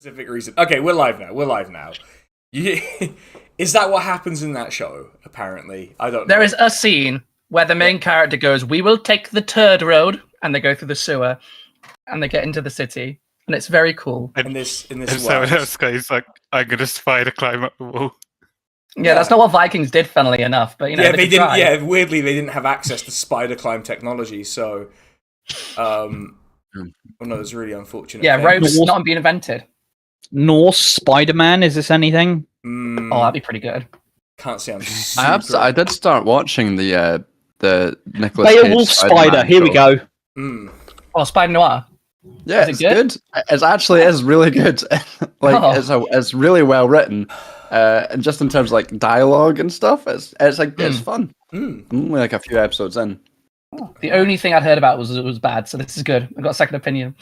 specific reason. Okay, we're live now. Is that what happens in that show? Apparently, I don't know. There is a scene where the main character goes, "We will take the turd road," and they go through the sewer, and they get into the city, and it's very cool. In this and someone else goes like, "I'm gonna spider climb up the wall." Yeah, that's not what Vikings did, funnily enough. But they didn't. Try. Yeah, weirdly, they didn't have access to spider climb technology, so. Oh no, it's really unfortunate. Yeah, ropes not being invented. Norse Spider-Man, is this anything? Oh, that'd be pretty good. Can't say I did start watching the Nicolas Cage Beowulf Spider. Here we go. Oh, Spider Noir. Yeah, it's good. It actually is really good. It's really well written, and just in terms of like dialogue and stuff, it's fun. Only like a few episodes in. The only thing I'd heard about was it was bad, so this is good. I got a second opinion.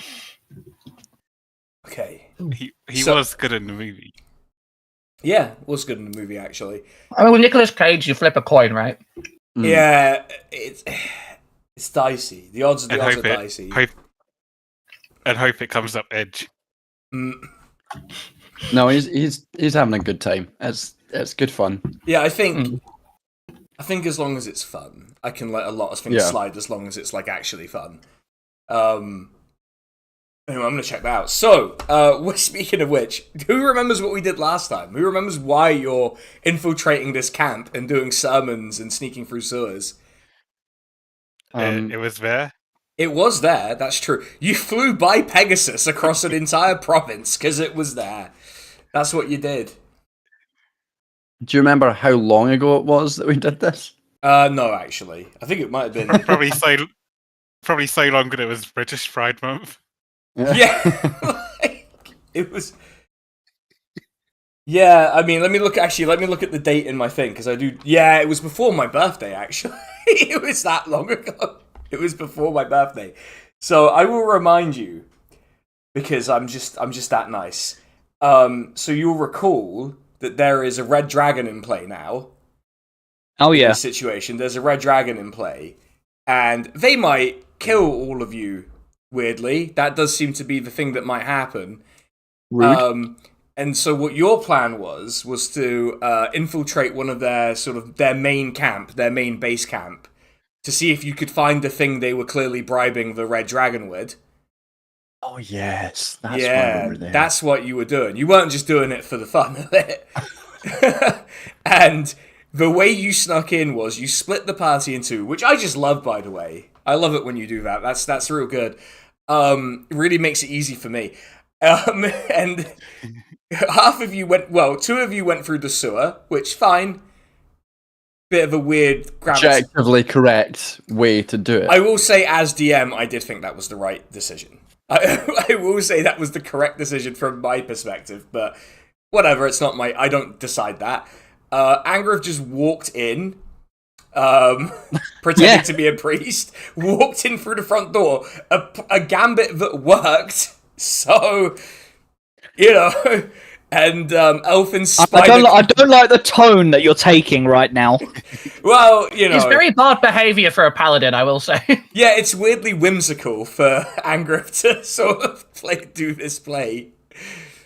Okay. He was good in the movie. Yeah, was good in the movie actually. I mean, with Nicolas Cage, you flip a coin, right? Yeah, it's dicey. The odds are dicey. Hope it comes up edge. No, he's having a good time. It's good fun. Yeah, I think as long as it's fun, I can let a lot of things slide as long as it's like actually fun. Anyway, I'm going to check that out. So, speaking of which, who remembers what we did last time? Who remembers why you're infiltrating this camp and doing sermons and sneaking through sewers? It was there. It was there, that's true. You flew by Pegasus across an entire province because it was there. That's what you did. Do you remember how long ago it was that we did this? No, actually. I think it might have been... probably so long that it was British Pride Month. Yeah. It was... Yeah, I mean, let me look at the date in my thing, because I do... Yeah, it was before my birthday, actually. It was that long ago. It was before my birthday. So I will remind you, because I'm just that nice. So you'll recall that there is a red dragon in play now. Oh yeah. In this situation, there's a red dragon in play, and they might kill all of you. Weirdly, that does seem to be the thing that might happen. Rude. And so what your plan was to infiltrate one of their main camp, their main base camp, to see if you could find the thing they were clearly bribing the red dragon with. Oh yes, that's what you were doing. You weren't just doing it for the fun of it. And the way you snuck in was you split the party in two, which I just love, by the way. I love it when you do that. That's real good. It really makes it easy for me. And half of you two of you went through the sewer, which fine. Bit of a weird objectively correct way to do it. I will say, as DM, I did think that was the right decision. I will say that was the correct decision from my perspective, but whatever, it's not I don't decide that. Angrif just walked in, pretending to be a priest, walked in through the front door, a gambit that worked, so, and Elfin Spider... I don't like the tone that you're taking right now. Well, It's very bad behaviour for a paladin, I will say. Yeah, it's weirdly whimsical for Angrif to sort of do this play.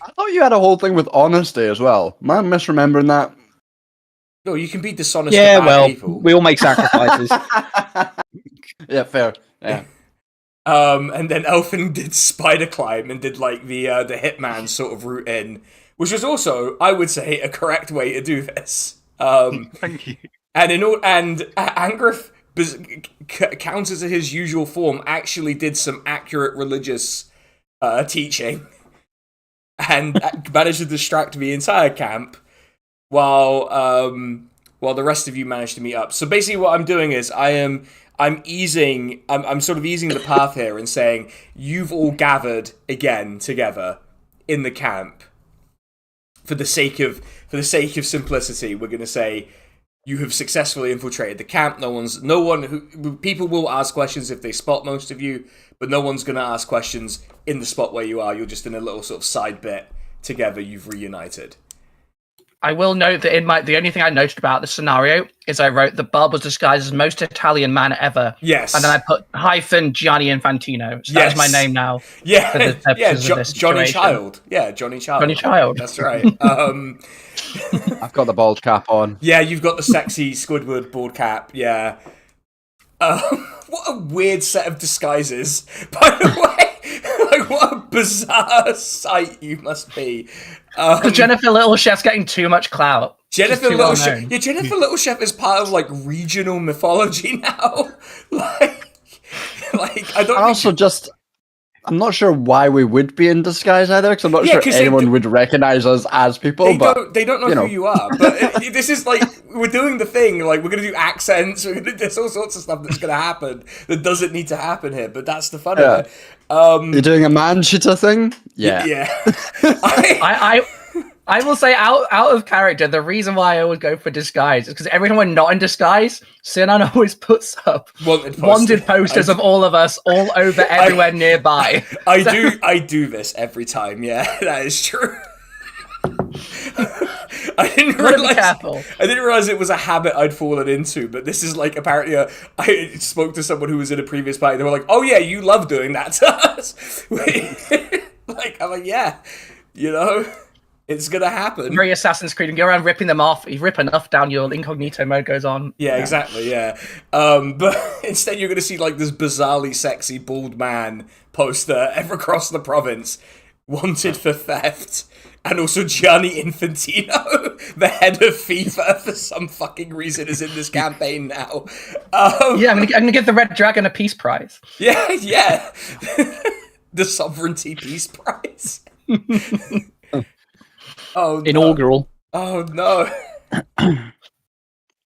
I thought you had a whole thing with honesty as well. Am I misremembering that? No, you can be dishonest to bad people. We all make sacrifices. Yeah, fair. Yeah. And then Elfin did spider climb and did like the hitman sort of route in, which was also, I would say, a correct way to do this. Thank you. And Angrif, counter to his usual form, actually did some accurate religious teaching, and managed to distract the entire camp, while the rest of you managed to meet up. So basically, what I'm doing is I'm sort of easing the path here and saying you've all gathered again together in the camp. For the sake of simplicity, we're going to say you have successfully infiltrated the camp. People will ask questions if they spot most of you, but no one's going to ask questions in the spot where you are. You're just in a little sort of side bit together. You've reunited. I will note that the only thing I noted about the scenario is I wrote the Bob was disguised as most Italian man ever. Yes. And then I put hyphen Gianni Infantino. So that is my name now. Yeah, for the purposes of this Johnny situation. Child. Yeah, Johnny Child. Johnny Child. That's right. I've got the bald cap on. Yeah, you've got the sexy Squidward bald cap. Yeah. What a weird set of disguises, by the way. Like, what a bizarre sight you must be. Jennifer Little Chef's getting too much clout. Jennifer Little Chef. Yeah, Jennifer Little Chef is part of like regional mythology now. like I don't. I'm not sure why we would be in disguise either, because I'm not sure anyone would recognize us as people. They don't know who you are. But this is like, we're doing the thing. Like, we're going to do accents. There's all sorts of stuff that's going to happen that doesn't need to happen here. But that's the fun of it. You're doing a man-shooter thing? Yeah. Yeah. I will say, out of character, the reason why I always go for disguise is because every time we're not in disguise, Sinan always puts up wanted posters of all of us all over everywhere nearby. I do this every time. Yeah, that is true. I didn't realize it was a habit I'd fallen into, but this is like, apparently I spoke to someone who was in a previous party. They were like, "Oh yeah, you love doing that to us." Like, I'm like, yeah, it's gonna happen. Very Assassin's Creed, and go around ripping them off. You rip enough down, your incognito mode goes on. Yeah, exactly. Yeah, but instead you're gonna see like this bizarrely sexy bald man poster ever across the province, wanted for theft, and also Gianni Infantino, the head of FIFA, for some fucking reason, is in this campaign now. Yeah, I'm gonna give the Red Dragon a peace prize. Yeah, the Sovereignty Peace Prize. Oh, inaugural. Oh no.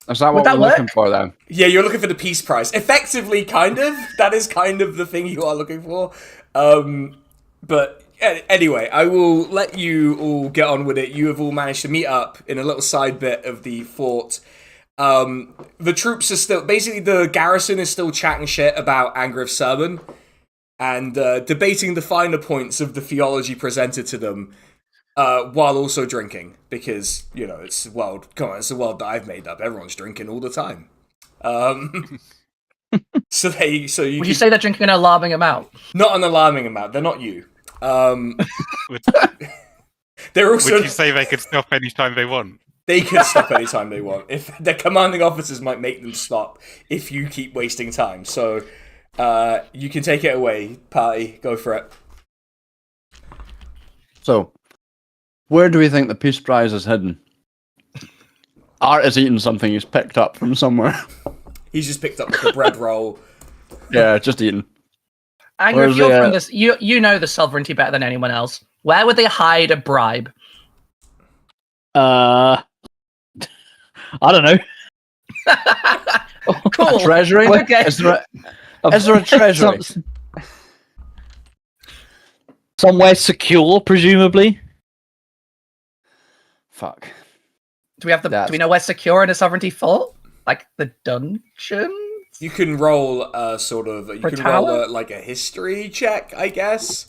Is that what we're looking for then? Yeah, you're looking for the peace prize. Effectively, kind of. That is kind of the thing you are looking for. But anyway, I will let you all get on with it. You have all managed to meet up in a little side bit of the fort. The troops are still... Basically, the garrison is still chatting shit about Angrif's sermon and debating the finer points of the theology presented to them. While also drinking, because it's a world. Come on, it's a world that I've made up. Everyone's drinking all the time. So you. Would you say they're drinking an alarming amount? Not an alarming amount. They're not you. They're also. Would you say they could stop anytime they want? They could stop anytime they want. If their commanding officers might make them stop if you keep wasting time. So, you can take it away, party. Go for it. So. Where do we think the peace prize is hidden? Art is eating something he's picked up from somewhere. He's just picked up like a bread roll. Yeah, just eeating. Angrif, if you're from this, you know the sovereignty better than anyone else. Where would they hide a bribe? I don't know. Cool. A treasury? Okay. Is there a treasury? Somewhere secure, presumably. Fuck. Do we know where secure in a sovereignty fort? Like the dungeon? You can roll a history check, I guess.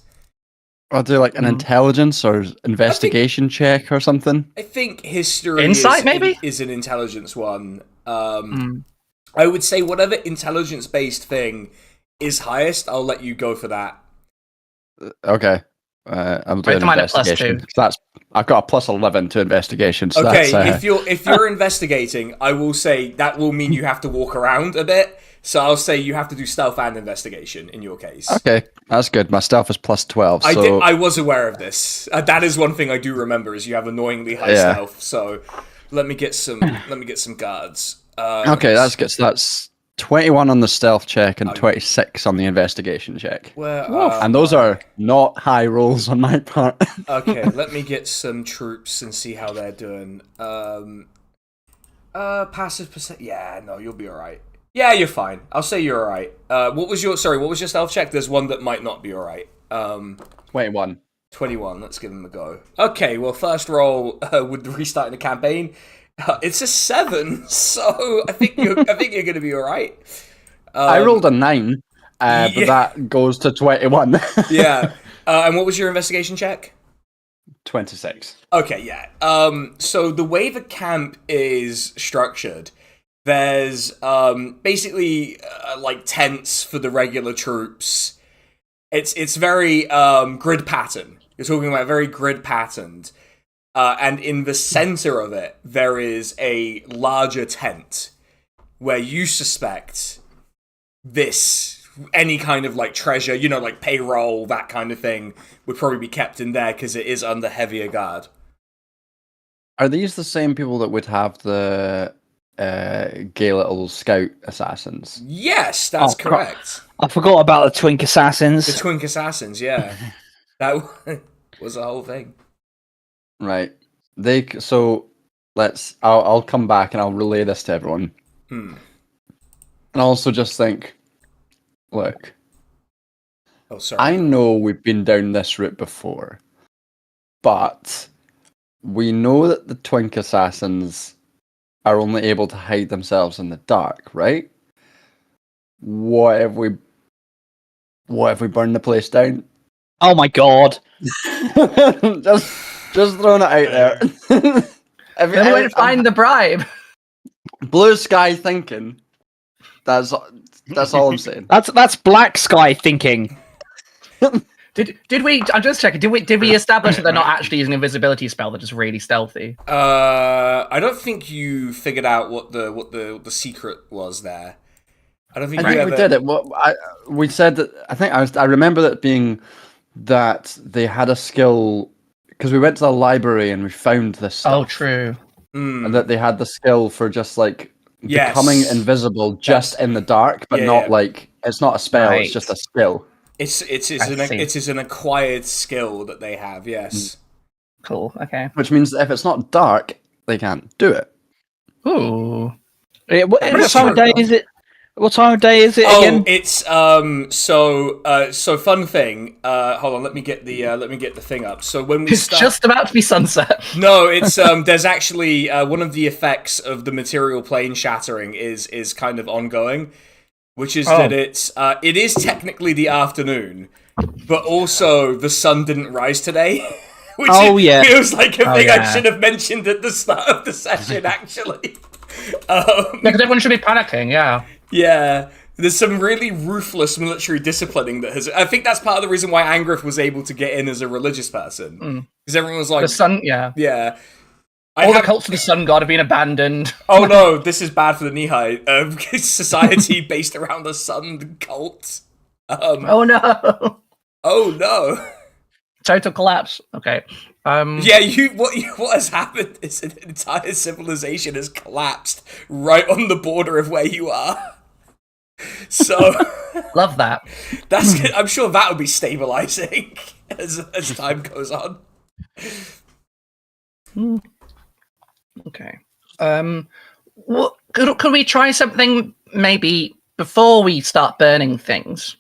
I'll do like an intelligence or investigation check or something. I think history Insight, maybe? is an intelligence one. I would say whatever intelligence-based thing is highest, I'll let you go for that. Okay. I'm doing investigation. I've got a plus 11 to investigation. So okay, that's, if you're investigating, I will say that will mean you have to walk around a bit. So I'll say you have to do stealth and investigation in your case. Okay, that's good. My stealth is plus 12. I was aware of this. That is one thing I do remember is you have annoyingly high stealth. So let me get some guards. Okay, that's good. So that's 21 on the stealth check and 26 on the investigation check. And those are not high rolls on my part. Okay, let me get some troops and see how they're doing. Passive percent. Yeah, no, you'll be all right. Yeah, you're fine. I'll say you're all right. What was your stealth check? There's one that might not be all right. 21. 21. Let's give them a go. Okay, well, first roll with restarting the campaign. It's a 7, so I think you're going to be all right. I rolled a 9, but that goes to 21. Yeah. And what was your investigation check? 26. Okay, yeah. So the way the camp is structured, there's basically like tents for the regular troops. It's very grid pattern. You're talking about very grid patterned. And in the center of it, there is a larger tent where you suspect any kind of like treasure, like payroll, that kind of thing, would probably be kept in there because it is under heavier guard. Are these the same people that would have the gay little scout assassins? Yes, that's correct. I forgot about the twink assassins. The twink assassins, yeah. That was the whole thing. Right. I'll come back and I'll relay this to everyone. And also just think, look. Oh, sorry. I know we've been down this route before, but we know that the twink assassins are only able to hide themselves in the dark, right? What if we burn the place down? Oh my god. just throwing it out there. Then we won't find the bribe. Blue sky thinking. That's all I'm saying. That's black sky thinking. Did we? I'm just checking. Did we establish that they're not actually using an invisibility spell? They're just really stealthy. I don't think you figured out what the secret was there. I don't think we did it. We said that. I remember that being that they had a skill because we went to the library and we found this stuff. Oh, true. And that they had the skill for just like becoming invisible just in the dark, but not like it's not a spell. Right. It's just a skill. It's an acquired skill that they have. Yes. Cool. Okay. Which means that if it's not dark, they can't do it. Ooh. What time of day is it? What time of day is it again? Oh, it's so fun thing. Hold on, let me get the thing up. So when we it's just about to be sunset. No, it's there's actually one of the effects of the material plane shattering is kind of ongoing, which is that it is technically the afternoon, but also the sun didn't rise today. Which feels like a thing I should have mentioned at the start of the session, actually. Because everyone should be panicking, yeah. Yeah, there's some really ruthless military disciplining that has... I think that's part of the reason why Angrif was able to get in as a religious person. Because everyone was like... The sun, yeah. Yeah. The cults of the sun god have been abandoned. Oh no, this is bad for the Nihai. Society based around the sun cult. Oh no. Oh no. Total collapse. Okay. What has happened is an entire civilization has collapsed right on the border of where you are. So love that. I'm sure that will be stabilizing as time goes on. Okay. Could we try something maybe before we start burning things?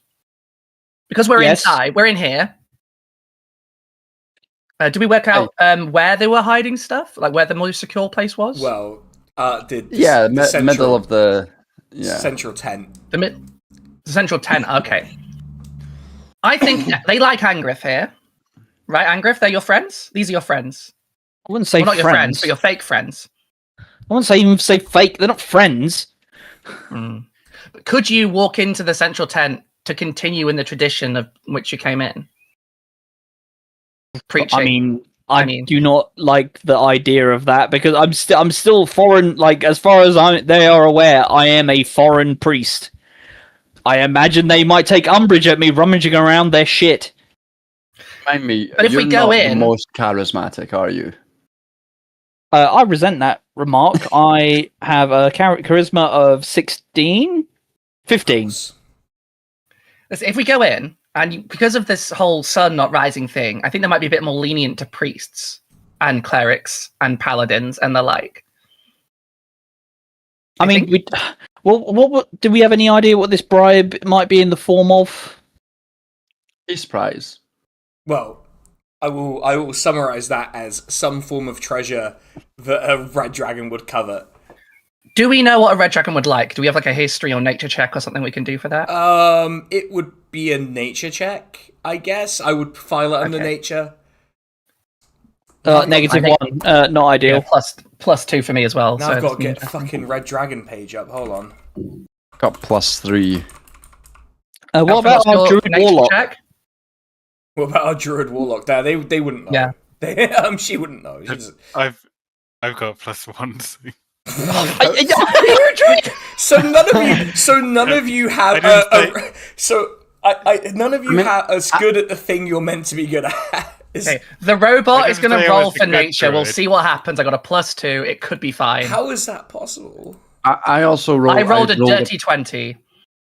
Because we're inside, we're in here. Did we work out where they were hiding stuff? Like where the most secure place was? Well, the middle of the central tent. The central tent. Okay. I think they like Angrif here, right? Angrif, they're your friends. These are your friends. I wouldn't say not your friends, but your fake friends. I wouldn't even say fake. They're not friends. But could you walk into the central tent to continue in the tradition of which you came in? Preaching. I mean, do not like the idea of that because I'm still foreign. Like as far as they are aware, I am a foreign priest. I imagine they might take umbrage at me rummaging around their shit. Remind me, but if we go in, the most charismatic, are you? I resent that remark. I have a charisma of 16, 15. If we go in. And because of this whole sun not rising thing, I think they might be a bit more lenient to priests and clerics and paladins and the like. I mean, what do we have any idea what this bribe might be in the form of? Peace prize. Well, I will summarize that as some form of treasure that a red dragon would covet. Do we know what a red dragon would like? Do we have like a history or nature check or something we can do for that? It would be a nature check, I guess. I would file it under nature. -1, not ideal. Yeah, +2 for me as well. Now so I've got to get fucking Red Dragon page up. Hold on. Got +3. What about our Druid Warlock? Check? What about our Druid Warlock? They wouldn't know. Yeah. She wouldn't know. I've got +1. So none of you have none of you are as good at the thing you're meant to be good at. Okay, the robot is going to roll for nature. We'll see what happens. I got a +2. It could be fine. How is that possible? I also rolled. I rolled a dirty 20.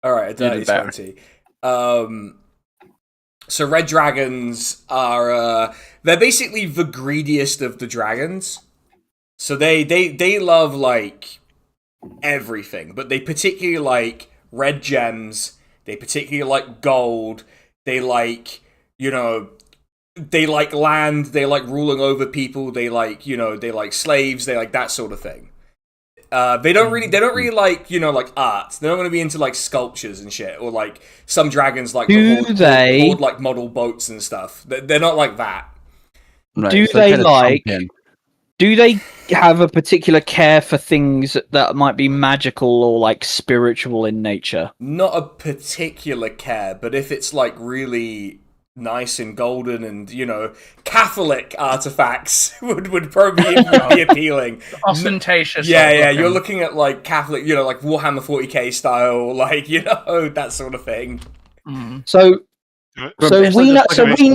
All right, a dirty 20. So red dragons are they're basically the greediest of the dragons. So they love like everything, but they particularly like red gems. They particularly like gold. They like, they like land. They like ruling over people. They like, they like slaves. They like that sort of thing. They don't really like, like art. They're not going to be into like sculptures and shit, or like some dragons like hoard like model boats and stuff. They're not like that. Right, do they have a particular care for things that might be magical or like spiritual in nature? Not a particular care, but if it's like really nice and golden and Catholic artifacts would probably be appealing. Ostentatious. Yeah, you're looking at like Catholic, like Warhammer 40k style, like that sort of thing. So we know.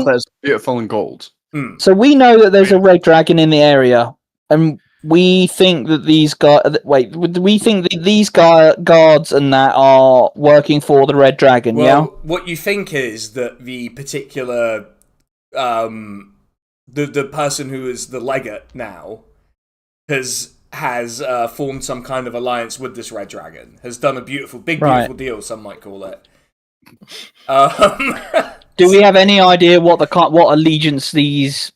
That's beautiful and gold. So we know that there's a red dragon in the area, and we think that these guys. Wait, we think that these guards and that are working for the red dragon. Well, yeah. What you think is that the particular, the person who is the legate now, has formed some kind of alliance with this red dragon. Has done a beautiful deal. Some might call it. Do we have any idea what allegiance these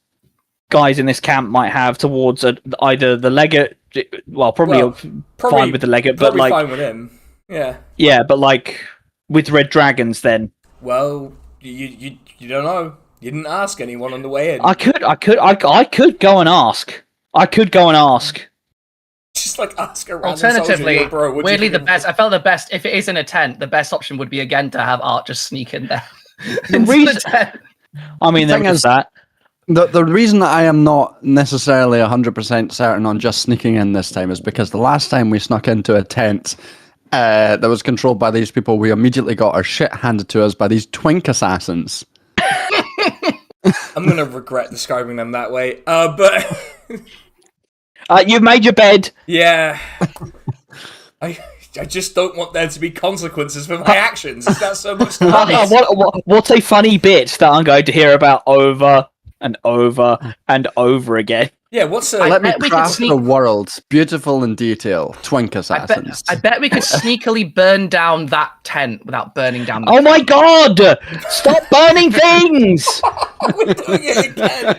guys in this camp might have towards either the legate? Well, probably fine with the legate, but like fine with him. Yeah. Yeah, but like with red dragons, then. Well, you don't know. You didn't ask anyone on the way in. I could go and ask. Just like ask a random Alternatively, soldier, bro, weirdly, the best. I felt the best if it is in a tent. The best option would be again to have Art just sneak in there. The reason that I am not necessarily 100% certain on just sneaking in this time is because the last time we snuck into a tent that was controlled by these people, we immediately got our shit handed to us by these twink assassins. I'm gonna regret describing them that way. But you've made your bed. Yeah. I just don't want there to be consequences for my actions. Is that so much nice? What's a funny bit that I'm going to hear about over and over and over again? Yeah, what's Let me craft the world, beautiful in detail. Twink assassins. I bet we could sneakily burn down that tent without burning down the tent. My god! Stop burning things! We're doing it again.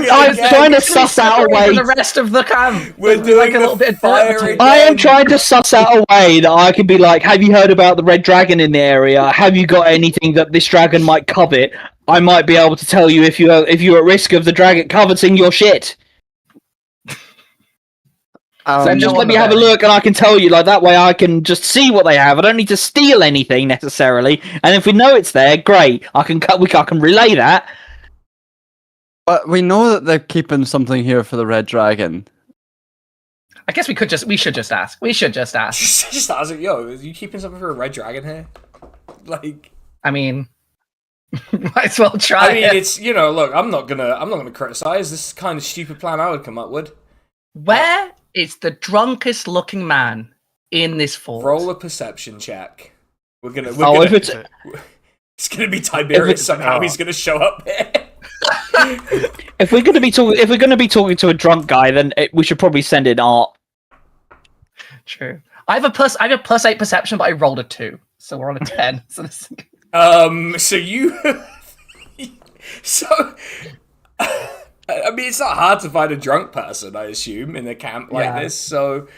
I'm trying to suss out a way. The rest of the camp. We're doing a little bit of fire again. I am trying to suss out a way that I can be like, have you heard about the red dragon in the area? Have you got anything that this dragon might covet? I might be able to tell you if you're at risk of the dragon coveting your shit. So just let me have a look, and I can tell you. Like that way, I can just see what they have. I don't need to steal anything necessarily. And if we know it's there, great. I can relay that. But we know that they're keeping something here for the red dragon. I guess we should just ask. Just ask. Yo, are you keeping something for a red dragon here? Like, I mean, might as well try. I mean, it's look. I'm not gonna criticize. This is the kind of stupid plan I would come up with. Where is the drunkest looking man in this fort? Roll a perception check. It's gonna be Tiberius somehow. He's gonna show up here. If we're gonna be talking to a drunk guy, then we should probably send in Art. True. I have a +8 perception, but I rolled a 2, so we're on a 10. I mean, it's not hard to find a drunk person, I assume, in a camp like this. So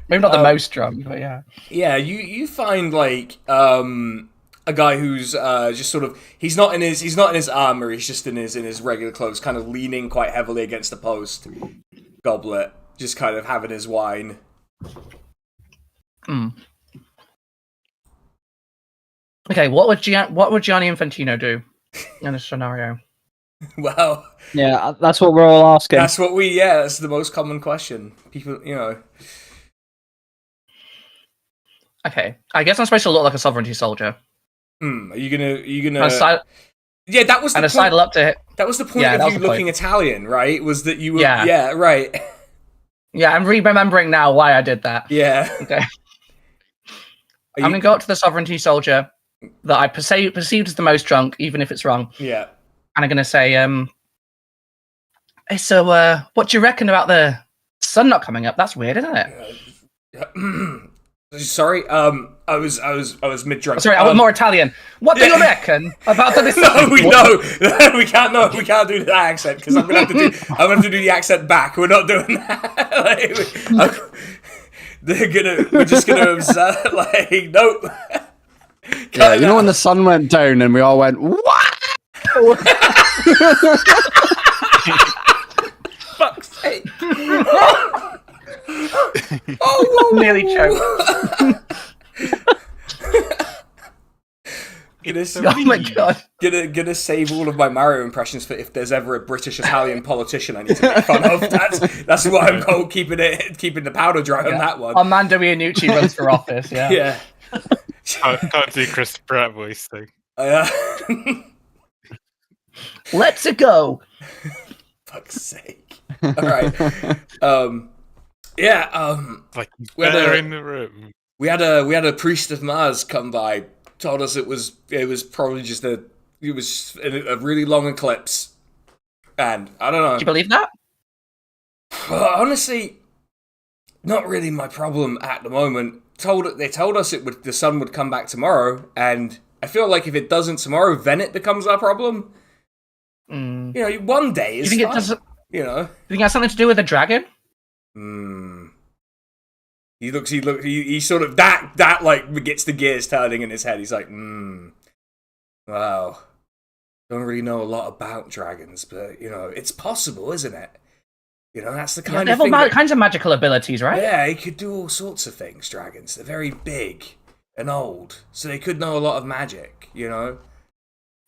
maybe not the most drunk, but yeah. Yeah, you find like a a guy who's just sort of he's not in his armor, he's just in his regular clothes, kind of leaning quite heavily against the post, goblet, just kind of having his wine. Okay, what would Gianni Infantino do in this scenario? Well, yeah, that's what we're all asking. That's the most common question. People, Okay, I guess I'm supposed to look like a sovereignty soldier. Are you gonna? Yeah, that was the point. Sidle up to it. That was the point of you looking Italian, right? Was that you were? Yeah, right. Yeah, I'm remembering now why I did that. Yeah. Okay. I'm gonna go up to the sovereignty soldier that I perceived as the most drunk, even if it's wrong. Yeah. And I'm gonna say, hey, so what do you reckon about the sun not coming up? That's weird, isn't it? Sorry, I was mid drunk. Sorry, I was more Italian. What do you reckon about the sun? We can't do the accent because I'm gonna have to do the accent back. We're not doing that. We're just gonna observe. Nope. Yeah, you know when the sun went down and we all went, what? Fuck's sake. Nearly choked. Oh my god. Gonna save all of my Mario impressions for if there's ever a British Italian politician I need to make fun of. That's what I'm called, keeping the powder dry on that one. Armando Iannucci runs for office, yeah. Yeah. Can't do Chris Pratt voice thing. Let's go. Fuck's sake. Alright. Like better in the room. We had a priest of Mars come by, told us it was probably just a really long eclipse. And I don't know. Do you believe that? Honestly, not really my problem at the moment. They told us the sun would come back tomorrow, and I feel like if it doesn't tomorrow, then it becomes our problem. One day is fine. You think it has something to do with the dragon? He sort of that like gets the gears turning in his head. He's like, wow. Don't really know a lot about dragons, but it's possible, isn't it? That's the kind of thing. Kinds of magical abilities, right? Yeah, he could do all sorts of things, dragons. They're very big and old, so they could know a lot of magic, Do you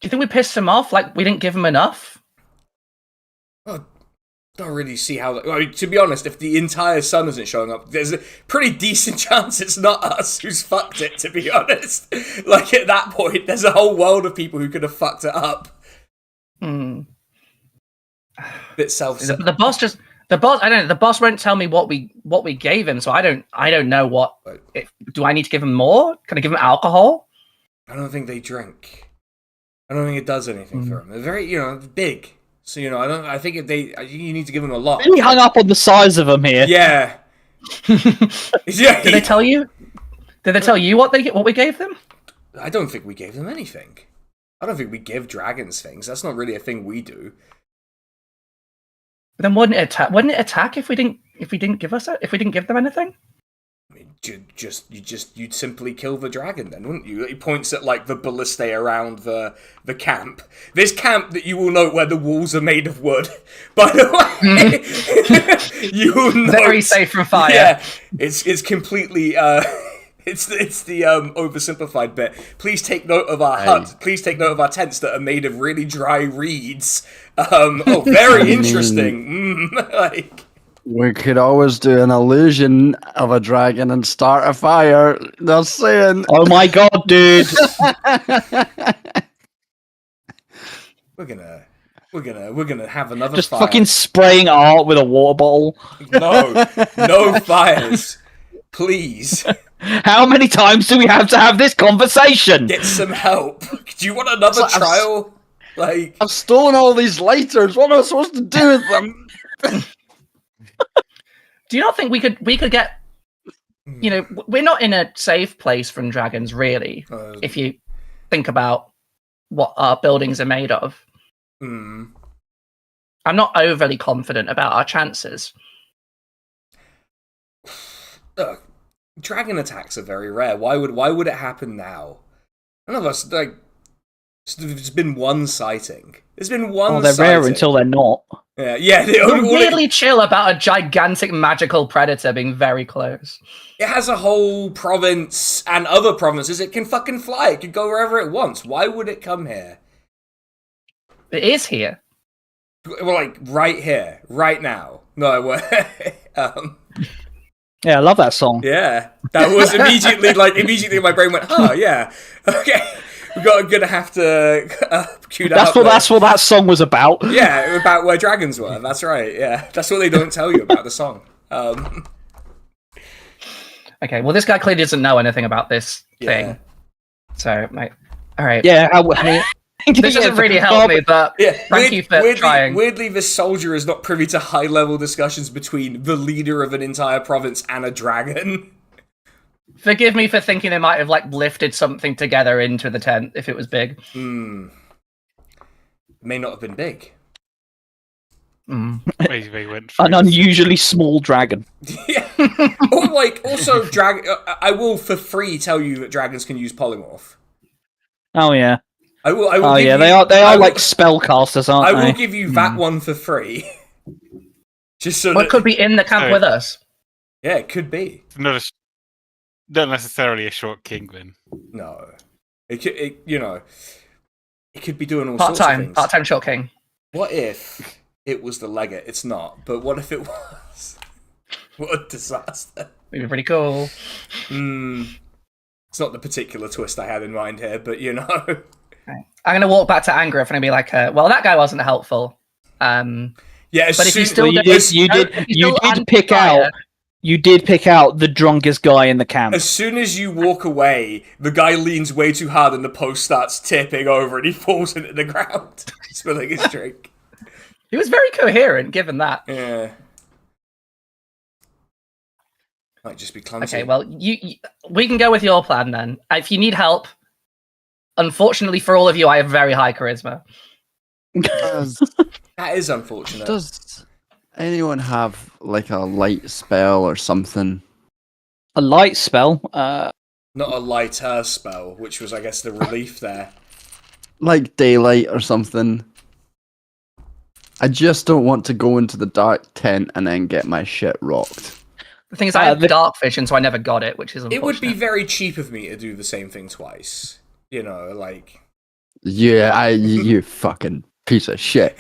think we pissed him off? Like, we didn't give him enough? Well, don't really see how... to be honest, if the entire sun isn't showing up, there's a pretty decent chance it's not us who's fucked it, to be honest. Like, at that point, there's a whole world of people who could have fucked it up. Bit The boss, I don't know. The boss won't tell me what we gave him, so I don't know what. Do I need to give him more? Can I give him alcohol? I don't think they drink. I don't think it does anything for them. They're very, big. So I think you need to give them a lot. Really hung up on the size of them here. Yeah. Did they tell you? Did they tell you what we gave them? I don't think we gave them anything. I don't think we give dragons things. That's not really a thing we do. Then wouldn't it attack if we didn't give them anything? I mean, you'd simply kill the dragon then, wouldn't you? He points at like the ballistae around the camp. This camp that you will note where the walls are made of wood. By the way, you will note very safe from fire. Yeah, it's completely. It's the oversimplified bit. Please take note of our hut. Please take note of our tents that are made of really dry reeds. Very interesting. We could always do an illusion of a dragon and start a fire. They're saying, "Oh my god, dude!" We're gonna have another just fire. Fucking spraying art with a water bottle. No fires, please. How many times do we have to have this conversation? Get some help. Do you want another trial? I've stolen all these lighters. What am I supposed to do with them? Do you not think we could get? We're not in a safe place from dragons, really. If you think about what our buildings are made of, I'm not overly confident about our chances. Dragon attacks are very rare. Why would it happen now? None of us, like, there's been one sighting. There's been one they're sighting. rare until they're not. Yeah. We're weirdly chill about a gigantic magical predator being very close. It has a whole province and other provinces. It can fucking fly. It can go wherever it wants. Why would it come here? It is here. Well, like, right here. Right now. No, Yeah, I love that song. yeah. That was immediately my brain went, oh, yeah. Okay. We're gonna have to cue that up. That's what that song was about. Yeah, about where dragons were. That's right, yeah. That's what they don't tell you about the song. Okay, well, this guy clearly doesn't know anything about this thing. So, mate, all right. Yeah, this doesn't really help me, but thank you for trying. Weirdly, this soldier is not privy to high-level discussions between the leader of an entire province and a dragon. Forgive me for thinking they might have lifted something together into the tent if it was big. May not have been big. They went An unusually small dragon. Yeah. Also, I will for free tell you that dragons can use polymorph. Oh yeah. I will. They are like spellcasters, aren't they? I will give you that one for free. Just so What could be in the camp with us? Yeah, it could be. Not necessarily a short king, then. No, it could be doing all sorts of things. Part-time short king. What if it was the legate? It's not, but what if it was? What a disaster! It'd be pretty cool. It's not the particular twist I had in mind here, but Okay. I'm gonna walk back to Angrif and be like, "Well, that guy wasn't helpful." Yeah, but if you did pick out the drunkest guy in the camp. As soon as you walk away, the guy leans way too hard and the post starts tipping over and he falls into the ground, spilling his drink. He was very coherent, given that. Yeah. Might just be clumsy. Okay, well, we can go with your plan then. If you need help, unfortunately for all of you, I have very high charisma. That is unfortunate. Does anyone have a light spell or something? A light spell? Not a lighter spell, which was, I guess, the relief there. Like daylight or something. I just don't want to go into the dark tent and then get my shit rocked. The thing is, I have dark vision, so I never got it, which is unfortunate. It would be very cheap of me to do the same thing twice. Yeah, you fucking piece of shit.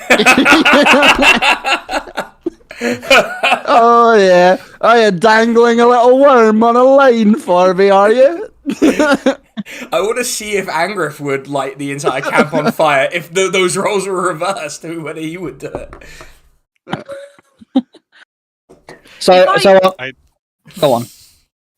Oh yeah, are you dangling a little worm on a line for me, are you? I want to see if Angrif would light the entire camp on fire if those roles were reversed, whether he would do it. Go on.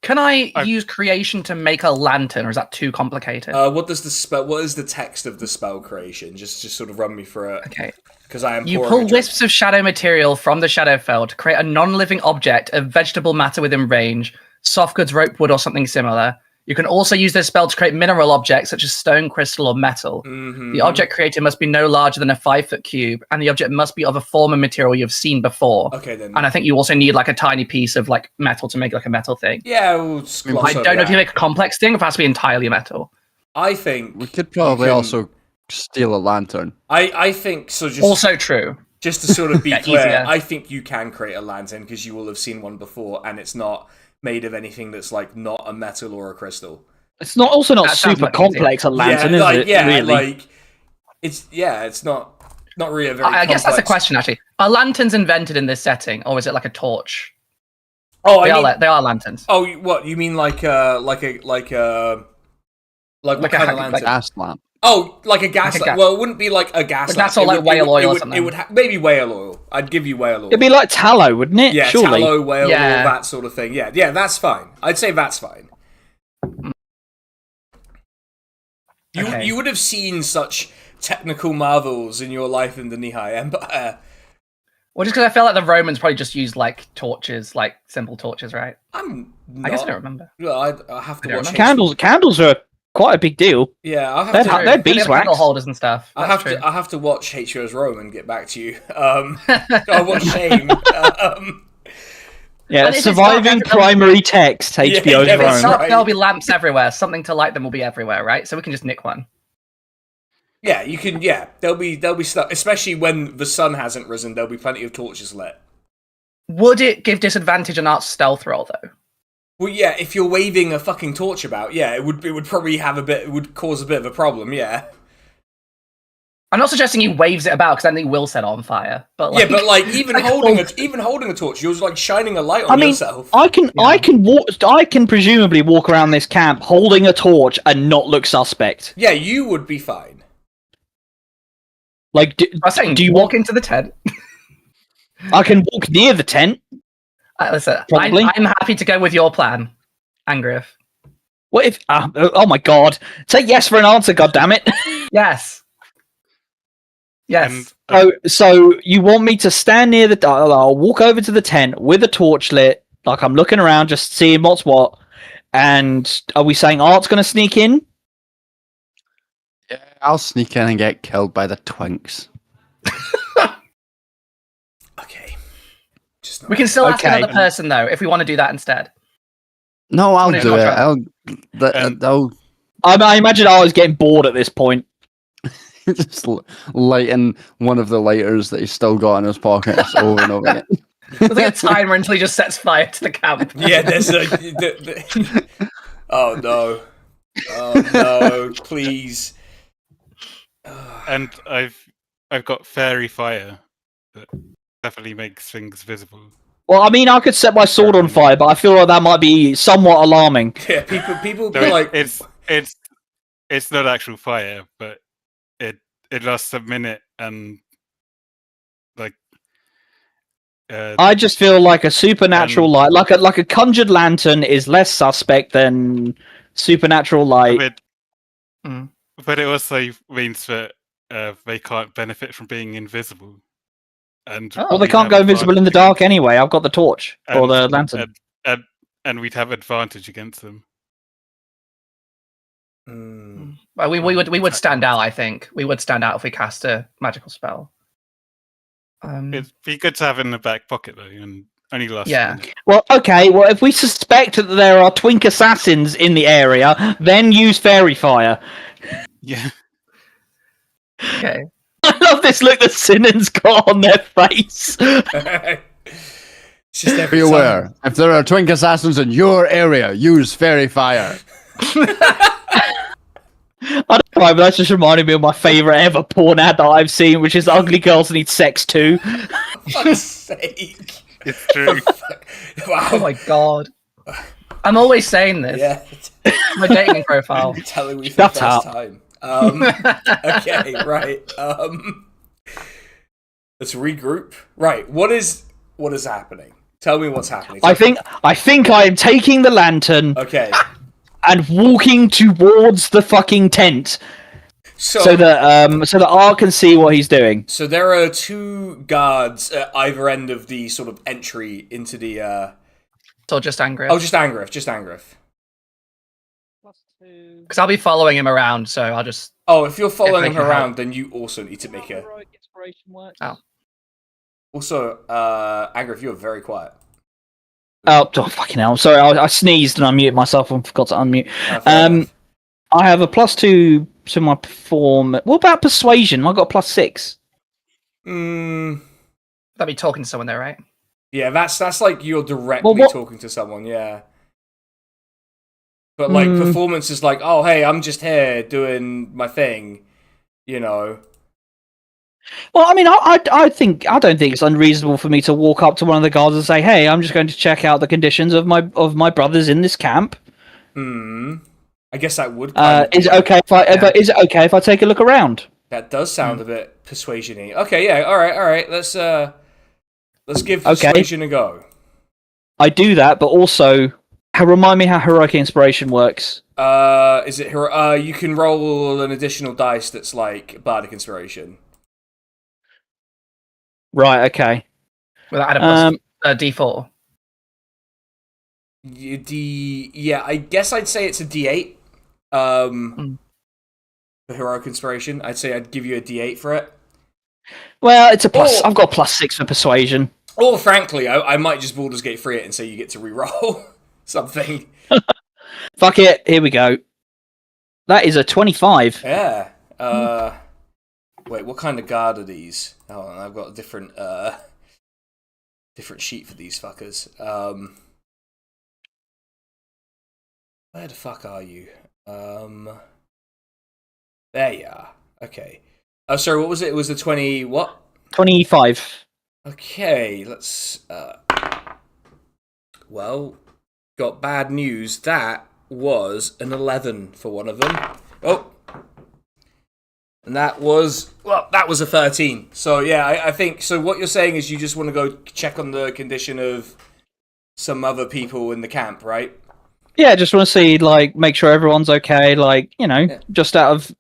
Can I use creation to make a lantern, or is that too complicated? What is the text of the spell creation? Just sort of run me through it. Okay. Because I am. You pull wisps of shadow material from the Shadowfell to create a non-living object of vegetable matter within range, soft goods, rope, wood, or something similar. You can also use this spell to create mineral objects such as stone, crystal, or metal. Mm-hmm. The object created must be no larger than a 5-foot cube, and the object must be of a form and material you've seen before. Okay, then. And I think you also need a tiny piece of metal to make a metal thing. Yeah, we'll just I don't know if you make a complex thing, or if it has to be entirely metal. I think we could probably also steal a lantern. I think so. Also true. Just to sort of be clear, easier. I think you can create a lantern because you will have seen one before, and it's not made of anything that's not a metal or a crystal. It's not super complex a lantern, is it? Yeah, really? it's not really a very. I guess that's a question actually. Are lanterns invented in this setting, or is it like a torch? Oh, they are lanterns. Oh, what you mean? Like a kind of lantern? Like a gas lamp. Oh, like a gas lamp. Well, it wouldn't be like a gas lamp. That's all whale oil or something. It would maybe whale oil. I'd give you whale oil. It'd be like tallow, wouldn't it? Yeah, surely. Tallow, whale oil, that sort of thing. Yeah, that's fine. I'd say that's fine. You would have seen such technical marvels in your life in the Nihai Empire. Well, just because I feel like the Romans probably just used torches, simple torches, right? I guess I don't remember. Well, I have to watch Candles are quite a big deal. Yeah, they're beeswax. Candle holders and stuff. I have to watch HO's Rome and get back to you. I watch Shame. Yeah, And if it's surviving dark, primary text, HBO yeah, If it's Throne. dark, Right. there'll be lamps everywhere. Something to light them will be everywhere, right? So we can just nick one. Yeah, you can. Yeah, there'll be stuff, especially when the sun hasn't risen. There'll be plenty of torches lit. Would it give disadvantage on Art's stealth roll though? Well, yeah, if you're waving a fucking torch about, yeah, it would probably have it would cause a bit of a problem. Yeah. I'm not suggesting he waves it about because then he will set it on fire. But Yeah, but like even like, holding a torch, you're like shining a light on yourself. I can presumably walk around this camp holding a torch and not look suspect. Yeah, you would be fine. Like, I was saying, do you walk into the tent? I can walk near the tent. Listen, Probably. I'm happy to go with your plan, Angrif. What if? Oh my god! Say yes for an answer. God damn it! Yes. Yes. So you want me to stand near the? I'll walk over to the tent with a torch lit, like I'm looking around, just seeing what's what. And are we saying Art's going to sneak in? Yeah, I'll sneak in and get killed by the twinks. Okay. We can still ask Okay. another person though if we want to do that instead. No, I'll What is do it. contract? I'll I imagine I was getting bored at this point. just lighting one of the lighters that he's still got in his pockets over and over again. There's like a timer until he just sets fire to the camp. Yeah, there's a. Oh no! Oh no! Please. And I've got fairy fire that definitely makes things visible. Well, I mean, I could set my sword on fire, but I feel like that might be somewhat alarming. Yeah, people be No, like, it's not actual fire, but it lasts a minute and like. I just feel like a supernatural light, like a conjured lantern, is less suspect than supernatural light. But it also means that they can't benefit from being invisible. And Well, they can't go invisible in the dark anyway. I've got the torch or the lantern. And we'd have advantage against them. Well, we would stand out. I think we would stand out if we cast a magical spell. It'd be good to have in the back pocket though, and only last. Yeah. Well, okay. Well, if we suspect that there are twink assassins in the area, then use fairy fire. Yeah. Okay. I love this look that Sinan's got on their face. It's just every Be time. aware, if there are twink assassins in your area, use fairy fire. I don't know, but that's just reminded me of my favourite ever porn ad that I've seen, which is Ugly Girls Need Sex Too. For fuck's sake. It's true. Wow. Oh my god. I'm always saying this. Yeah. My dating profile. You're telling me for the Shut first up. time. Okay, right. Let's regroup. Right, what is happening? Tell me what's happening. I think I am taking the lantern Okay. and walking towards the fucking tent so that Art can see what he's doing. So there are two guards at either end of the sort of entry into the So just Angrif. Oh, just Angrif. Because I'll be following him around, so I'll just. Oh, if you're following I him can around, help. then you also need to make a. Oh. Also, Angrif, you're very quiet. Oh, fucking hell! I'm sorry, I sneezed and I muted myself and forgot to unmute. Fair enough. I have a +2 to my perform. What about persuasion? I got a +6. Mm, That'd be talking to someone there, right? yeah, that's like you're directly what- talking to someone, yeah. But like performance is like, oh hey, I'm just here doing my thing, you know. Well, I mean, I don't think it's unreasonable for me to walk up to one of the guards and say, "Hey, I'm just going to check out the conditions of my brothers in this camp." I guess that would. Is it okay if is it okay if I take a look around? That does sound a bit persuasion-y. Okay, yeah, all right. Let's give persuasion a go. I do that, but also remind me how heroic inspiration works. Is it you can roll an additional dice that's like bardic inspiration. Right. Okay. Will that add a D4? Yeah, I guess I'd say it's a D8. For heroic inspiration, I'd say I'd give you a D8 for it. Well, it's a plus. I've got +6 for persuasion. Or frankly, I might just Baldur's Gate 3 it and say you get to reroll something. Fuck it, here we go. That is a 25. Yeah. Wait, what kind of guard are these? Hold on, I've got a different sheet for these fuckers. Where the fuck are you? There you are. Okay. Oh, sorry, what was it? It was the 20... what? 25. Okay, let's... Well, got bad news. That was an 11 for one of them. Oh! And that was a 13. So, yeah, I think... So what you're saying is you just want to go check on the condition of some other people in the camp, right? Yeah, just want to see, like, make sure everyone's okay, like, you know, just out of,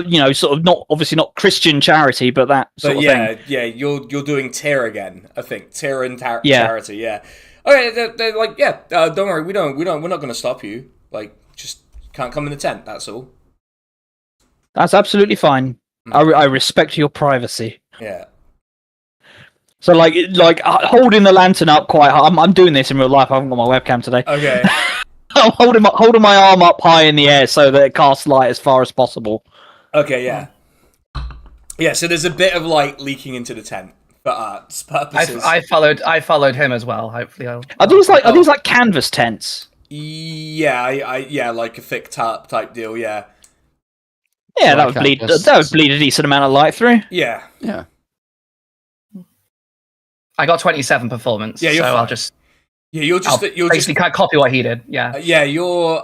you know, sort of obviously not Christian charity, but that sort of thing. Yeah, you're doing Tyr again, I think. Tyr and charity, yeah. Okay, they're like, don't worry, we're not going to stop you. Like, just can't come in the tent, that's all. That's absolutely fine. I respect your privacy. Yeah. So, like holding the lantern up quite high. I'm doing this in real life. I haven't got my webcam today. Okay. I'm holding my arm up high in the air so that it casts light as far as possible. Okay, yeah. Yeah, so there's a bit of light leaking into the tent for art's purposes. I followed him as well. Hopefully, are these like canvas tents? Yeah, like a thick tarp type deal. Yeah. Yeah, that would bleed a decent amount of light through. Yeah. I got 27 performance. Yeah, so I'll just. Yeah, you're basically can't copy what he did. Yeah. You're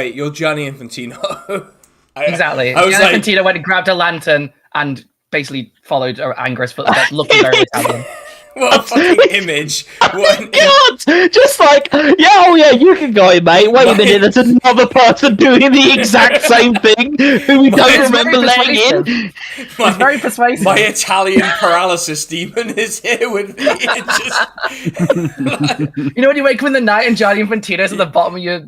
you're Gianni Infantino. Exactly. Gianni Infantino went and grabbed a lantern and basically followed Angrif's footsteps, looking very Italian. What a fucking image! What an God! Just like, you can go, mate. Wait a minute, there's another person doing the exact same thing who we don't remember letting in. It's very persuasive. My Italian paralysis demon is here with me. You know when you wake up in the night and Gianni Infantino's at the bottom of your...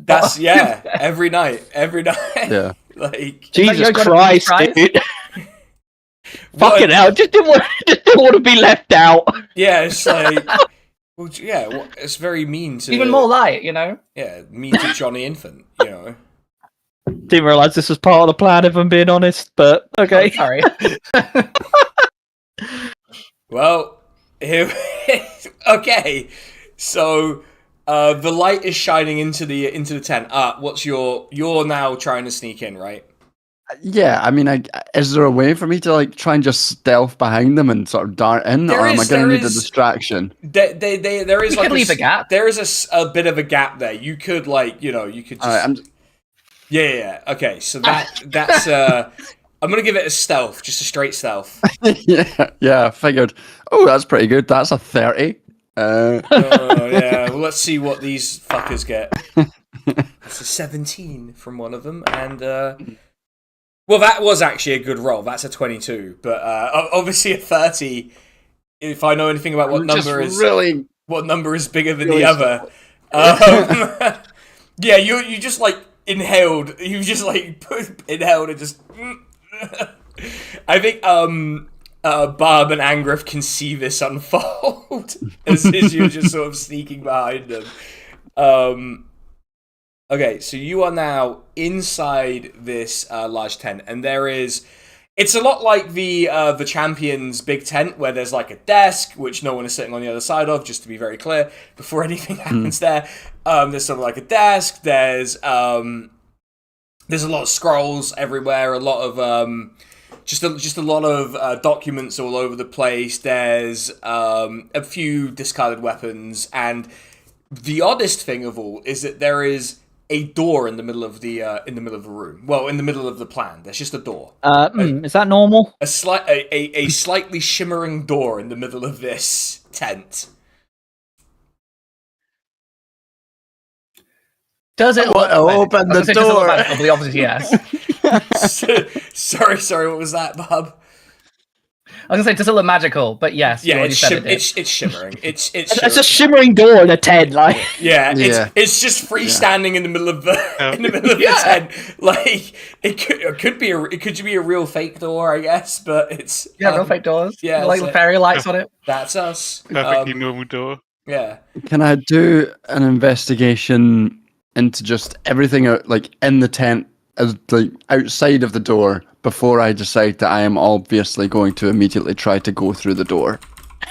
every night. Yeah. Like Jesus Christ, dude. Fucking hell, just didn't want to be left out. Yeah, it's like, it's very mean to... Even more light, you know? Yeah, mean to Johnny Infant, you know? Didn't realise this was part of the plan, if I'm being honest, but okay. Oh, sorry. Well, here... Okay, so the light is shining into the tent. You're now trying to sneak in, right? Yeah, I mean, is there a way for me to like try and just stealth behind them and sort of dart in, or am I going to need a distraction? There is like leave a gap. There is a bit of a gap there. You could you could just. Yeah. Okay, so that's I'm gonna give it a stealth, just a straight stealth. yeah, figured. Oh, that's pretty good. That's a 30. Oh yeah. Well, let's see what these fuckers get. It's a 17 from one of them, and. Well, that was actually a good roll. That's a 22, but obviously a 30. If I know anything about what number is bigger than the other, yeah, you just like inhaled. You just like inhaled and just. I think Barb and Angrif can see this unfold as you're just sort of sneaking behind them. Okay, so you are now inside this large tent, and it's a lot like the Champion's big tent, where there's like a desk, which no one is sitting on the other side of, just to be very clear, before anything happens there. There's sort of like a desk, there's a lot of scrolls everywhere, a lot of, just a lot of documents all over the place, there's a few discarded weapons, and the oddest thing of all is that there is a door in the middle of the room. Well, in the middle of the plan, there's just a door. Is that normal? A slightly shimmering door in the middle of this tent. Does it open the door? Obviously, yes. Sorry. What was that, Bob? I was gonna say, does it look magical? But yes, you already said it. It's shimmering. It's It's a shimmering door in a tent, like. It's just freestanding in the middle of the the tent. Like it could be a real fake door, I guess, but it's real fake doors. Yeah, like fairy lights on it. That's us. Perfectly normal door. Yeah. Can I do an investigation into just everything like in the tent, as like outside of the door, before I decide that I am obviously going to immediately try to go through the door?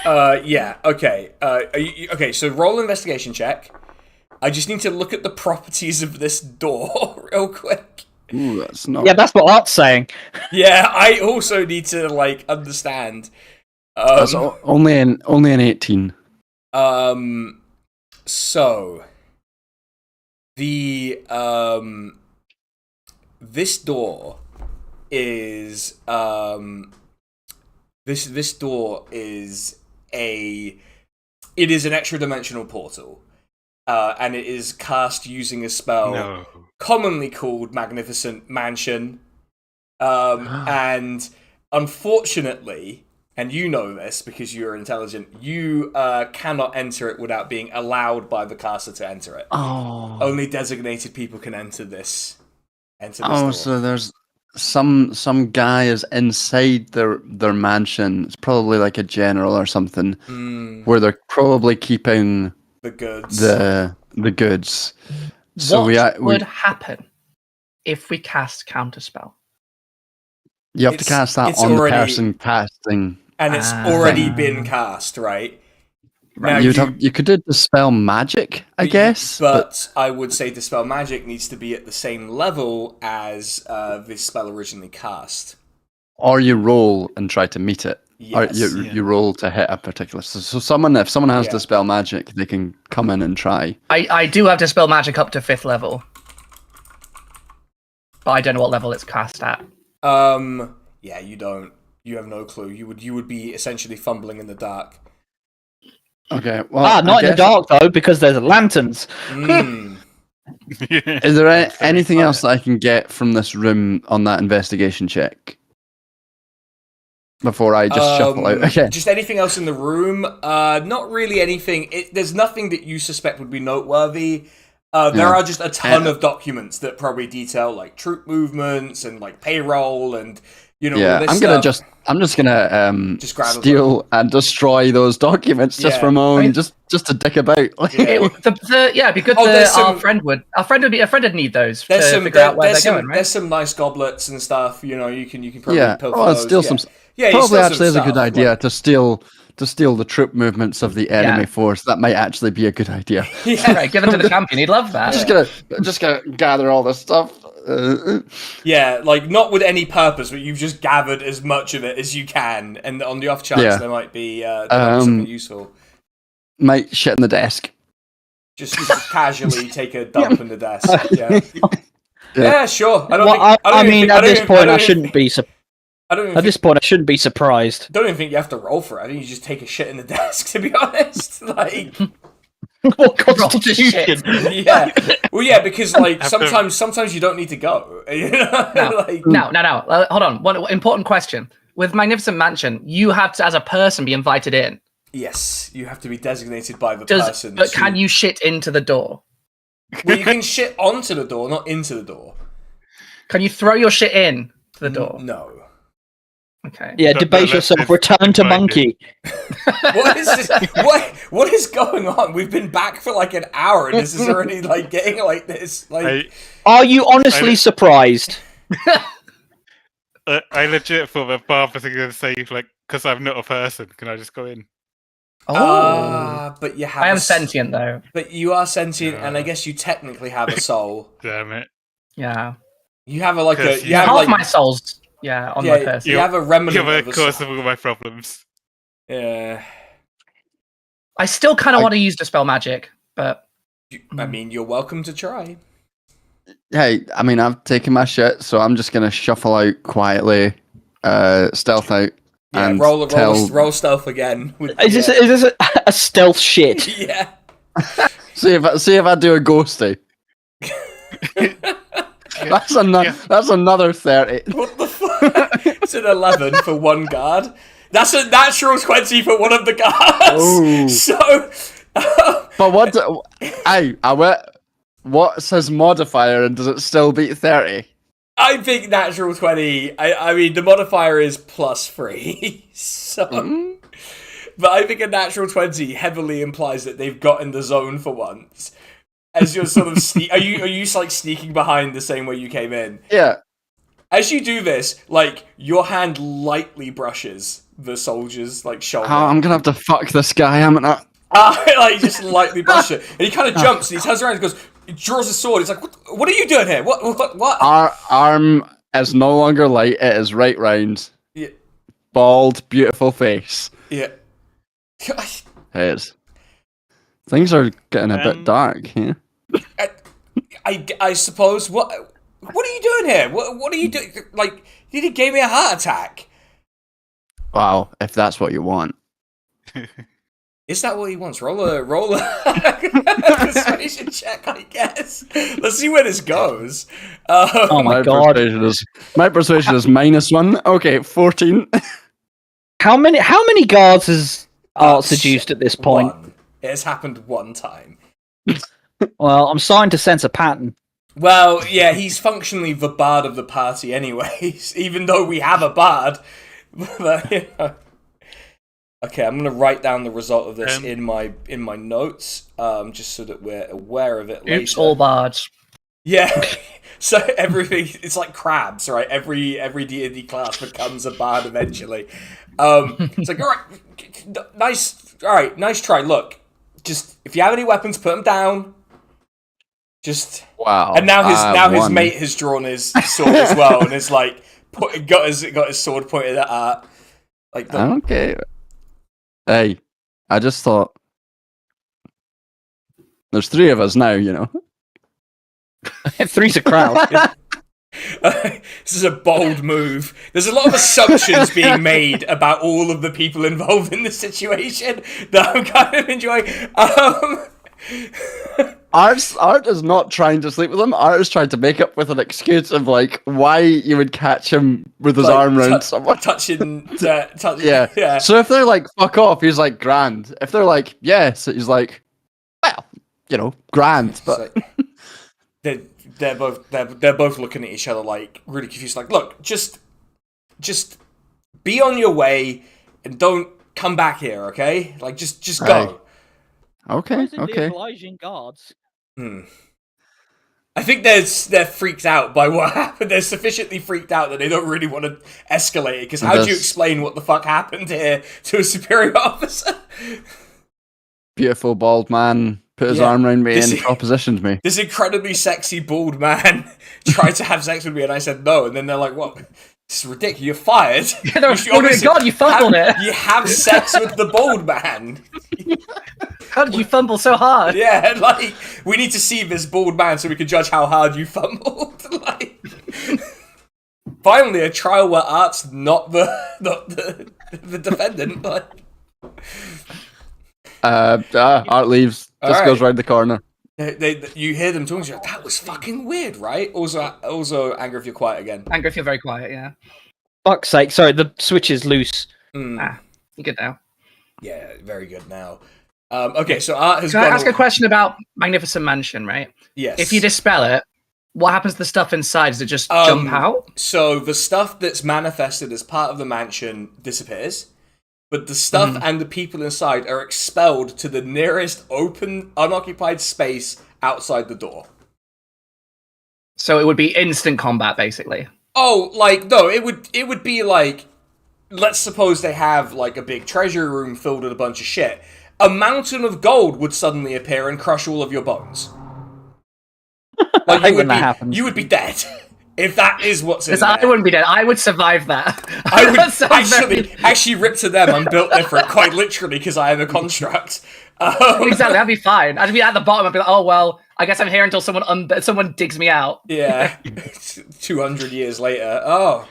Yeah. Okay. Okay. So roll an investigation check. I just need to look at the properties of this door real quick. Ooh, that's not. Yeah, that's what Art's saying. Yeah, I also need to like understand. That's only an 18. So the this door is this door is it is an extra dimensional portal. And it is cast using a spell commonly called Magnificent Mansion. And unfortunately, and you know this because you're intelligent, you cannot enter it without being allowed by the caster to enter it. Oh. Only designated people can enter this door. So there's some guy is inside their mansion. It's probably like a general or something, where they're probably keeping the goods. The goods. So what would happen if we cast counterspell? You have to cast that on the person casting. And it's already been cast, right? Now you could do dispel magic, I guess. But I would say dispel magic needs to be at the same level as this spell originally cast. Or you roll and try to meet it. Yes, or you roll to hit a particular. So if someone has dispel magic, they can come in and try. I do have dispel magic up to 5th level, but I don't know what level it's cast at. Yeah, you don't. You have no clue. You would be essentially fumbling in the dark. Okay. Well, not in the dark though, because there's lanterns. Is there anything else that I can get from this room on that investigation check? Before I just shuffle out again. Just anything else in the room? Not really anything. There's nothing that you suspect would be noteworthy. There are just a ton of documents that probably detail like troop movements and like payroll and all this I'm just gonna steal and destroy those documents just for a moment, just to dick about. It'd be good. Our friend would need those to figure out where they're going. Right? There's some nice goblets and stuff. You can probably pilfer those. Steal some. Yeah, probably actually is a good idea to steal the troop movements of the enemy force. That might actually be a good idea. Right, give it to the champion. He'd love that. Just gonna gather all this stuff. Yeah, like not with any purpose, but you've just gathered as much of it as you can, and on the off chance there might be something useful. Might shit in the desk. Just casually take a dump in the desk. Yeah, sure. At this point, I shouldn't be surprised. I shouldn't be surprised. Don't even think you have to roll for it. I think you just take a shit in the desk, to be honest. Like, what constitution? Yeah. Well, yeah, because like sometimes you don't need to go. No. Hold on. One important question. With Magnificent Mansion, you have to, as a person, be invited in. Yes, you have to be designated by the person. But can you shit into the door? Well, you can shit onto the door, not into the door. Can you throw your shit in to the door? No. Okay. Yeah, debase yourself. Return to monkey. What is this? What is going on? We've been back for like an hour, and this is already like getting like this. Like, are you honestly surprised? I legit thought that Barb was going to say like, because I'm not a person, can I just go in? But you have. I am sentient though. But you are sentient, and I guess you technically have a soul. Damn it. Yeah. You have half my souls. Yeah, on my person. You have a remnant of the cause of all my problems. Yeah. I still kind of want to use Dispel Magic, but... I mean, you're welcome to try. Hey, I mean, I've taken my shit, so I'm just going to shuffle out quietly, stealth out, and roll stealth again. Is this a stealth shit? Yeah. see if I do a ghosty. That's another 30. What the fuck? It's an 11 for one guard. That's a natural 20 for one of the guards. Oh. So, but what's his modifier, and does it still beat 30? I think natural 20. I mean, the modifier is +3. So, but I think a natural 20 heavily implies that they've got in the zone for once. As you're sort of are you like sneaking behind the same way you came in? Yeah. As you do this, like your hand lightly brushes the soldier's like shoulder. Oh, I'm gonna have to fuck this guy, am I? Like just lightly brush it, and he kind of jumps and he turns around and goes, he draws his sword. He's like, "What are you doing here? What?" Our arm is no longer light; it is right round. Yeah. Bald, beautiful face. Yeah. It is. Things are getting a bit dark. Yeah. I suppose. What are you doing here? What are you doing? Like, he gave me a heart attack. Wow, if that's what you want. Is that what he wants? Roll a persuasion check, I guess. Let's see where this goes. Oh my god! My persuasion is -1. Okay, 14. How many guards has Art seduced at this point? One. It has happened one time. Well, I'm starting to sense a pattern. Well, yeah, he's functionally the bard of the party anyways, even though we have a bard. But, you know. Okay, I'm going to write down the result of this in my notes, just so that we're aware of it later. Oops, all bards. Yeah, so everything, it's like crabs, right? Every D&D class becomes a bard eventually. It's like, nice try. Look, just, if you have any weapons, put them down. Just wow. And now his mate has drawn his sword as well, and is like got his sword pointed at Art. Like okay. Hey, I just thought there's 3 of us now, you know. 3's a crowd. This is a bold move. There's a lot of assumptions being made about all of the people involved in this situation that I'm kind of enjoying. Art is not trying to sleep with him. Art is trying to make up with an excuse of like why you would catch him with his arm around someone. Touching. Yeah. So if they're like, fuck off, he's like, grand. If they're like, yes, he's like, well, you know, grand. But like, they're both looking at each other like really confused. Like, look, just be on your way and don't come back here, okay? Like, just go. Okay. Obliging guards. I think they're freaked out by what happened. They're sufficiently freaked out that they don't really want to escalate it. Because how do you explain what the fuck happened here to a superior officer? Beautiful bald man put his arm around me and propositioned me. This incredibly sexy bald man tried to have sex with me, and I said no. And then they're like, "What? This is ridiculous. You're fired." Oh my god, you fumbled it. You have sex with the bald man. How did you fumble so hard? Yeah, like, we need to see this bald man so we can judge how hard you fumbled. Like, finally, a trial where Art's not the defendant. But Art leaves. Just goes round the corner. You hear them talking. You're like, that was fucking weird, right? Also, Angrif, you're quiet again. Angrif, you're very quiet. Yeah. Fuck's sake! Sorry, the switch is loose. You're good now. Yeah, very good now. Okay, so Art has. Can I ask a question about Magnificent Mansion? Right. Yes. If you dispel it, what happens to the stuff inside? Does it just jump out? So the stuff that's manifested as part of the mansion disappears. But the stuff and the people inside are expelled to the nearest open, unoccupied space outside the door. So it would be instant combat, basically. Oh, like, no, it would be like, let's suppose they have like a big treasure room filled with a bunch of shit. A mountain of gold would suddenly appear and crush all of your bones. Like, you would be dead. If that is what's in there. I wouldn't be dead. I would survive that. I would actually rip to them. I'm built different, quite literally, because I am a construct. Exactly, that'd be fine. I'd be at the bottom. I'd be like, oh well, I guess I'm here until someone digs me out. Yeah, 200 years later. Oh,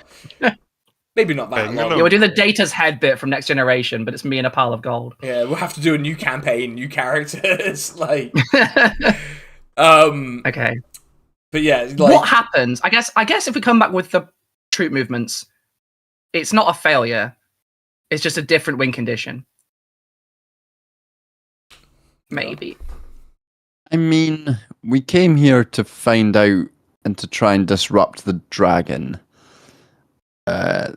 maybe not that long. Yeah, we're doing the Data's head bit from Next Generation, but it's me in a pile of gold. Yeah, we'll have to do a new campaign, new characters. Like, okay. But yeah, like, what happens? I guess if we come back with the troop movements, it's not a failure. It's just a different win condition. Maybe. I mean, we came here to find out and to try and disrupt the dragon. At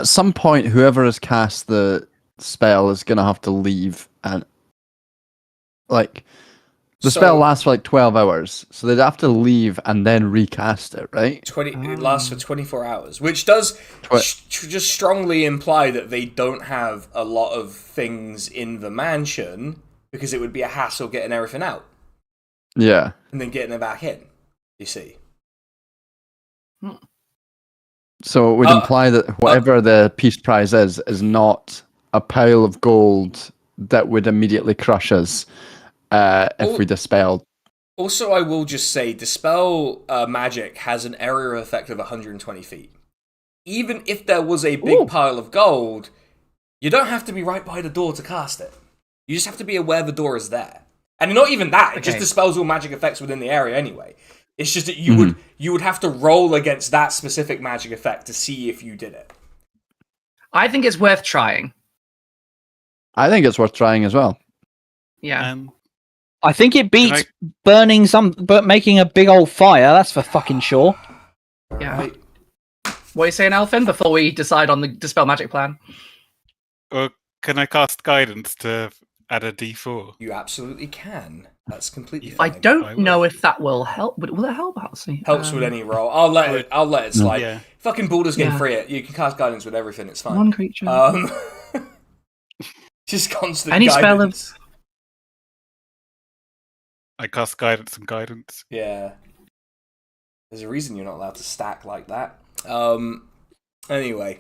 some point, whoever has cast the spell is going to have to leave, and the spell lasts for like 12 hours, so they'd have to leave and then recast it, right? It lasts for 24 hours, which does just strongly imply that they don't have a lot of things in the mansion, because it would be a hassle getting everything out. Yeah. And then getting it back in, you see. So it would imply that whatever the peace prize is not a pile of gold that would immediately crush us if we dispelled. Also, I will just say, Dispel magic has an area effect of 120 feet. Even if there was a big pile of gold, you don't have to be right by the door to cast it. You just have to be aware the door is there. And not even that, it just dispels all magic effects within the area anyway. It's just that you would have to roll against that specific magic effect to see if you did it. I think it's worth trying. I think it's worth trying as well. Yeah. I think it beats but making a big old fire. That's for fucking sure. Yeah. Right. What are you saying, Alfin? Before we decide on the dispel magic plan. Or can I cast guidance to add a D4? You absolutely can. That's completely fine. I don't know if that will help, but will it help? I'll see. Helps with any roll. I'll let it slide. Yeah. Fucking Baldur's Gate free it. You can cast guidance with everything. It's fine. One creature. Just constant any guidance. Spell of... I cast guidance and guidance. Yeah. There's a reason you're not allowed to stack like that. Anyway.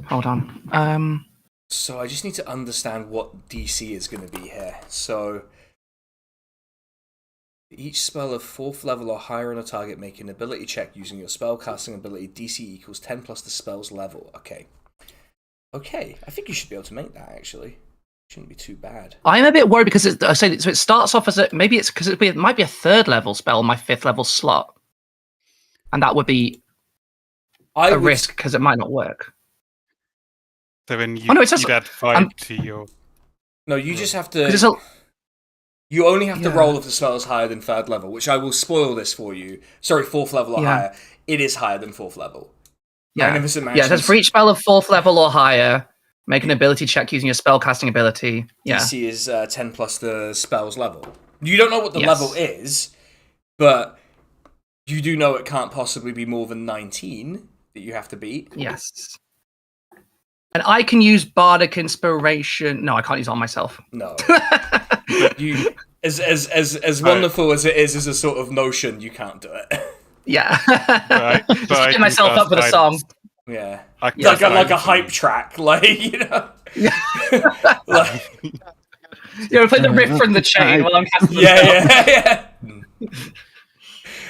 Hold on. So I just need to understand what DC is going to be here. So each spell of 4th level or higher on a target make an ability check using your spellcasting ability. DC equals 10 plus the spell's level. Okay. I think you should be able to make that, actually. Shouldn't be too bad. I'm a bit worried because it starts off as maybe it's because it might be a 3rd level spell on my 5th level slot, and that would be a risk because it might not work. So then you'd add 5 to your... No, you just have to... You only have to roll if the spell is higher than 3rd level, which I will spoil this for you. Sorry, 4th level or higher. It is higher than 4th level. Yeah, it says for each spell of 4th level or higher, make an ability check using your spellcasting ability. Yeah. DC is 10 plus the spell's level. You don't know what the level is, but you do know it can't possibly be more than 19 that you have to beat. Yes. And I can use Bardic Inspiration. No, I can't use it on myself. No. You, as wonderful as it is as a sort of notion, you can't do it. Yeah. Right. Just get myself up with a song. Yeah. Like a hype track, you know? Play the riff from the chain while I'm casting Yeah.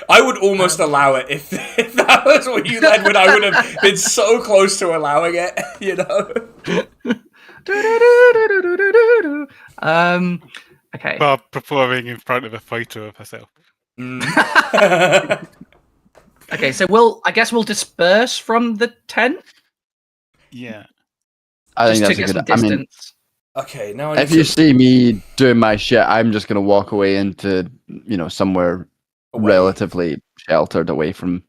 I would almost allow it if that was what you led when I would have been so close to allowing it, you know? Okay. Well, performing in front of a photo of herself. Okay, so I guess we'll disperse from the tent? Yeah. I think that's a good distance. Okay, now if you see me doing my shit, I'm just gonna walk away into, somewhere relatively sheltered away from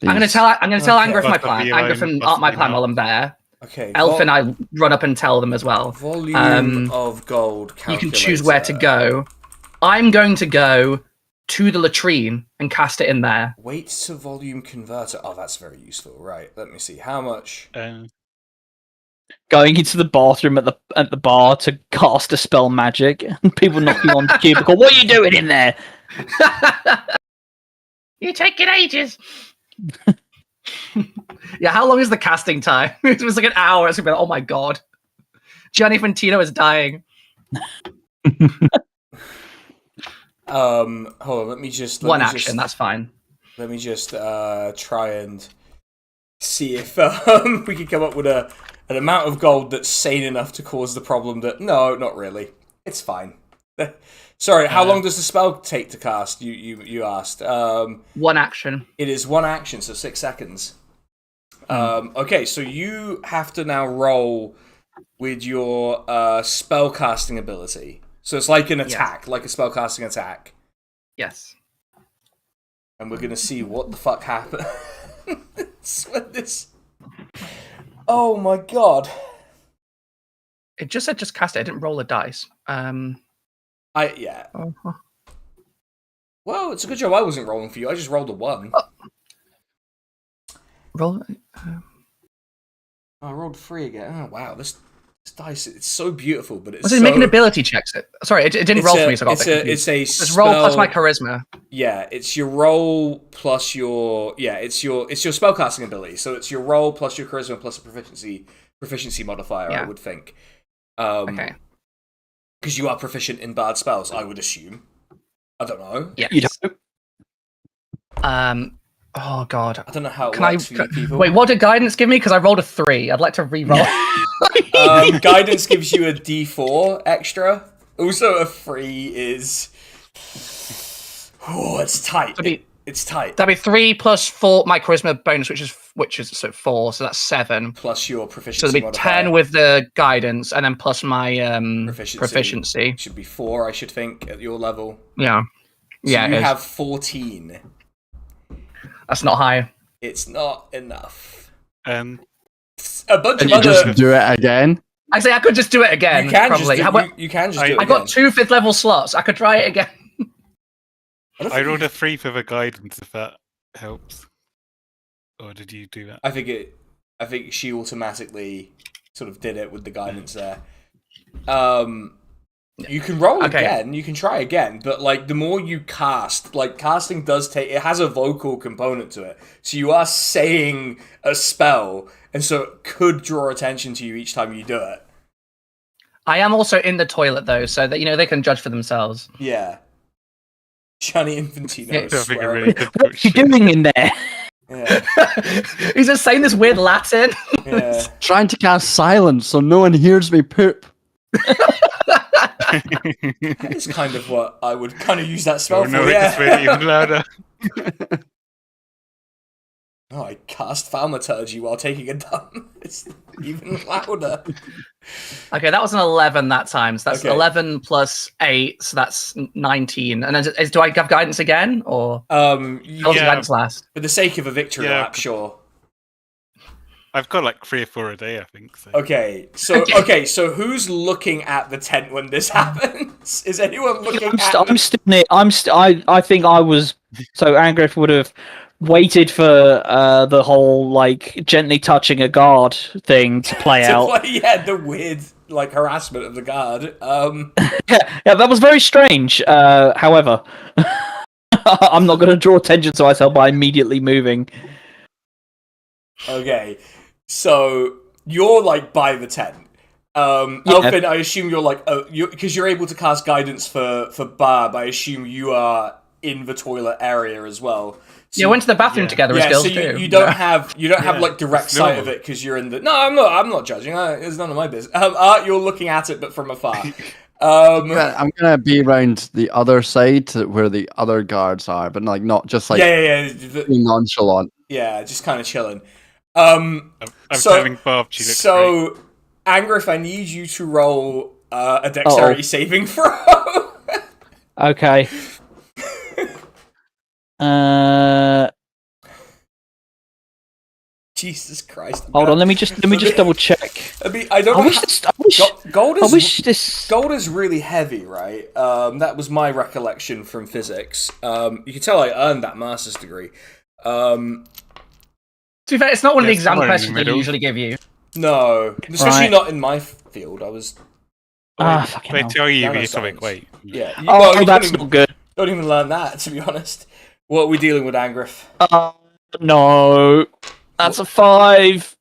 these... I'm gonna tell Angrif my plan. Angrif and Art my plan while I'm there. Okay. Elf and I run up and tell them as well. Volume of gold calculator. You can choose where to go. I'm going to go to the latrine and cast it in there. Weight to volume converter. Oh, that's very useful. Right, let me see. How much? Going into the bathroom at the bar to cast a spell magic, and people knocking on the cubicle. What are you doing in there? You're taking ages. Yeah, how long is the casting time? It was like an hour. It's gonna be like, oh my god, Gianni Fantino is dying. Hold on. Let me just one action. That's fine. Let me just try and see if we can come up with an amount of gold that's sane enough to cause the problem that... No, not really. It's fine. Sorry, how long does the spell take to cast? You asked. 1 action. It is 1 action, so 6 seconds. Okay, so you have to now roll with your spell casting ability. So it's like an attack, like a spell casting attack. Yes. And we're gonna see what the fuck happens when this. Oh my god! It just said just cast it. I didn't roll a dice. Yeah. Uh-huh. Well, it's a good job I wasn't rolling for you. I just rolled a 1. Roll. I rolled 3 again. Oh wow, this dice, it's so beautiful, but it's Was it making ability checks? Sorry, it didn't roll for me, so I got it's roll plus my charisma. Yeah, it's your roll plus your it's your spellcasting ability. So it's your roll plus your charisma plus a proficiency modifier, I would think. Okay. Because you are proficient in bard spells, I would assume. I don't know. Yeah. You don't. Oh god. I don't know how it works for you people. Wait, what did guidance give me? Because I rolled a 3. I'd like to re-roll. Guidance gives you a D4 extra. Also, a 3 is. Oh, it's tight. It's tight. That'd be 3 plus 4 my charisma bonus, which is so 4, so that's 7. Plus your proficiency. So it'd be modifier. 10 with the guidance, and then plus my proficiency. Should be 4, I should think, at your level. Yeah. So yeah. You have 14. That's not high. It's not enough. A bunch of you other. just do it again. I say I could just do it again. You can probably. you can just do it I got 2 5th level slots. I could try it again. I rolled a 3 for the guidance, if that helps. Or did you do that? I think she automatically sort of did it with the guidance there. You can roll again, you can try again, but like the more you cast, like casting it has a vocal component to it. So you are saying a spell, and so it could draw attention to you each time you do it. I am also in the toilet though, so that they can judge for themselves. Yeah. Gianni Infantino. What are you doing in there? Yeah. He's just saying this weird Latin. Yeah. Trying to cast silence so no one hears me poop. That is kind of what I would kind of use that spell for. No, Yeah. just made it even louder. Oh, I cast thaumaturgy while taking a dump. It's even louder. Okay, that was an 11 that time. So that's 11 plus 8, so that's 19. And then do I have guidance again, or guidance last? For the sake of a victory lap, sure. I've got like 3 or 4 a day, I think. So. Okay, so who's looking at the tent when this happens? Is anyone looking at I'm still near. I think I was. So Angrif would have waited for the whole like gently touching a guard thing to play out. The weird like harassment of the guard. Yeah, that was very strange. However, I'm not going to draw attention to myself by immediately moving. Okay, so you're like by the tent. Elfin, I assume you're like because you're able to cast guidance for Barb. I assume you are in the toilet area as well. So went to the bathroom together as girls so too. You don't have like direct sight of it because you're in the. No, I'm not judging. It's none of my business. Art, you're looking at it, but from afar. I'm gonna be around the other side where the other guards are, but like not just like nonchalant. Yeah, just kind of chilling. I'm telling Bob she looks great. Angrif, I need you to roll a dexterity saving throw. Okay. Jesus Christ! Hold on, let me just double check. I mean, I don't. Gold is really heavy, right? That was my recollection from physics. You can tell I earned that master's degree. To be fair, it's not one of the exam questions they usually give you. No, especially not in my field. I was. They tell you the atomic weight. Yeah. That's not good. Don't even learn that, to be honest. What are we dealing with, Angrif? No. That's a 5.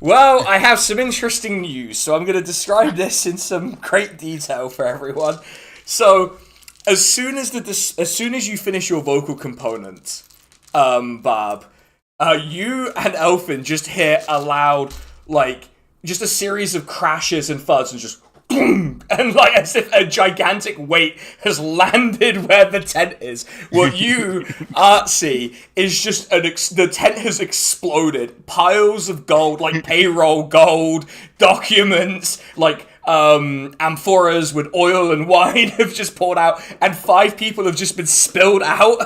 Well, I have some interesting news, so I'm going to describe this in some great detail for everyone. So, as soon as you finish your vocal component, Barb, you and Elfin just hear a loud, like, just a series of crashes and thuds and just boom, and like as if a gigantic weight has landed where the tent is. What you see is just the tent has exploded. Piles of gold, like payroll gold, documents, like amphoras with oil and wine have just poured out, and 5 people have just been spilled out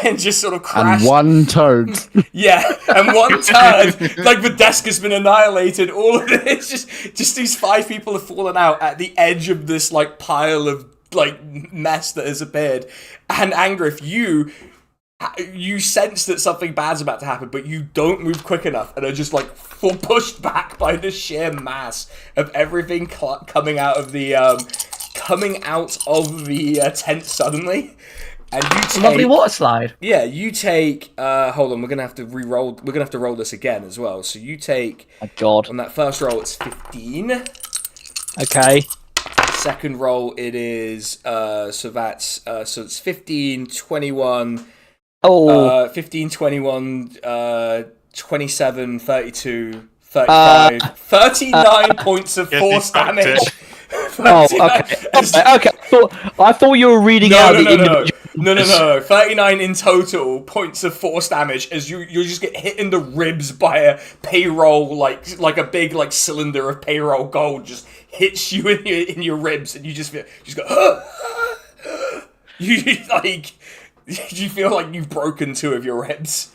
and just sort of crashed. And one turd. Yeah, and one turd. Like the desk has been annihilated. All of it is just these 5 people have fallen out at the edge of this like pile of like mess that has appeared. And Angrif, you sense that something bad's about to happen, but you don't move quick enough and are just like pushed back by the sheer mass of everything coming out of the tent suddenly. And you take, lovely water slide. Yeah, you take. Hold on, we're gonna have to re-roll. We're gonna have to roll this again as well. So you take. Oh, God. On that first roll, it's 15. Okay. Second roll, it is. So that's. So it's 15, 21. 15, 21, 27, 32, 35, 39 points of force damage. Oh, okay. Okay. I thought you were reading out the individual. No. 39 in total points of force damage as you just get hit in the ribs by a payroll, like a big like cylinder of payroll gold just hits you in your ribs, and you just go. You feel like you've broken 2 of your ribs.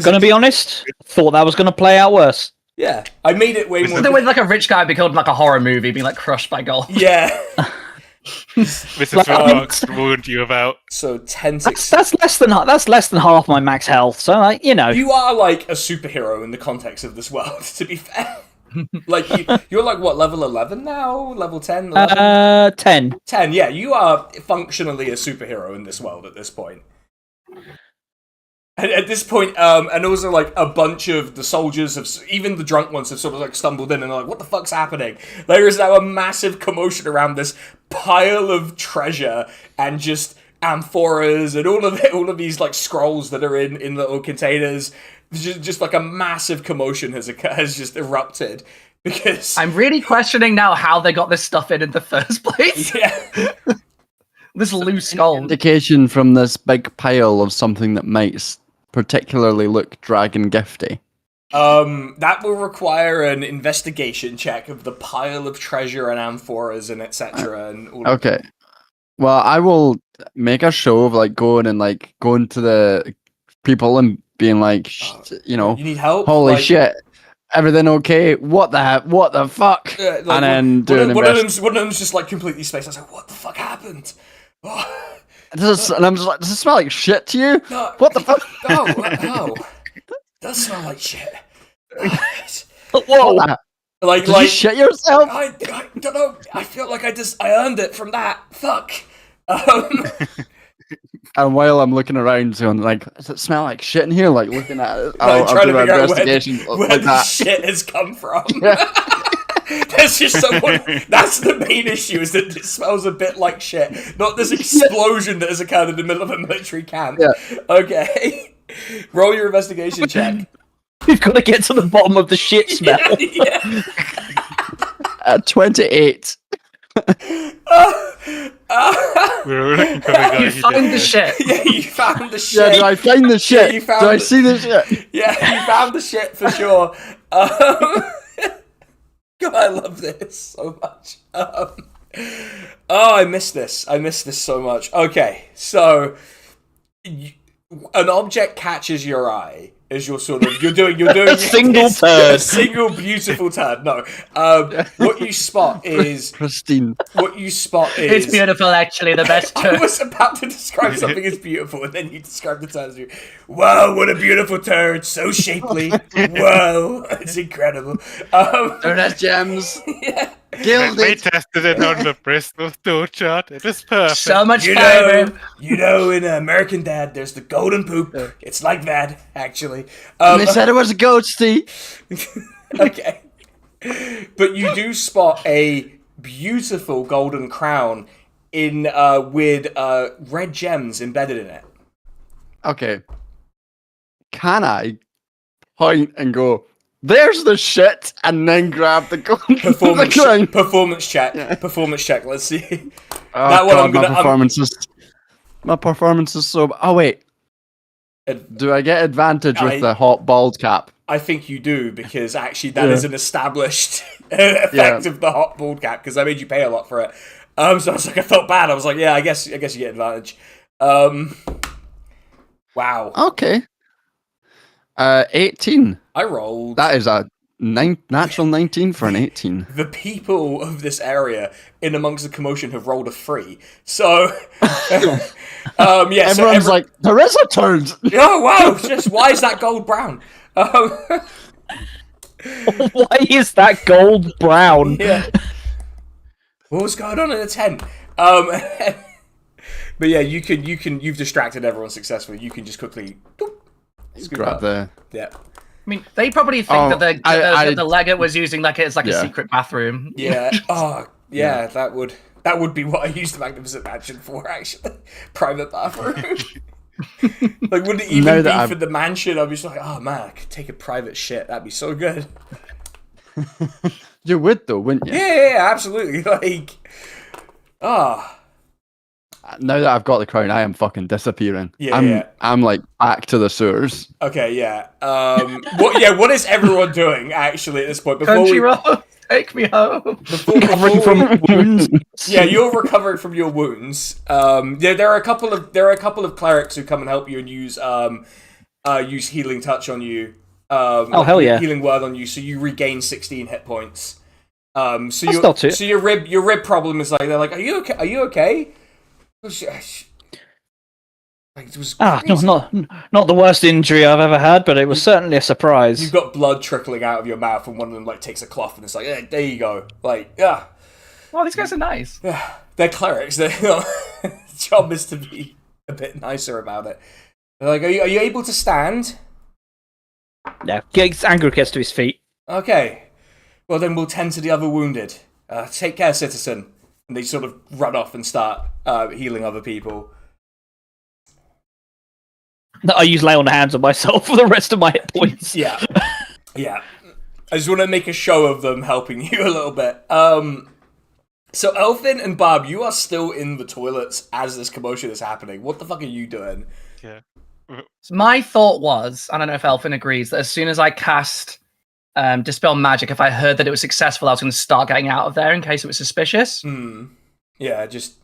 Gonna be honest, thought that was gonna play out worse. Yeah, I made it way more. The way like a rich guy be killed in like a horror movie, being like crushed by gold. Yeah. This is what warned you about. So 10, 6. That's less than half my max health. So like you are like a superhero in the context of this world. To be fair. Like you're like what, level 11 now? Level 10? 11? 10. 10, yeah, you are functionally a superhero in this world at this point. And at this point, and also like a bunch of the soldiers have, even the drunk ones have sort of like stumbled in and are like, what the fuck's happening? There is now a massive commotion around this pile of treasure and just amphoras and all of these like scrolls that are in little containers. Just like a massive commotion has just erupted because I'm really questioning now how they got this stuff in the first place. Yeah. This loose gold. Indication from this big pile of something that might particularly look dragon gifty. That will require an investigation check of the pile of treasure and amphoras and etc. And all okay. Well, I will make a show of like going to the people and being like, you need help? Holy shit. Everything okay? What the fuck? Like, and then one of them's just like completely spaced. I was like, what the fuck happened? And I'm just like, does it smell like shit to you? No, what the fuck? No. It does smell like shit. Whoa. Did you shit yourself? I don't know. I feel like I earned it from that. Fuck. And while I'm looking around, going like, does it smell like shit in here? Like looking at it, I'll do an investigation where like the that. shit has come from. Yeah. There's just someone. That's the main issue, is that it smells a bit like shit, not this explosion that has occurred in the middle of a military camp. Yeah. Okay. Roll your investigation check. We've got to get to the bottom of the shit smell. Yeah. At 28. We're looking for the guy You found the shit. Yeah, you found the shit. Yeah, did I find the shit? Yeah, you found did I see the shit? Yeah, you found the shit for sure. God, I love this so much. I miss this. I miss this so much. Okay, so an object catches your eye as you're doing a single turd. A single beautiful turd. No, what you spot is pristine. What you spot is it's beautiful. Actually, the best turd. I was about to describe something as beautiful, and then you described the turd as beautiful. Wow, what a beautiful turd! So shapely. Whoa, it's incredible. They're gems. Yeah. We tested it on the Bristol store chart. It is perfect. So much fiber. In American Dad, there's the golden poop. It's like that, actually. They said it was a ghosty. Okay. But you do spot a beautiful golden crown with red gems embedded in it. Okay. Can I point and go, there's the shit, and then grab the gold. Performance check. Yeah. Performance check. Let's see. Oh, that one. My performance is so. Oh wait. Do I get advantage with the hot bald cap? I think you do, because actually that is an established effect of the hot bald cap, because I made you pay a lot for it. So I was like, I felt bad. I was like, yeah, I guess you get advantage. Wow. Okay. 18. I rolled. That is a natural 19 for an 18. The people of this area, in amongst the commotion, have rolled a 3. So, everyone's like, there is a turd. Oh wow! Just why is that gold brown? Why is that gold brown? Yeah. What was going on in the tent? But yeah, you've distracted everyone successfully. You can just quickly grab the. Yeah. I mean, they probably think that the legate was using it's a secret bathroom. Yeah. Oh, yeah. That would be what I used the Magnificent Mansion for, actually. Private bathroom. Wouldn't it even be for the mansion? I'd be just like, oh man, I could take a private shit. That'd be so good. You would though, wouldn't you? Yeah, absolutely. Now that I've got the crown, I am fucking disappearing. I'm like back to the sewers. Okay, yeah. What is everyone doing actually at this point? Country road, take me home. Recovering from wounds. Yeah, you're recovering from your wounds. There are a couple of clerics who come and help you and use healing touch on you. Hell yeah! Healing word on you, so you regain 16 hit points. So your rib problem is they're like, are you okay? Are you okay? It was not the worst injury I've ever had, but it was certainly a surprise. You've got blood trickling out of your mouth, and one of them takes a cloth and it's like, there you go. Well, these guys are nice. Yeah, they're clerics. The job is to be a bit nicer about it. They're like, are you able to stand? Yeah, Angrif gets to his feet. Okay, well then we'll tend to the other wounded. Take care, citizen. And they sort of run off and start healing other people. I use lay on hands on myself for the rest of my hit points. Yeah. I just want to make a show of them helping you a little bit. So Elfin and Bob, you are still in the toilets as this commotion is happening. What the fuck are you doing? Yeah. So my thought was, I don't know if Elfin agrees, that as soon as I cast Dispel Magic, if I heard that it was successful, I was going to start getting out of there in case it was suspicious. Yeah, just...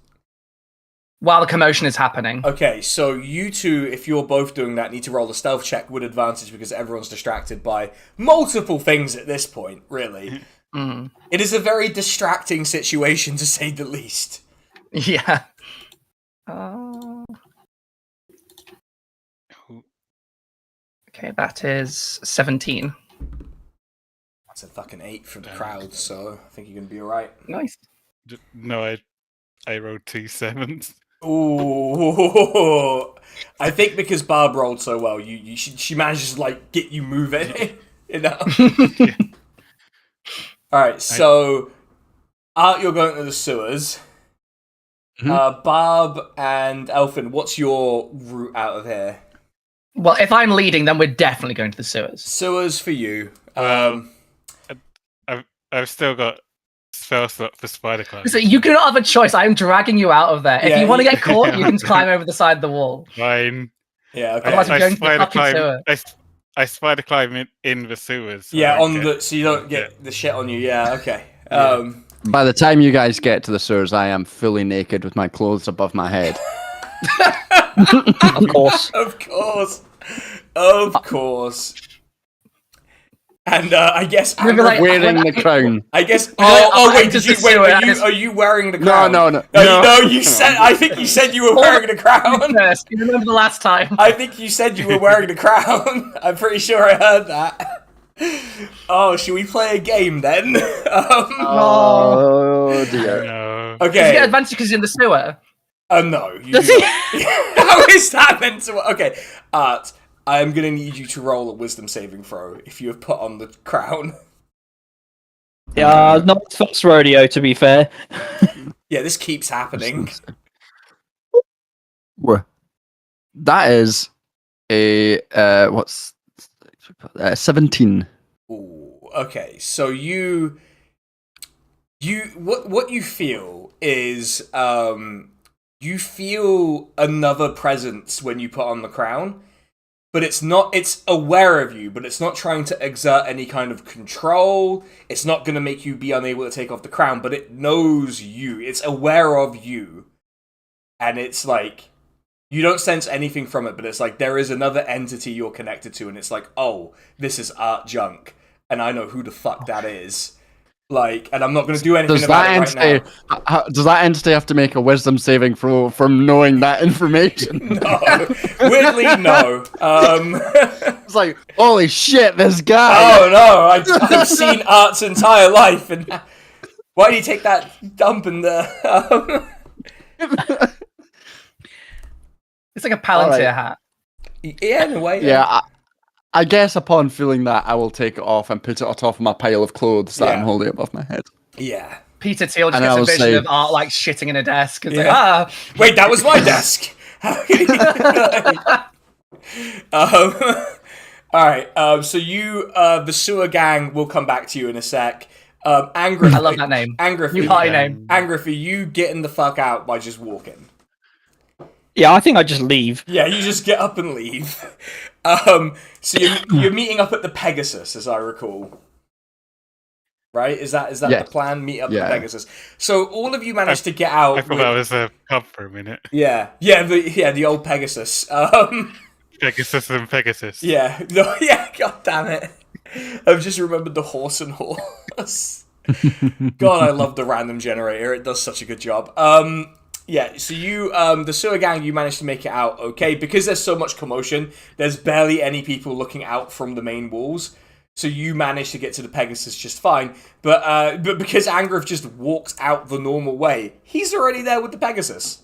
while the commotion is happening. Okay, so you two, if you're both doing that, need to roll a stealth check with advantage because everyone's distracted by multiple things at this point, really. It is a very distracting situation, to say the least. Yeah. Okay, that is 17. That's a fucking 8 for the crowd, so I think you're going to be alright. Nice. No, I rolled 2 7s. Ooh, I think because Barb rolled so well, she manages to get you moving. You know. Yeah. All right, so Art, you're going to the sewers. Barb and Elfin, what's your route out of here? Well, if I'm leading, then we're definitely going to the sewers. Sewers for you. I've still got spell slot for spider climb. So you cannot have a choice. I'm dragging you out of there. If you want to get caught, you can climb over the side of the wall. Fine. Yeah, okay. I spider climb in the sewers. So so you don't get the shit on you. Yeah, okay. By the time you guys get to the sewers, I am fully naked with my clothes above my head. Of course. Of course. And I guess Angrif wearing the crown. I guess. Are you wearing the crown? No. You said. I think you said you were wearing the crown. You remember the last time? I think you said you were wearing the crown. I'm pretty sure I heard that. Oh, should we play a game then? Oh dear. No. Okay. Does he get advantage because he's in the sewer? No. Does he? How is that meant to work? Okay, Art. I am going to need you to roll a wisdom saving throw if you have put on the crown. Yeah, not first rodeo, to be fair. Yeah, this keeps happening. That is a 17. Ooh, okay. So what you feel is you feel another presence when you put on the crown, but it's aware of you, but it's not trying to exert any kind of control. It's not going to make you be unable to take off the crown, but it knows you. It's aware of you. And it's like, you don't sense anything from it, but it's like there is another entity you're connected to, and it's like, oh, this is art junk, and I know who the fuck that is. Like, and I'm not going to do anything about it right now. Does that entity have to make a wisdom saving throw from knowing that information? No. Weirdly, no. It's like, holy shit, this guy! Oh, no. I've seen Art's entire life, and why did he take that dump in the... It's like a Palantir hat. Yeah, in a way. Yeah, I guess upon feeling that, I will take it off and put it on top of my pile of clothes that I'm holding above my head. Yeah. Peter Thiel just gets a vision of Art like shitting in a desk. It's like, wait, that was my desk. Alright, so you, the sewer gang will come back to you in a sec. Angrif, I love that name. Angrif, new party name. Angrif, are you getting the fuck out by just walking? Yeah, I think I just leave. Yeah, you just get up and leave. So you're meeting up at the Pegasus, as I recall. Right? Is that the plan? Meet up at the Pegasus. So all of you managed to get out. I thought that was a pub for a minute. Yeah, the old Pegasus. Pegasus and Pegasus. Yeah, god damn it. I've just remembered the horse and horse. God, I love the random generator. It does such a good job. Yeah, so you, the sewer gang, you managed to make it out okay. Because there's so much commotion, there's barely any people looking out from the main walls. So you managed to get to the Pegasus just fine. But because Angrif just walked out the normal way, he's already there with the Pegasus.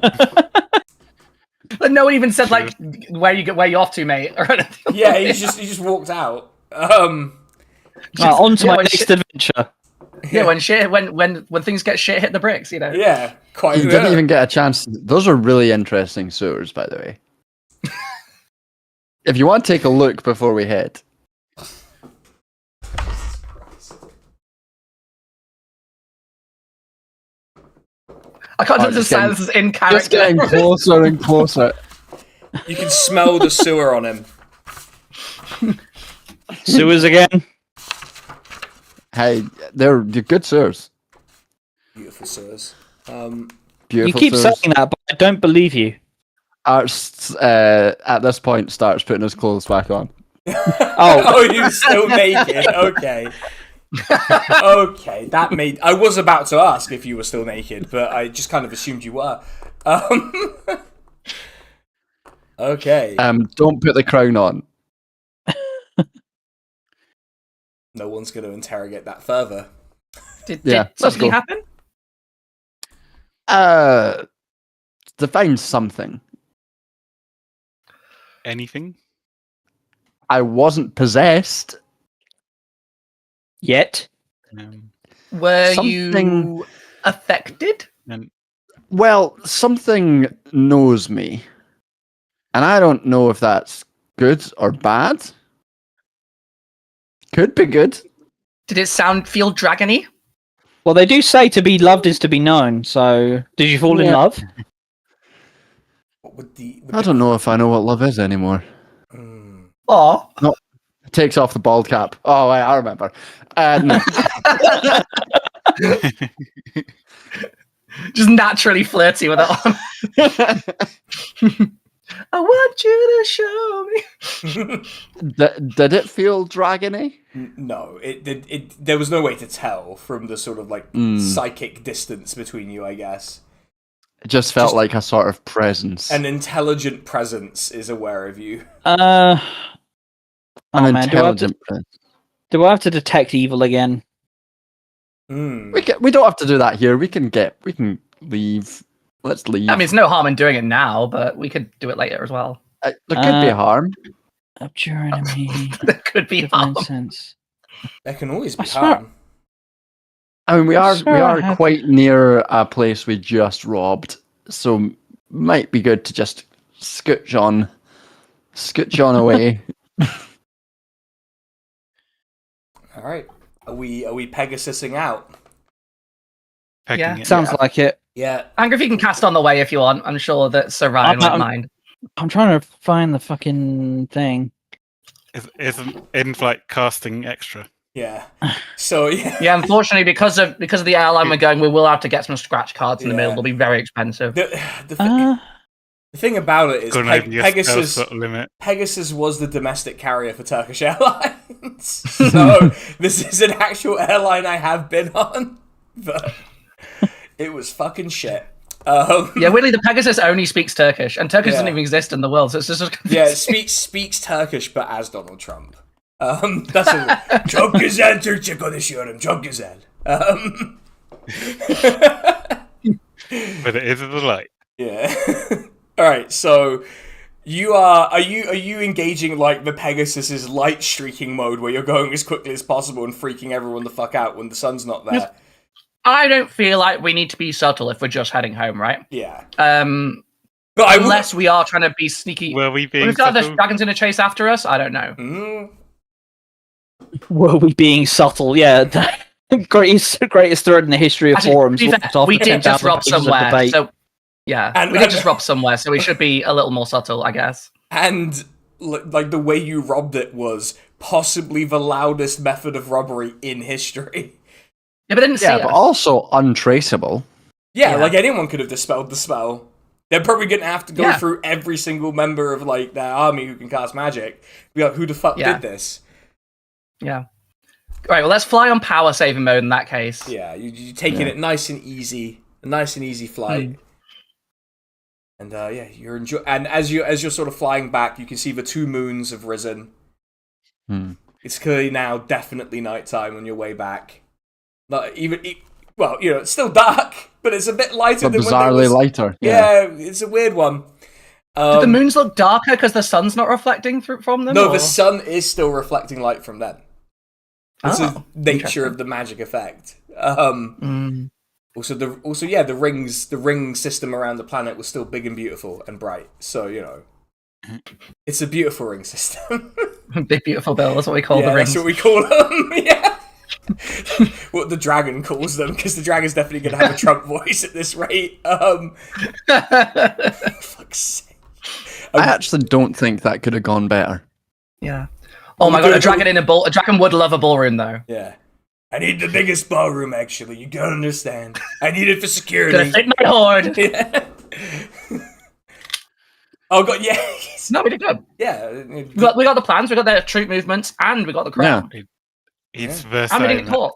But no one even said, like, where you off to, mate? Or anything. Yeah, he just walked out. On to my next adventure. Yeah, when things get shit, hit the bricks, you know. Yeah, quite. You didn't even get a chance. Those are really interesting sewers, by the way. If you want to take a look before we head. I can't understand this is in character. Just getting closer and closer. You can smell the sewer on him. Sewers again. Hey, they're good sewers. Beautiful sewers. You keep saying that, but I don't believe you. Art's at this point starts putting his clothes back on. Oh, you're still naked. Okay. Okay, that made. I was about to ask if you were still naked, but I just kind of assumed you were. Okay. Don't put the crown on. No one's going to interrogate that further. Did something happen? Define something. Anything? I wasn't possessed. Yet. Were you affected? Well, something knows me. And I don't know if that's good or bad. Could be good. Did it feel dragony? Well, they do say to be loved is to be known, so did you fall in love? I don't know if I know what love is anymore. Oh. No, it takes off the bald cap. Oh, I remember. No. Just naturally flirty with it on. I want you to show me. Did it feel dragony? No, it there was no way to tell from the sort of like psychic distance between you, I guess. It just felt like a sort of presence. An intelligent presence is aware of you. Intelligent presence. Do I have to detect evil again? We don't have to do that here. We can leave. Let's leave. I mean, it's no harm in doing it now, but we could do it later as well. There could be harm. Abjure enemy. There could be harm. Sense. There can always be harm. I mean, we are quite near a place we just robbed, so might be good to just scooch on away. All right. Are we Pegasusing out? Pegging it. Sounds like it. Yeah. Angrif, you can cast on the way if you want. I'm sure that Sir Ryan won't mind. I'm trying to find the fucking thing. Isn't in-flight casting extra? Yeah. So yeah, unfortunately, because of the airline we're going, we will have to get some scratch cards in the middle. They'll be very expensive. The thing about it is Pegasus was the domestic carrier for Turkish Airlines. So this is an actual airline I have been on, but it was fucking shit. Yeah, weirdly, the Pegasus only speaks Turkish, and Turkish doesn't even exist in the world, so it's just it speaks Turkish, but as Donald Trump. That's a çok güzel Türkçe konuşuyorum, çok güzel. But it is a delight. Yeah. All right. So, are you engaging like the Pegasus's light streaking mode, where you're going as quickly as possible and freaking everyone the fuck out when the sun's not there? I don't feel like we need to be subtle if we're just heading home, right? Yeah. But unless we are trying to be sneaky. Were we being we've got the dragons in a chase after us. I don't know. Were we being subtle? Yeah. greatest thread in the history of forums. We did just rob somewhere, so we did just rob somewhere, so we should be a little more subtle, I guess. And like the way you robbed it was possibly the loudest method of robbery in history. Yeah, but they didn't see us. But also untraceable. Yeah, like anyone could have dispelled the spell. They're probably going to have to go through every single member of like their army who can cast magic. Be like, who the fuck did this? Yeah. Right, well, let's fly on power saving mode in that case. Yeah, you're taking it nice and easy, a nice and easy flight. And you're enjoying. And as you're sort of flying back, you can see the two moons have risen. It's clearly now definitely nighttime on your way back. Not even, well, it's still dark, but it's a bit lighter. But bizarrely lighter. Yeah, it's a weird one. Do the moons look darker because the sun's not reflecting from them? No, the sun is still reflecting light from them. It's the nature of the magic effect. Also, the ring system around the planet was still big and beautiful and bright. So it's a beautiful ring system. Big beautiful bill. That's what we call the rings. That's what we call them. Yeah. What the dragon calls them, because the dragon's definitely going to have a Trump voice at this rate. Fuck's sake. I actually don't think that could have gone better. Yeah. Oh my god, a dragon would love a ballroom though. Yeah. I need the biggest ballroom, actually. You gotta understand. I need it for security. Gonna fit my horde. Yeah. Oh god, yeah. No, we did good. Yeah. We got the plans, we got the troop movements, and we got the crown. Yeah. He's versatile. And we didn't get caught.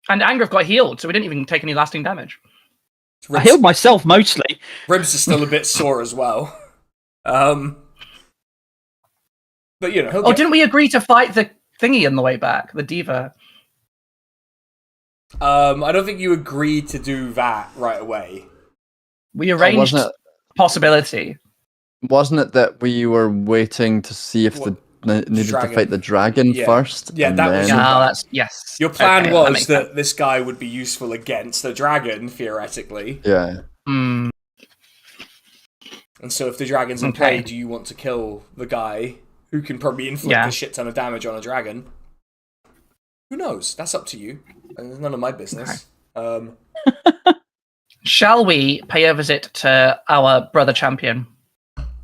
And Angrif got healed, so we didn't even take any lasting damage. I healed myself mostly. Ribs is still a bit sore as well. But didn't we agree to fight the thingy on the way back, the diva? I don't think you agreed to do that right away. We arranged possibility. Wasn't it that we were waiting to see if needed to fight the dragon first? Yeah, that was. That's yes. Your plan was that this guy would be useful against the dragon, theoretically. Yeah. And so, if the dragon's in play, do you want to kill the guy who can probably inflict a shit ton of damage on a dragon? Who knows? That's up to you. It's none of my business. Okay. Shall we pay a visit to our brother champion?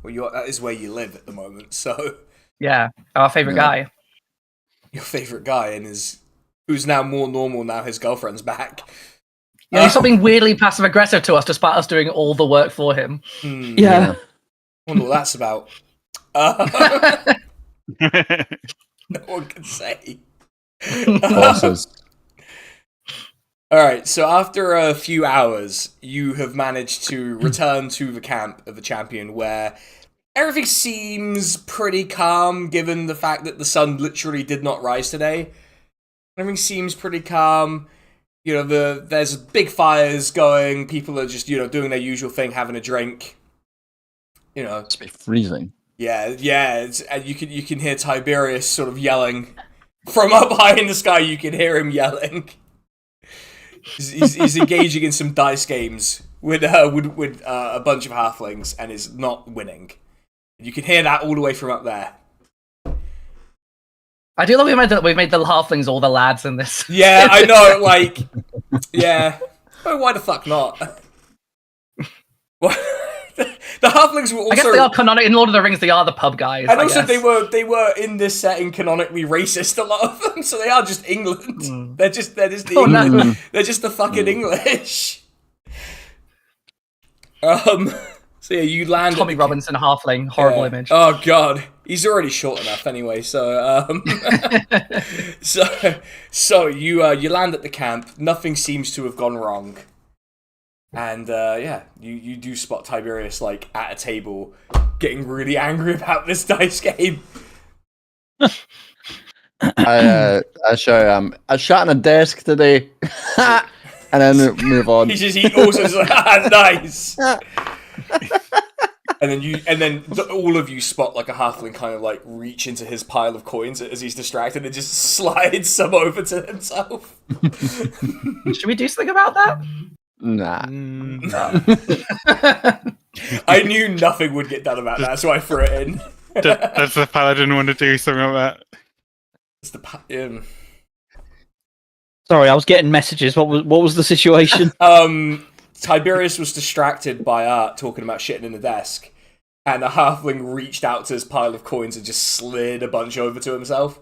Well, that is where you live at the moment, so... Yeah, our favourite guy. Your favourite guy, and who's now more normal now his girlfriend's back. Yeah, he's being weirdly passive-aggressive to us, despite us doing all the work for him. Yeah. I wonder what that's about. No one can say. Bosses. Alright, so after a few hours, you have managed to return to the camp of the champion, where everything seems pretty calm, given the fact that the sun literally did not rise today. Everything seems pretty calm. There's big fires going, people are just, doing their usual thing, having a drink. It's be freezing. Yeah, and you can hear Tiberius sort of yelling. From up high in the sky, you can hear him yelling. He's engaging in some dice games with a bunch of halflings and is not winning. You can hear that all the way from up there. I do love we made the halflings all the lads in this. Yeah, I know. Like, yeah. Oh, why the fuck not? What? The halflings were also. I guess they are canonic in Lord of the Rings. They are the pub guys, and also they were in this setting canonically racist. A lot of them, so they are just England. They're just the English. They're just the fucking English. So yeah, you land. Tommy Robinson, halfling, horrible image. Oh god, he's already short enough anyway. So so you land at the camp. Nothing seems to have gone wrong. And yeah, you do spot Tiberius like at a table, getting really angry about this dice game. I show I shot on a desk today, and then move on. He also is like, nice. And then all of you spot like a halfling kind of like reach into his pile of coins as he's distracted and just slides some over to himself. Should we do something about that? Nah. No. I knew nothing would get done about that, so I threw it in. Does the paladin want to do something like that? It's the Sorry, I was getting messages. What was the situation? Tiberius was distracted by Art talking about shitting in the desk, and a halfling reached out to his pile of coins and just slid a bunch over to himself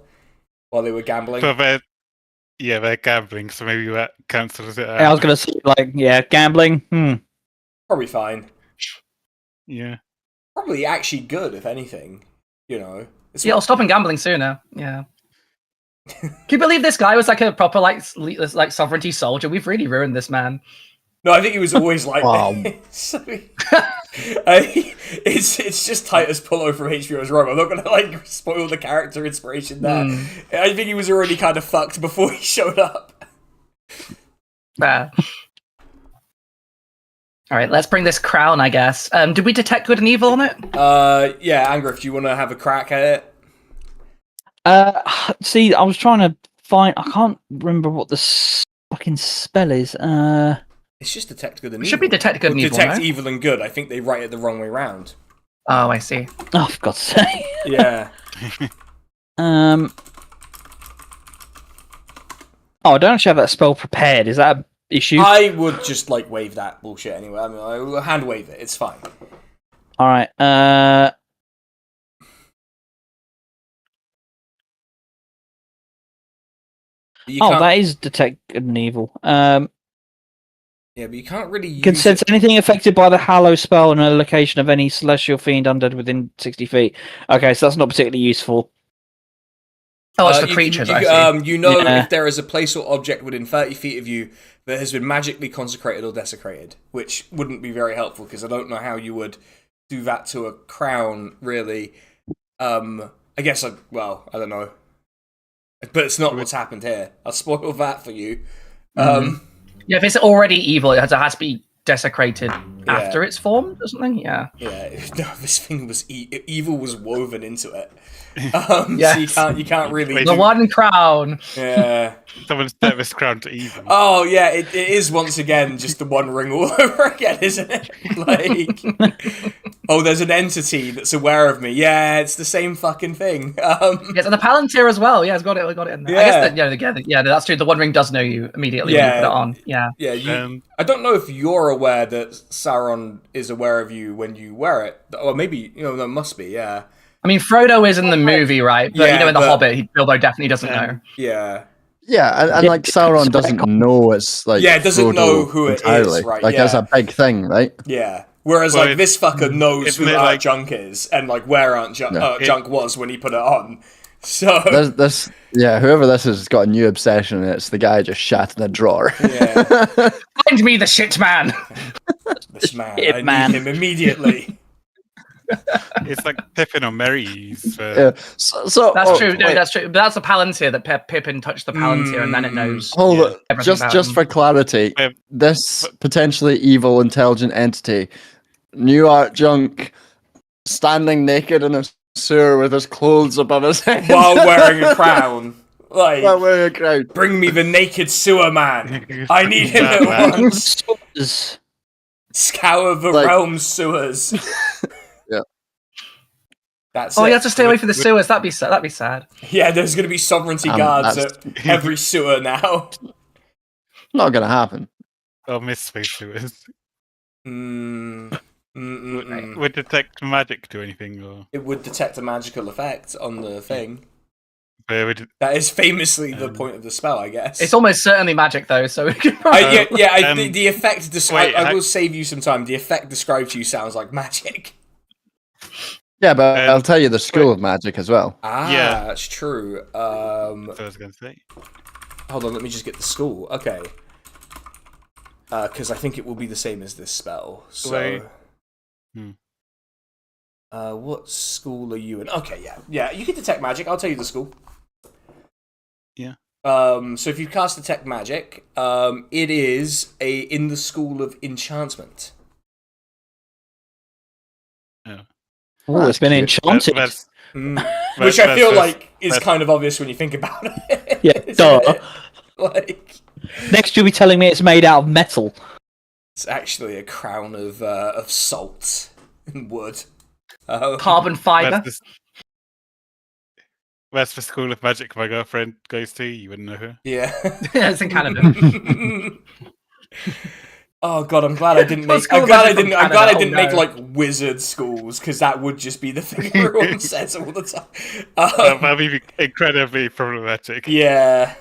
while they were gambling. So they're gambling, so maybe that cancels it out. I was going to say, like, yeah, gambling. Probably fine. Yeah. Probably actually good, if anything. You know. I'll stop gambling sooner. Yeah. Can you believe this guy was like a proper like sovereignty soldier? We've really ruined this man. No, I think he was always like this. It's just Titus Pullo from HBO's Rome. I'm not going to like spoil the character inspiration there. I think he was already kind of fucked before he showed up. All right, let's bring this crown, I guess. Did we detect good and evil on it? Yeah, Angrif, do you want to have a crack at it? See, I was trying to find. I can't remember what the fucking spell is. It's just detect good and it evil. Should be detect good and evil. Detect evil and good. I think they write it the wrong way round. Oh, I see. Oh, for God's sake. Yeah. Oh, I don't actually have that spell prepared. Is that an issue? I would just like wave that bullshit anyway. I mean, I will hand wave it. It's fine. All right. That is detect good and evil. Yeah, but you can't really use can sense anything affected by the Hallow spell in a location of any celestial fiend undead within 60 feet. Okay, so that's not particularly useful. Oh, it's for creatures, I see. You know if there is a place or object within 30 feet of you that has been magically consecrated or desecrated, which wouldn't be very helpful, because I don't know how you would do that to a crown, really. I guess, I don't know. But it's not what's happened here. I'll spoil that for you. Yeah, if it's already evil, it has to be desecrated after it's formed or something. Yeah. Yeah. No, this thing was evil was woven into it. Yes. So you can't really. The one crown. Yeah. Someone's set this crown to evil. Oh yeah, it is once again just the One Ring all over again, isn't it? Like, oh, there's an entity that's aware of me. Yeah, it's the same fucking thing. Yes, and the Palantir as well. Yeah, it's got it in there. Yeah. I guess that's true. The One Ring does know you immediately when you put it on. Yeah. Yeah. I don't know if you're aware that Sauron is aware of you when you wear it. Or maybe that must be. Yeah. I mean, Frodo is in the movie, right? But in The Hobbit, Bilbo definitely doesn't know. Yeah. Yeah, and like Sauron doesn't know it's like doesn't Frodo know who it entirely. is, right? Like that's a big thing, right? Yeah. Whereas like this fucker knows who Aunt Junk is and like where Aunt Junk was when he put it on. So this whoever this is has got a new obsession, and it's the guy just shat in a drawer. Yeah. Find me the shit man. This man, need him immediately. It's like Pippin or Merry's. Yeah. So that's true. No, that's true. But that's a Palantir that Pippin touched the Palantir, and then it knows. Hold on. Just for clarity, this potentially evil intelligent entity, New Art Junk, standing naked in a sewer with his clothes above his head while wearing a crown. Like, while wearing a crown. Bring me the naked sewer man. I need him at once. Scour the realm's sewers. Yeah. That's you it. have to stay away from the sewers. That'd be sad. Yeah, there's going to be sovereignty guards at every sewer now. Not going to happen. Oh, miss space sewers. Would Would detect magic do anything? Or it would detect a magical effect on the thing. would, That is famously the point of the spell, I guess. It's almost certainly magic, though, so we can the effect... I will save you some time. The effect described to you sounds like magic. Yeah, but I'll tell you the school of magic as well. Yeah. That's true. That's what I was going to say. Hold on, let me just get the school. Okay. Because I think it will be the same as this spell. So... what school are you in? Okay, yeah, you can detect magic. I'll tell you the school. Yeah. So if you cast detect magic, it is in the school of enchantment. Oh, it's been enchanted. Which I feel like is kind of obvious when you think about it. Yeah, duh. Like, next you'll be telling me it's made out of metal. It's actually a crown of salt and wood. Carbon fiber. That's the school of magic my girlfriend goes to. You wouldn't know her. Yeah. It's in Canada. Oh god, I'm glad I didn't make. I'm glad I didn't make like wizard schools, because that would just be the thing everyone says all the time. That'd be incredibly problematic. Yeah.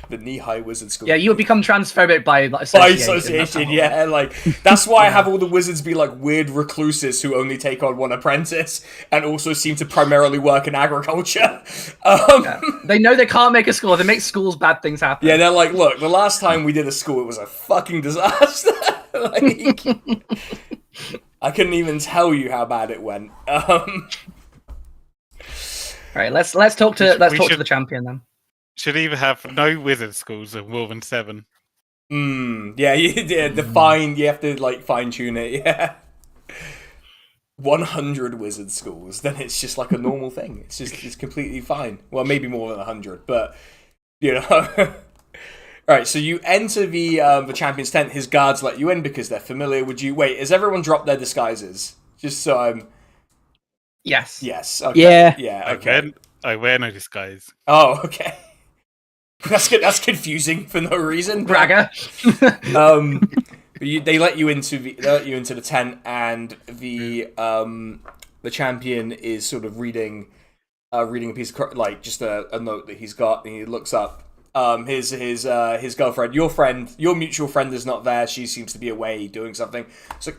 The knee-high wizard school. Yeah, you would become transphobic by association. Yeah, like that's why I have all the wizards be like weird recluses who only take on one apprentice and also seem to primarily work in agriculture. They know they can't make a school. They make schools bad things happen. Yeah, they're like, look, the last time we did a school, it was a fucking disaster. Like, I couldn't even tell you how bad it went. Right, let's talk to the champion then. Should either have no wizard schools or more than 7. Yeah, you have to like fine tune it. Yeah, 100 wizard schools, then it's just like a normal thing. It's completely fine. Well, maybe more than 100, but you know. Right, so you enter the champion's tent. His guards let you in because they're familiar with you. Wait, has everyone dropped their disguises? Just so I'm. Yes. Yes. Okay. Yeah. Yeah. Okay. I wear no disguise. Oh, okay. That's confusing for no reason. Bragger. They let you into the tent, and the champion is sort of reading a piece of like just a note that he's got, and he looks up. His girlfriend, your mutual friend is not there. She seems to be away doing something. It's like,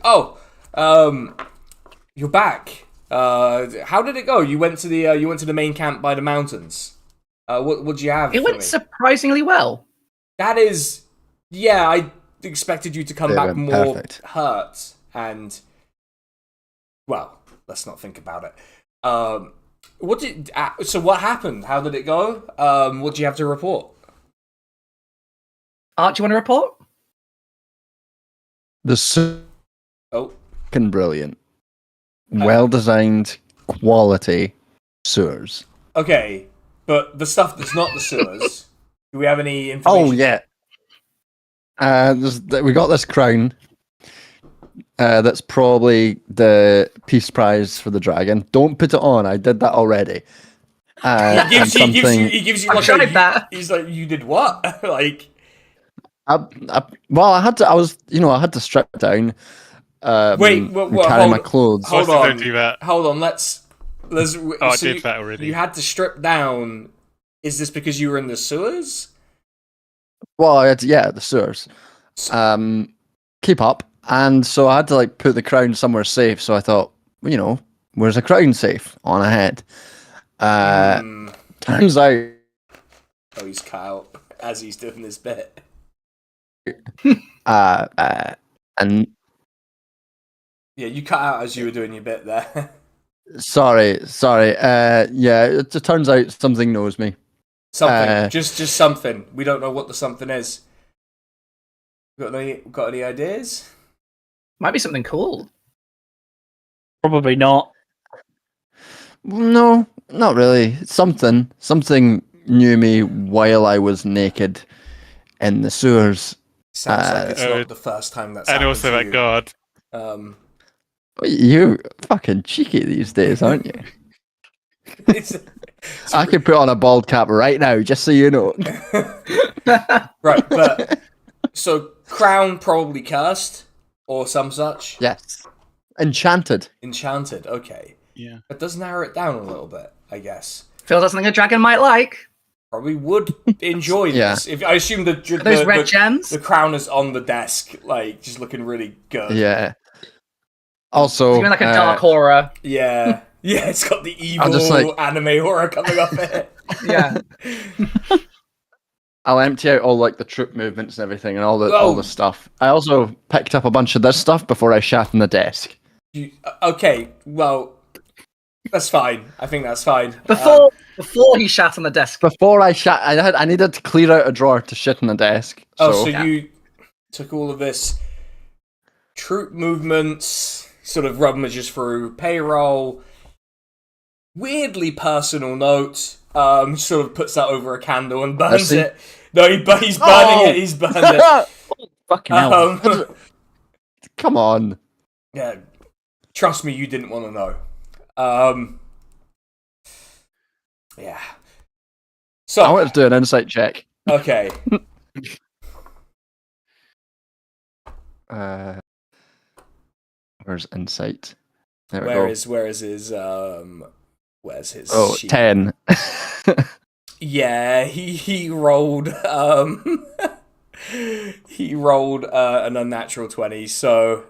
you're back. How did it go? You went to the main camp by the mountains. What'd you have? It went surprisingly well. That is, yeah. I expected you to come back more hurt, and well, let's not think about it. So what happened? How did it go? What do you have to report? Art, do you want to report? Fucking brilliant, well designed, quality sewers. Okay. But the stuff that's not the sewers, do we have any information? Oh, yeah. We got this crown. That's probably the peace prize for the dragon. Don't put it on. I did that already. He gives you like that. He's like, you did what? Like, I had to strip down. Wait, carry my clothes. Hold on. Don't do that. Hold on. Let's. I did that already. You had to strip down. Is this because you were in the sewers? Well, the sewers. Keep up, and so I had to like put the crown somewhere safe. So I thought, where's a crown safe? On a head. Turns out. Oh, he's cut out as he's doing this bit. And yeah, you cut out as you were doing your bit there. Sorry. Yeah, it just turns out something knows me. Something, just something. We don't know what the something is. Got any ideas? Might be something cool. Probably not. No, not really. Something knew me while I was naked in the sewers. Sounds like it's not the first time that's happened. And also that guard. You fucking cheeky these days, aren't you? I can put on a bald cap right now, just so you know. Right, but so crown probably cursed or some such. Yes, enchanted. Enchanted. Okay. Yeah. That does narrow it down a little bit, I guess. Feels like something a dragon might like. Probably would enjoy this. If I assume those red gems. The crown is on the desk, like just looking really good. Yeah. Also, it's like a dark horror. Yeah. Yeah, it's got the evil anime horror coming up in it. Yeah. I'll empty out all like the troop movements and everything and all the stuff. I also picked up a bunch of this stuff before I shat on the desk. Okay, well, that's fine. I think that's fine. Before he shat on the desk. Before I shat, I needed to clear out a drawer to shit on the desk. So you took all of this troop movements, sort of rummages through payroll, weirdly personal note, sort of puts that over a candle and burns it. No, he's burning it. He's burned it. Fucking hell. Come on. Yeah, trust me, you didn't want to know. Yeah. So I want to do an insight check. Okay. Where's insight? There we Where go. is his where's his sheet? 10. Yeah, he rolled he rolled an unnatural 20. So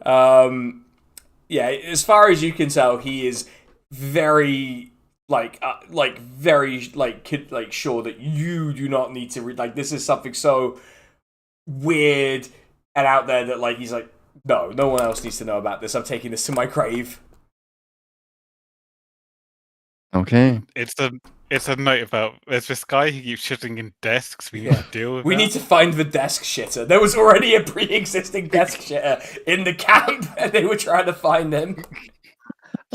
yeah, as far as you can tell, he is very very sure that you do not need to read. Like, this is something so weird and out there that like he's like, no one else needs to know about this. I'm taking this to my grave. Okay. It's a note about there's this guy who keeps shitting in desks. We need to deal with. We need to find the desk shitter. There was already a pre-existing desk shitter in the camp, and they were trying to find him.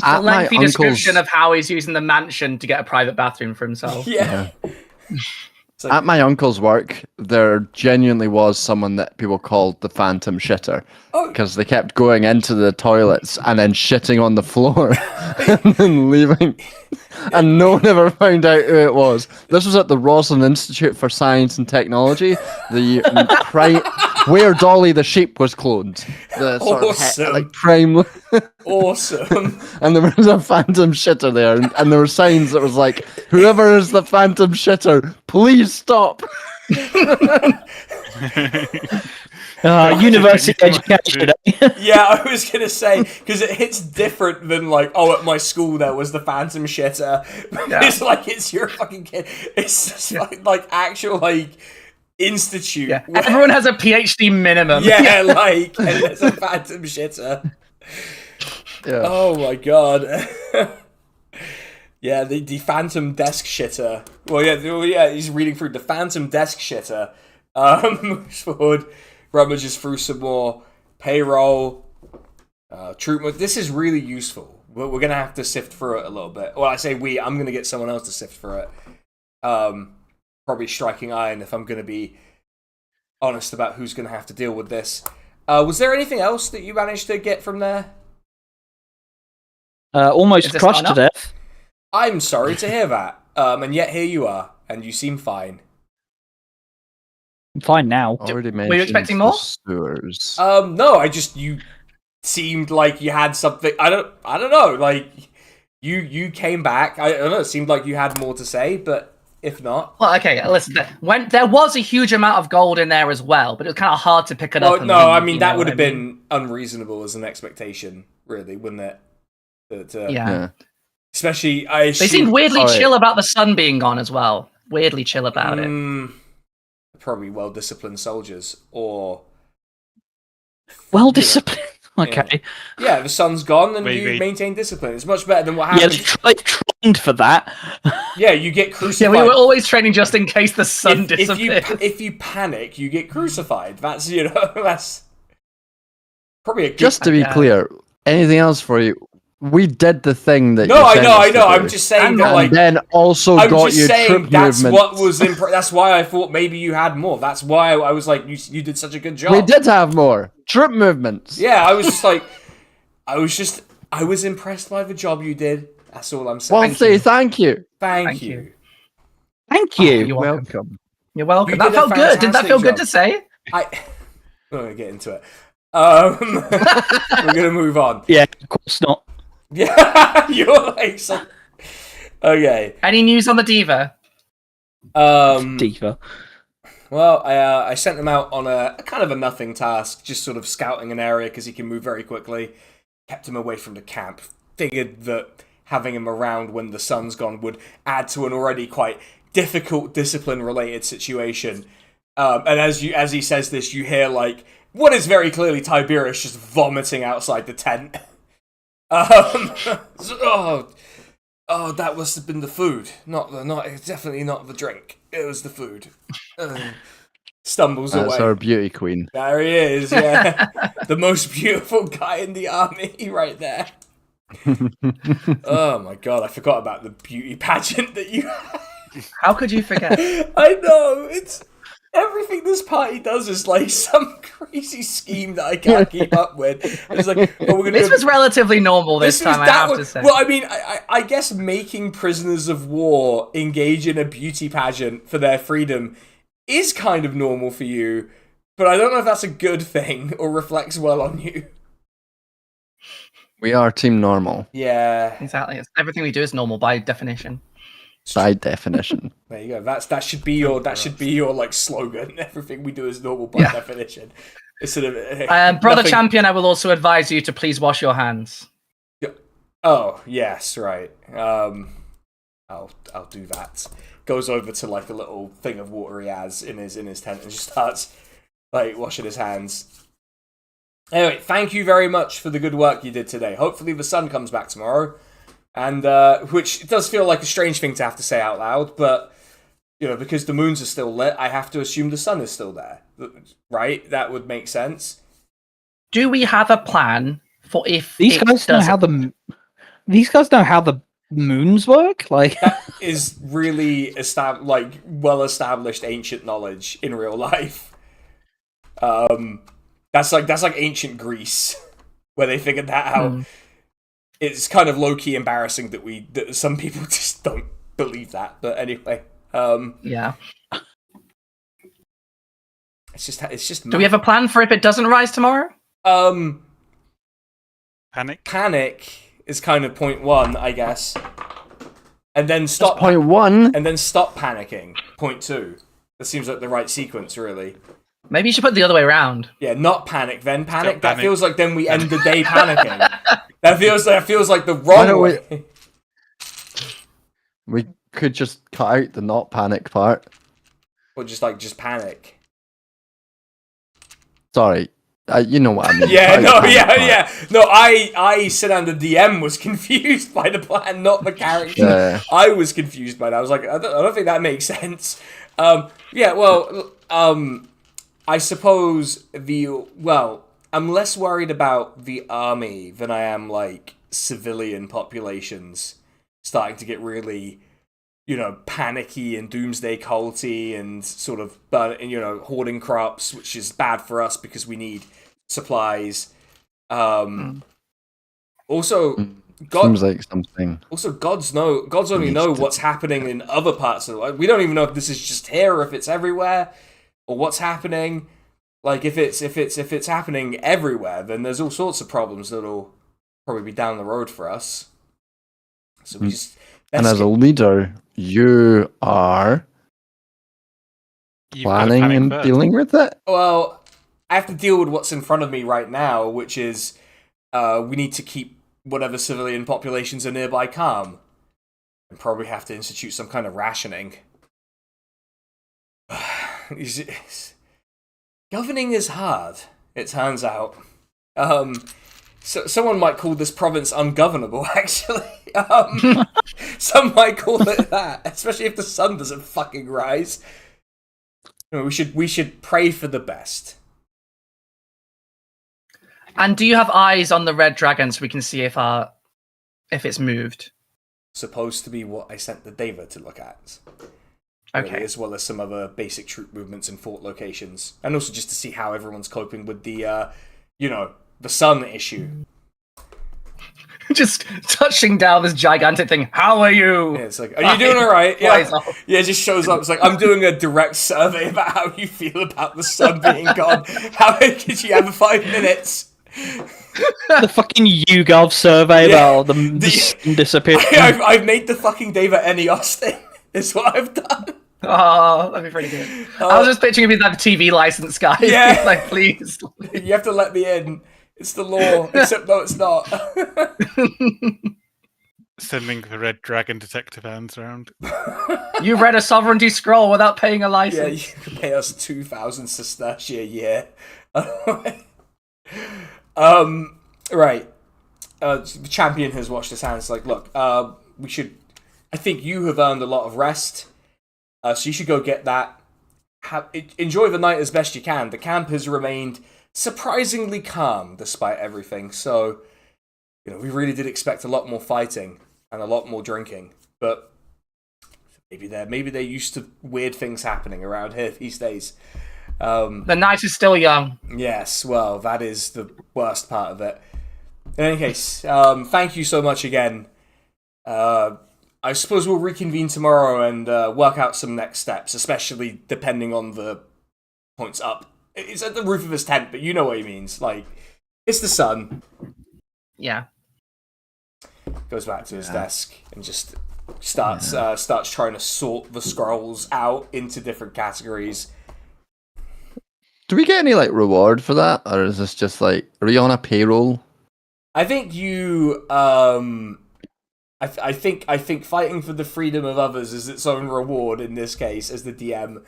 A lengthy description of how he's using the mansion to get a private bathroom for himself. Yeah. Like, at my uncle's work, there genuinely was someone that people called the Phantom Shitter because they kept going into the toilets and then shitting on the floor and then leaving, and no one ever found out who it was. This was at the Roslin Institute for Science and Technology, where Dolly the sheep was cloned. The sort of prime. Awesome. And there was a Phantom Shitter there, and there were signs that was like, "Whoever is the Phantom Shitter, please stop." University education. Yeah, I was gonna say, because it hits different than like, at my school there was the Phantom Shitter. Yeah. It's like, it's your fucking kid. It's just like actual like institute. Yeah. Everyone has a PhD minimum. Yeah, like, and there's a Phantom Shitter. Yeah. Oh my god. Yeah, the Phantom Desk Shitter. Well, yeah, he's reading through the Phantom Desk Shitter. Moves forward, rummages through some more payroll, troop. This is really useful. We're gonna have to sift through it a little bit. Well, I say I'm gonna get someone else to sift through it. Probably striking iron if I'm gonna be honest about who's gonna have to deal with this. Was there anything else that you managed to get from there? Almost crushed to death. I'm sorry to hear that. And yet here you are, and you seem fine. I'm fine now. Were you expecting more? Sewers. No, you seemed like you had something. I don't know. Like you came back. I don't know. It seemed like you had more to say, but if not, well, okay. Listen, when there was a huge amount of gold in there as well, but it was kind of hard to pick it up. No, I mean that would have been unreasonable as an expectation, really, wouldn't it? Yeah. Especially, they seemed weirdly chill about the sun being gone as well. Weirdly chill about it. Probably well-disciplined soldiers, or well-disciplined. Okay. Yeah, the sun's gone and you maintain discipline. It's much better than what happened. Yeah, I trained for that. Yeah, you get crucified. Yeah, we were always training just in case the sun disappears. If you panic, you get crucified. That's that's probably a good... Just to be clear, anything else for you? We did the thing that. No, I know. I'm just saying that, like, and then also got your troop that's movement. What was that's why I thought maybe you had more. That's why I was like, you did such a good job. We did have more troop movements. Yeah, I was just like, I was impressed by the job you did. That's all I'm saying. Well, say thank you. Thank you. Thank you. You're welcome. You're welcome. You That did a felt good. Didn't that feel fantastic good to say? I'm gonna get into it. We're gonna move on. Yeah, of course not. Yeah, you're like so... Okay. Any news on the diva? Diva. Well, I sent him out on a kind of a nothing task, just sort of scouting an area because he can move very quickly. Kept him away from the camp. Figured that having him around when the sun's gone would add to an already quite difficult discipline-related situation. And as he says this, you hear like what is very clearly Tiberius just vomiting outside the tent. That must have been the food. It's definitely not the drink. It was the food. Stumbles away. That's our beauty queen. There he is, yeah. The most beautiful guy in the army right there. Oh my god, I forgot about the beauty pageant that you had. How could you forget? I know, it's... Everything this party does is like some crazy scheme that I can't keep up with. It's like, this was relatively normal this time, I have to say. Well, I mean, I guess making prisoners of war engage in a beauty pageant for their freedom is kind of normal for you, but I don't know if that's a good thing or reflects well on you. We are team normal. Yeah. Exactly. Everything we do is normal by definition. By definition. There you go. That should be your like slogan. Everything we do is normal by definition. It's sort of Brother Champion, I will also advise you to please wash your hands. Oh yes, right. I'll do that. Goes over to like a little thing of water he has in his tent and just starts like washing his hands. Anyway, thank you very much for the good work you did today. Hopefully the sun comes back tomorrow. And, which does feel like a strange thing to have to say out loud, but, you know, because the moons are still lit, I have to assume the sun is still there, right? That would make sense. Do we have a plan for if these guys know how the moons work? Like that is really well-established ancient knowledge in real life. That's like ancient Greece, where they figured that out. It's kind of low-key embarrassing that some people just don't believe that. But anyway, yeah. It's just. Do we have a plan for if it doesn't rise tomorrow? Panic is kind of point one, I guess, and then stop. That's point one, and then stop panicking. Point two. That seems like the right sequence, really. Maybe you should put it the other way around. Yeah, not panic, then panic. That feels like then we end the day panicking. That feels like the wrong way. We could just cut out the not panic part. Or just panic. Sorry, you know what I mean. Yeah, No, I said under DM was confused by the plan, not the character. Yeah. I was confused by that. I was like, I don't think that makes sense. I suppose I'm less worried about the army than I am, like, civilian populations starting to get really, you know, panicky and doomsday culty and sort of, hoarding crops, which is bad for us because we need supplies. Also, seems like something. Also, gods only know what's happening in other parts of the world. We don't even know if this is just here or if it's everywhere. Or what's happening? Like if it's happening everywhere, then there's all sorts of problems that'll probably be down the road for us. So we just. And as a leader, you are planning and dealing with it. Well, I have to deal with what's in front of me right now, which is we need to keep whatever civilian populations are nearby calm, and probably have to institute some kind of rationing. Governing is hard, it turns out. So someone might call this province ungovernable, actually. Some might call it that, especially if the sun doesn't fucking rise. We should pray for the best. And do you have eyes on the red dragon so we can see if it's moved? Supposed to be what I sent the Deva to look at. Okay. Really, as well as some other basic troop movements and fort locations. And also just to see how everyone's coping with the, the sun issue. just touching down this gigantic thing. How are you? Yeah, it's like, are you doing all right? Yeah, it just shows up. It's like, I'm doing a direct survey about how you feel about the sun being gone. How did you have 5 minutes? The fucking YouGov survey about the sun disappearing. I've made the fucking David Enios thing. Is what I've done. Oh, that'd be pretty good. I was just picturing him as that TV license guy. Yeah. Like, please. You have to let me in. It's the law. Except no, it's not. Sending the Red Dragon detective hands around. You read a sovereignty scroll without paying a license. Yeah, you can pay us 2,000 sestertia a year. Right. The champion has washed his hands. Like, look, we should. I think you have earned a lot of rest. So you should go get that. Enjoy the night as best you can. The camp has remained surprisingly calm despite everything. So, we really did expect a lot more fighting and a lot more drinking. But maybe they're used to weird things happening around here these days. The night is still young. Yes, well, that is the worst part of it. In any case, thank you so much again. I suppose we'll reconvene tomorrow and work out some next steps, especially depending on the points up. It's at the roof of his tent, but you know what he means. Like, it's the sun. Yeah. Goes back to his desk and just starts trying to sort the scrolls out into different categories. Do we get any reward for that, or is this just are we on a payroll? I think you. I think fighting for the freedom of others is its own reward in this case as the DM.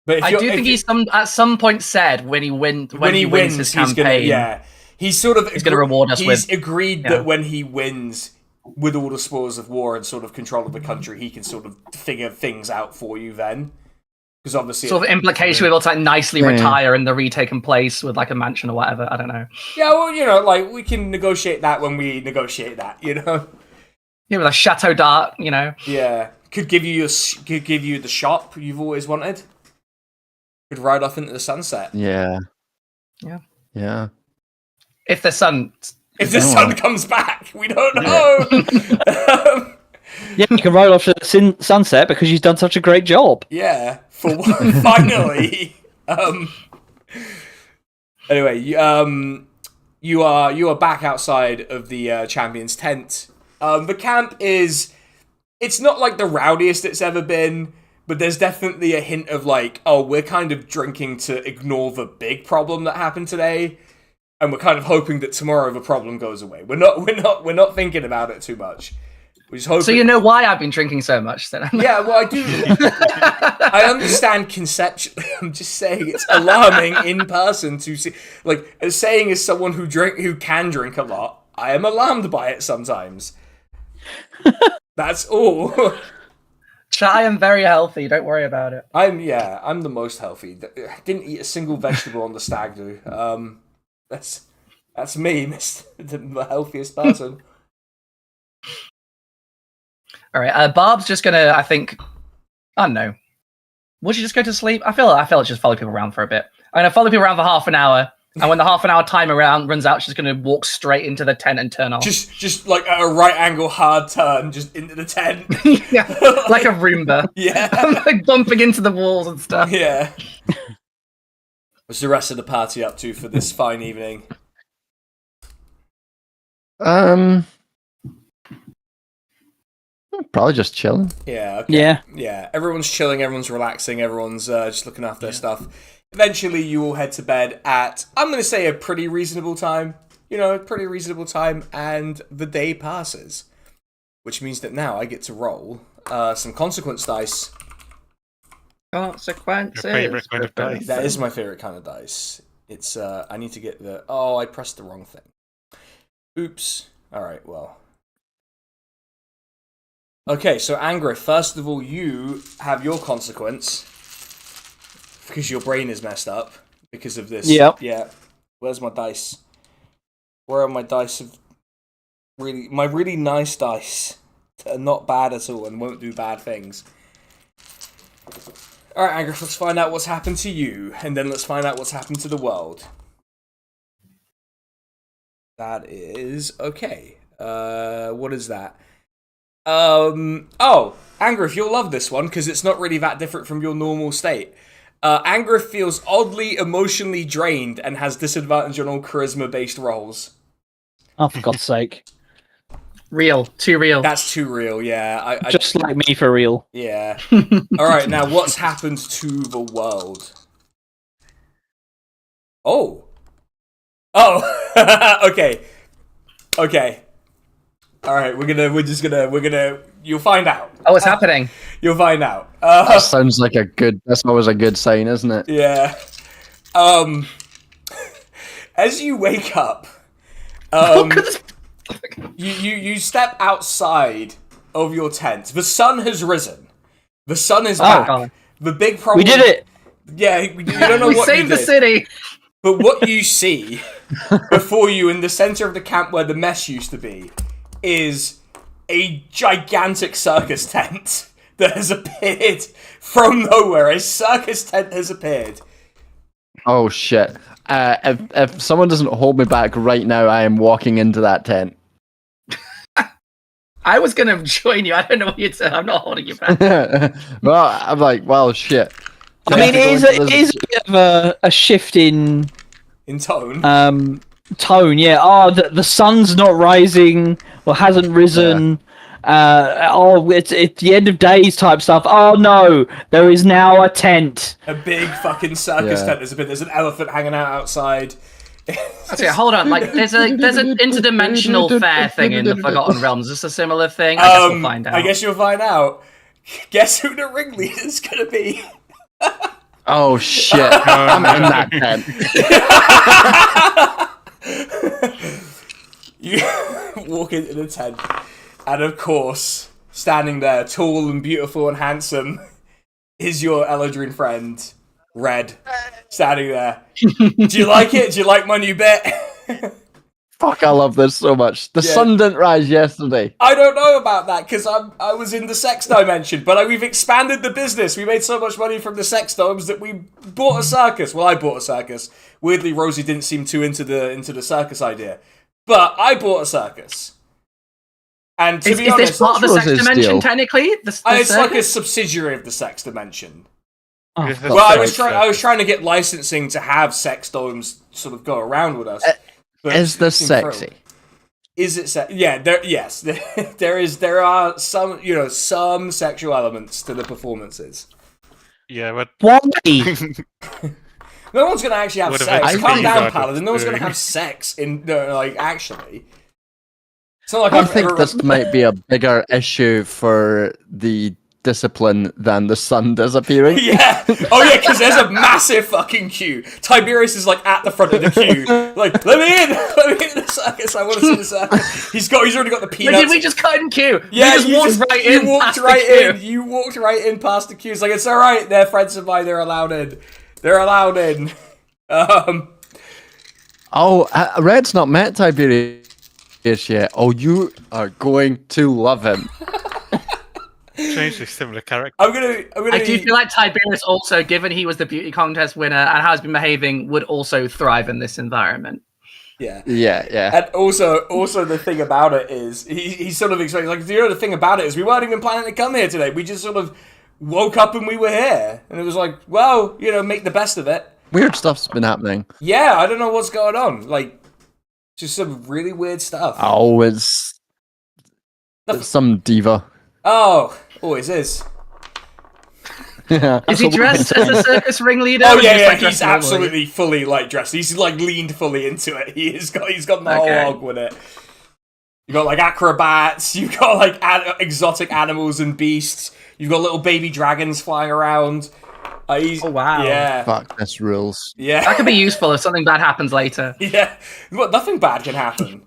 But I do think he's at some point said when he wins his campaign, he's sort of going to reward us. He's agreed that when he wins with all the spoils of war and sort of control of the country, he can sort of figure things out for you then. Because obviously, sort of implication we'll nicely retire in the retaken place with a mansion or whatever. I don't know. Yeah, well, we can negotiate that when we negotiate that. Yeah, with a chateau d'art. Yeah, could give you the shop you've always wanted. Could ride off into the sunset. Yeah. If the sun comes back, we don't know. Yeah, you can ride off to the sunset because you've done such a great job. Yeah, for finally. Anyway, you are back outside of the champion's tent. The camp it's not like the rowdiest it's ever been, but there's definitely a hint of we're kind of drinking to ignore the big problem that happened today, and we're kind of hoping that tomorrow the problem goes away. We're not thinking about it too much. So you know why I've been drinking so much then? Yeah, well, I do. I understand conceptually. I'm just saying it's alarming in person to see. As saying as someone who can drink a lot, I am alarmed by it sometimes. That's all. I am very healthy. Don't worry about it. I'm the most healthy. I didn't eat a single vegetable on the stag do. That's me, the healthiest person. All right, Barb's just gonna. I think. I don't know. Would you just go to sleep? I feel like just follow people around for a bit. I'm gonna follow people around for half an hour, and when the half an hour time runs out, she's gonna walk straight into the tent and turn off. Just at a right angle, hard turn, just into the tent. Yeah, like a Roomba. Yeah, bumping into the walls and stuff. Yeah. What's the rest of the party up to for this fine evening? Probably just chilling. Yeah. Okay. Yeah. Yeah. Everyone's chilling. Everyone's relaxing. Everyone's just looking after their stuff. Eventually, you all head to bed at, I'm going to say, a pretty reasonable time. Pretty reasonable time, and the day passes, which means that now I get to roll some consequence dice. Consequences. Your favorite kind of dice. That is my favorite kind of dice. It's I need to get I pressed the wrong thing. Oops. All right. Well. Okay, so Angrif, first of all, you have your consequence because your brain is messed up because of this. Yep. Yeah. Where's my dice? Where are my dice of my really nice dice that are not bad at all and won't do bad things? All right, Angrif, let's find out what's happened to you, and then let's find out what's happened to the world. That is okay. What is that? Oh, Angrif, you'll love this one because it's not really that different from your normal state. Angrif feels oddly emotionally drained and has disadvantage on all charisma-based rolls. Oh, for God's sake. Real. Too real. That's too real, yeah. Just like me for real. Yeah. Alright, now what's happened to the world? Oh. Okay. Alright, you'll find out. Oh, it's happening. You'll find out. That sounds like that's always a good sign, isn't it? Yeah. As you wake up, you step outside of your tent. The sun has risen. The sun is back. God. The big problem. We did it! Yeah, you don't know We what saved you the did. city. But what you see before you in the center of the camp where the mess used to be is a gigantic circus tent that has appeared from nowhere. A circus tent has appeared. Oh shit. If someone doesn't hold me back right now, I am walking into that tent. I was going to join you. I don't know what you'd say. I'm not holding you back. Well, I'm like, well, shit. I mean, it is a bit of a shift in tone. Tone, yeah. Oh, the sun's not rising or hasn't risen. Yeah. It's the end of days type stuff. Oh no, there is now a tent. A big fucking circus tent. There's an elephant hanging out outside. Okay, hold on. Like, there's an interdimensional fair thing in the Forgotten Realms. Is this a similar thing? I guess we'll find out. I guess you'll find out. Guess who the ringleader's gonna be? Oh shit! I'm in that tent. You walk into the tent, and of course, standing there, tall and beautiful and handsome, is your Eladrin friend, Red, standing there. Do you like it? Do you like my new bit? Fuck, I love this so much. The sun didn't rise yesterday. I don't know about that because I was in the sex dimension, but we've expanded the business. We made so much money from the sex domes that we bought a circus. Well, I bought a circus. Weirdly, Rosie didn't seem too into the circus idea, but I bought a circus. And to be honest, is this part of the sex dimension technically? It's like a subsidiary of the sex dimension. Oh, well, I was trying to get licensing to have sex domes sort of go around with us. Is this sexy? Is it sexy? Yeah, yes. There are some, some sexual elements to the performances. Yeah, but why? No one's gonna actually have sex. Calm down, Paladin. No one's gonna have sex actually. It's not like I think this might be a bigger issue for the discipline than the sun disappearing. Yeah. Oh yeah, because there's a massive fucking queue. Tiberius is like at the front of the queue, like let me in the circus. I want to see the circus. He's already got the peanuts. Did we just cut in queue? Yeah, you walked right in. You walked right in past the queue. It's like it's all right. They're friends of mine. They're allowed in. Red's not met Tiberius yet. Oh, you are going to love him. Strangely similar character. I do feel like Tiberius also, given he was the beauty contest winner and how he's been behaving, would also thrive in this environment. Yeah. And also the thing about it is he's sort of expecting, like, the thing about it is we weren't even planning to come here today. We just sort of woke up and we were here. And it was like, well, make the best of it. Weird stuff's been happening. Yeah, I don't know what's going on. Like, just some really weird stuff. Oh, it's some diva. Oh, always is. Is he dressed as a circus ringleader? Oh yeah, he's absolutely fully dressed. He's leaned fully into it. He's got the whole hog with it. You got acrobats. You've got exotic animals and beasts. You've got little baby dragons flying around. Oh wow! Yeah. Fuck, this rules. Yeah, that could be useful if something bad happens later. Yeah, but nothing bad can happen.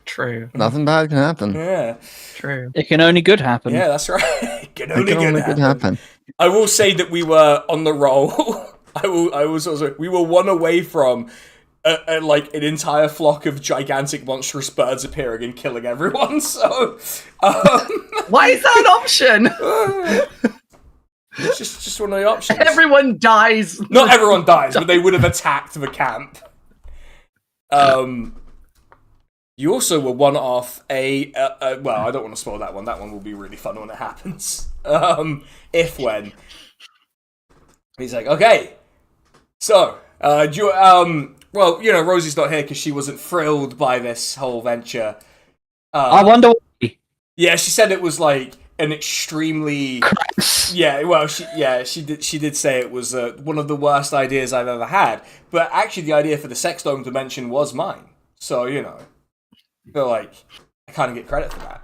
True. Nothing bad can happen. Yeah. True. It can only good happen. Yeah, that's right. It can only good happen. happen. I will say that we were on the roll. We were one away from an entire flock of gigantic monstrous birds appearing and killing everyone. So, why is that an option? It's just one of the options. Everyone dies. Not everyone dies, but they would have attacked the camp. You also were one off a well, I don't want to spoil that one. That one will be really fun when it happens. When he's like, okay, so well, Rosie's not here because she wasn't thrilled by this whole venture. I wonder why. Yeah, she said it was like an extremely yeah. Well, she did say it was one of the worst ideas I've ever had. But actually, the idea for the sex dome dimension was mine. So I feel like I kind of get credit for that.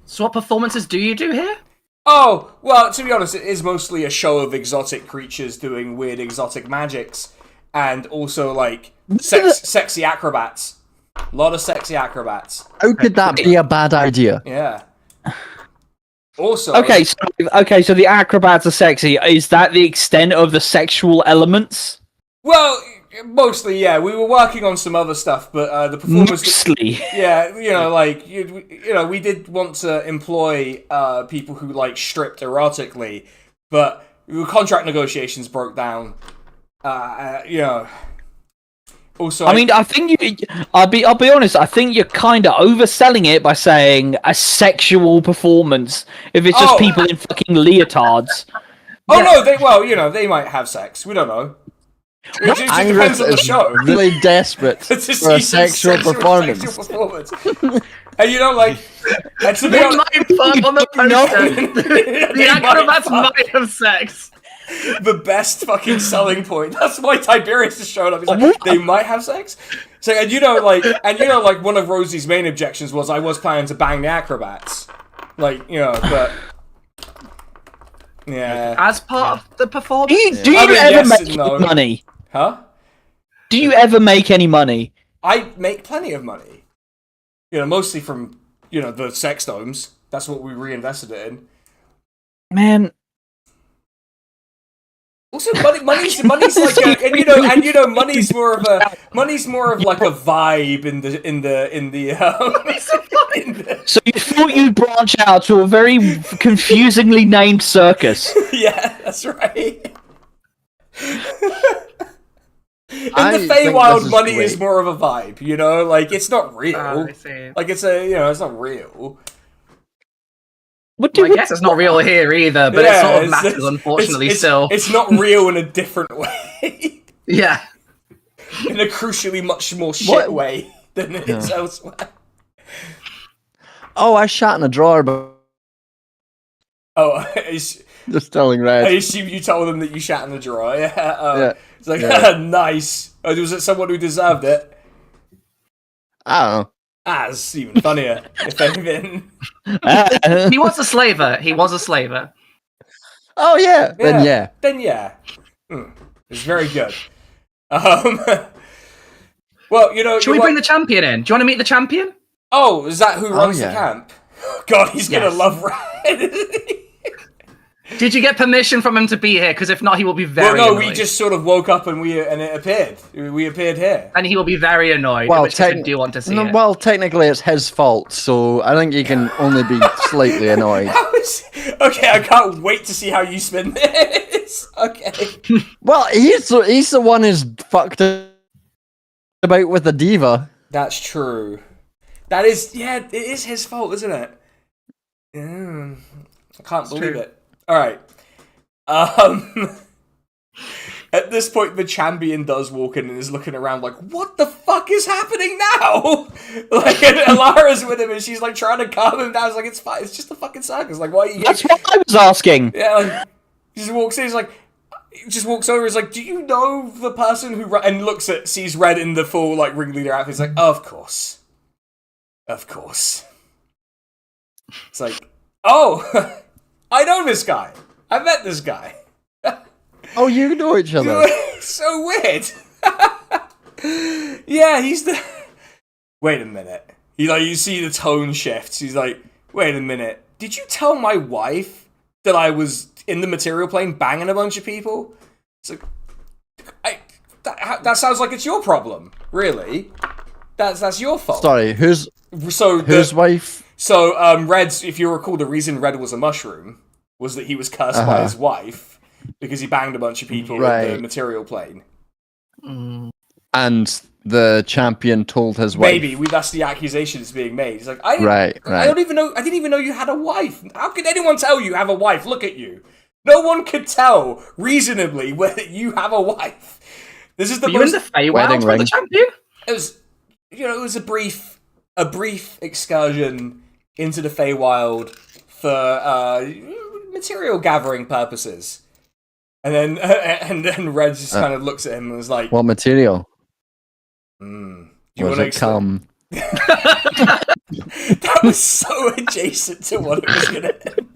So what performances do you do here? Oh, well, to be honest, it is mostly a show of exotic creatures doing weird exotic magics, and also like sexy acrobats. A lot of sexy acrobats. How could that be a bad idea? Yeah. Also, okay, so the acrobats are sexy. Is that the extent of the sexual elements? Well, mostly, yeah. We were working on some other stuff, but the performance. Mostly. Yeah, we did want to employ people who like stripped erotically, but contract negotiations broke down. Also, I mean, I think I'll be honest. I think you're kind of overselling it by saying a sexual performance. If it's just people in fucking leotards. Oh no, they might have sex. We don't know. It just depends on the show. Really desperate for a sexual performance. And and to be honest, on the poster. The acrobats might have sex. The best fucking selling point. That's why Tiberius is showing up. He's like, they might have sex. So, one of Rosie's main objections was I was planning to bang the acrobats. But yeah. As part of the performance. Do you ever make money? Huh? Do you ever make any money? I make plenty of money. Mostly from the sex domes. That's what we reinvested it in. Man. Also, money's like money's more of like a vibe in the. So you thought you'd branch out to a very confusingly named circus? Yeah, that's right. In the Feywild, money is more of a vibe. It's not real. It's not real. I guess it's not real here either, but it sort of matters, unfortunately, still. It's not real in a different way. Yeah. In a crucially much more shit way than it is elsewhere. Oh, I shat in a drawer, but... Oh, just telling Red. I assume you told them that you shat in the drawer, yeah? Yeah. It's like, nice. Oh, was it someone who deserved it? I don't know. It's even funnier, if anything. He was a slaver. Oh, yeah. Then yeah. It's very good. Well, Should we bring the champion in? Do you want to meet the champion? Oh, is that who runs the camp? God, he's going to love Red. Did you get permission from him to be here? Because if not, he will be very annoyed. We just sort of woke up and it appeared. We appeared here. And he will be very annoyed, which I do want to see it. Well, technically it's his fault, so I think he can only be slightly annoyed. Okay, I can't wait to see how you spin this. Okay. Well, he's the one who's fucked about with the diva. That's true. That is, it is his fault, isn't it? I can't believe it. All right. At this point, the champion does walk in and is looking around like, what the fuck is happening now? And Alara's with him and she's like trying to calm him down. It's like, it's fine. It's just a fucking circus. Like, why are you... That's what I was asking. Yeah, he just walks in. He's like... He just walks over. He's like, do you know the person who... And sees Red in the full, ringleader outfit. He's like, of course. Of course. It's like, oh... I know this guy. I met this guy. Oh, you know each other. So weird. Yeah, he's the... Wait a minute. You see the tone shifts. He's like, wait a minute. Did you tell my wife that I was in the material plane banging a bunch of people? It's like, that sounds like it's your problem. Really? That's your fault. Sorry, whose wife? So, Red's, if you recall, the reason Red was a mushroom was that he was cursed by his wife because he banged a bunch of people in the material plane. And the champion told his wife. Maybe that's the accusation that's being made. He's like, I didn't even know you had a wife. How could anyone tell you have a wife? Look at you. No one could tell reasonably whether you have a wife. This is the Were you in the Feywild for the champion? It was a brief excursion into the Feywild for material gathering purposes. And then Red just kind of looks at him and was like, "What material? You was it come?" That was so adjacent to what it was gonna end.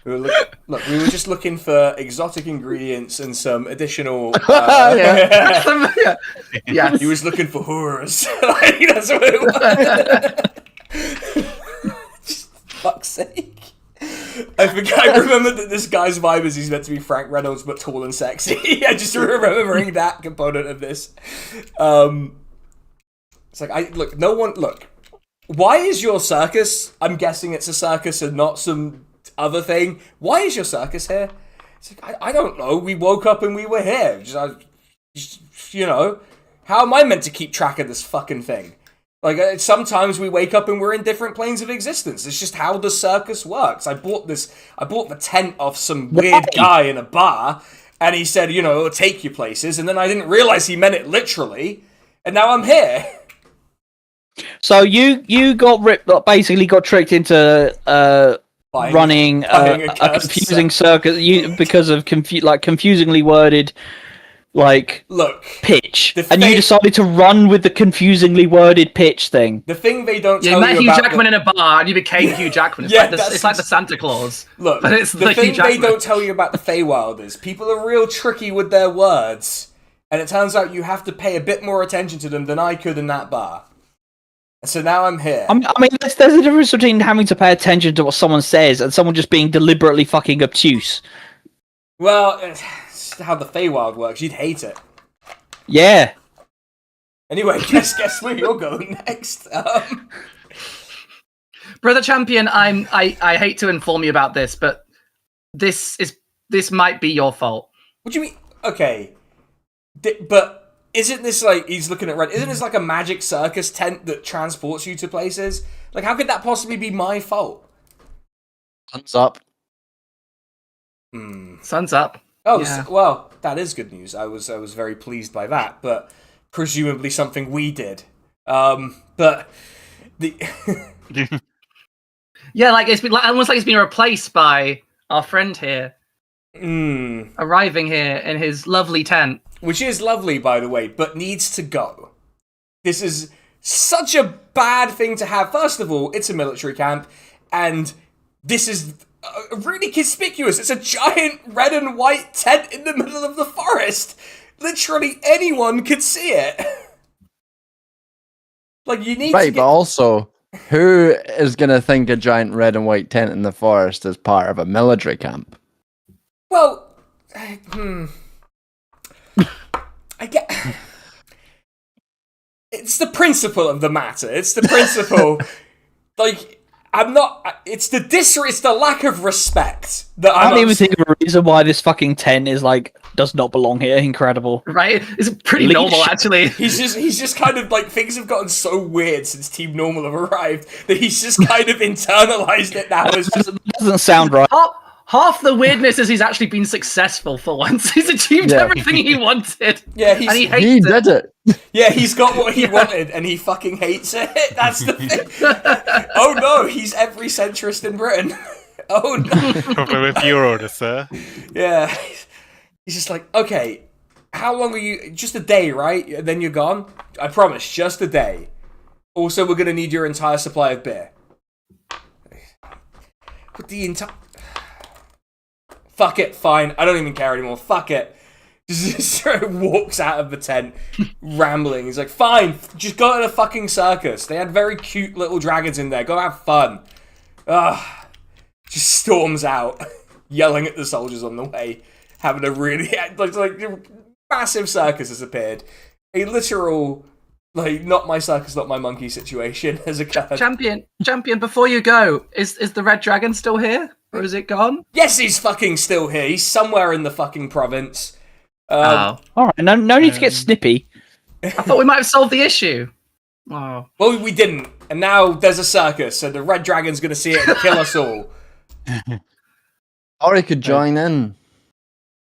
We were just looking for exotic ingredients and some additional. Yeah. He was looking for whores. Like, that's what it was. Just fuck's sake. I remember that this guy's vibe is he's meant to be Frank Reynolds but tall and sexy. I just remembering that component of this. It's like look. Why is your circus? I'm guessing it's a circus and not some other thing. Why is your circus here? It's like I don't know. We woke up and we were here. How am I meant to keep track of this fucking thing? Like, sometimes we wake up and we're in different planes of existence. It's just how the circus works. I bought the tent off some weird guy in a bar, and he said, it'll take you places, and then I didn't realize he meant it literally, and now I'm here. So you basically got tricked into running a confusing circus because of confusingly worded pitch, and you decided to run with the confusingly worded pitch thing. The thing they don't tell you about... You met Hugh Jackman in a bar, and you became Hugh Jackman. It's like the Santa Claus. Look, but it's the thing they don't tell you about the Feywild is people are real tricky with their words, and it turns out you have to pay a bit more attention to them than I could in that bar. And so now I'm here. I mean, there's a difference between having to pay attention to what someone says and someone just being deliberately fucking obtuse. Well, it's how the Feywild works. You'd hate it. Yeah. Anyway, guess where you're going next. Brother Champion, I hate to inform you about this, but this might be your fault. What do you mean? Okay, but isn't this like he's looking at Red? Isn't this like a magic circus tent that transports you to places? Like, how could that possibly be my fault? Sun's up. Sun's up. Oh, yeah. Well, that is good news. I was very pleased by that, but presumably something we did. But the yeah, like it's been almost like it's been replaced by our friend here, arriving here in his lovely tent, which is lovely, by the way, but needs to go. This is such a bad thing to have. First of all, it's a military camp, and this is really conspicuous. It's a giant red and white tent in the middle of the forest. Literally anyone could see it. Like, you need to but also, who is going to think a giant red and white tent in the forest is part of a military camp? Well, I get... It's the principle of the matter. It's the principle. Like, I'm not... It's the lack of respect that I don't even think of a reason why this fucking tent is, like, does not belong here. Incredible. Right? It's pretty normal, actually. He's just kind of, like, things have gotten so weird since Team Normal have arrived that he's just kind of internalized it now. That doesn't sound right. Half the weirdness is he's actually been successful for once. He's achieved everything he wanted. Yeah, and he hates he did it. Yeah, he's got what he wanted, and he fucking hates it. That's the thing. Oh no, he's every centrist in Britain. Oh no. Probably with your order, sir. Yeah. He's just like, okay, how long are you... Just a day, right? And then you're gone? I promise, just a day. Also, we're going to need your entire supply of beer. With the entire... Fuck it, fine. I don't even care anymore. Fuck it. Just walks out of the tent, rambling. He's like, fine, just go to the fucking circus. They had very cute little dragons in there. Go have fun. Just storms out, yelling at the soldiers on the way. Having a really... Like massive circus has appeared. A literal... Like, not my circus, not my monkey situation has occurred. Champion, before you go, is the red dragon still here? Or is it gone? Yes, he's fucking still here. He's somewhere in the fucking province. Alright, no need to get snippy. I thought we might have solved the issue. Oh. Well, we didn't, and now there's a circus, and the red dragon's going to see it and kill us all. Or he could join in.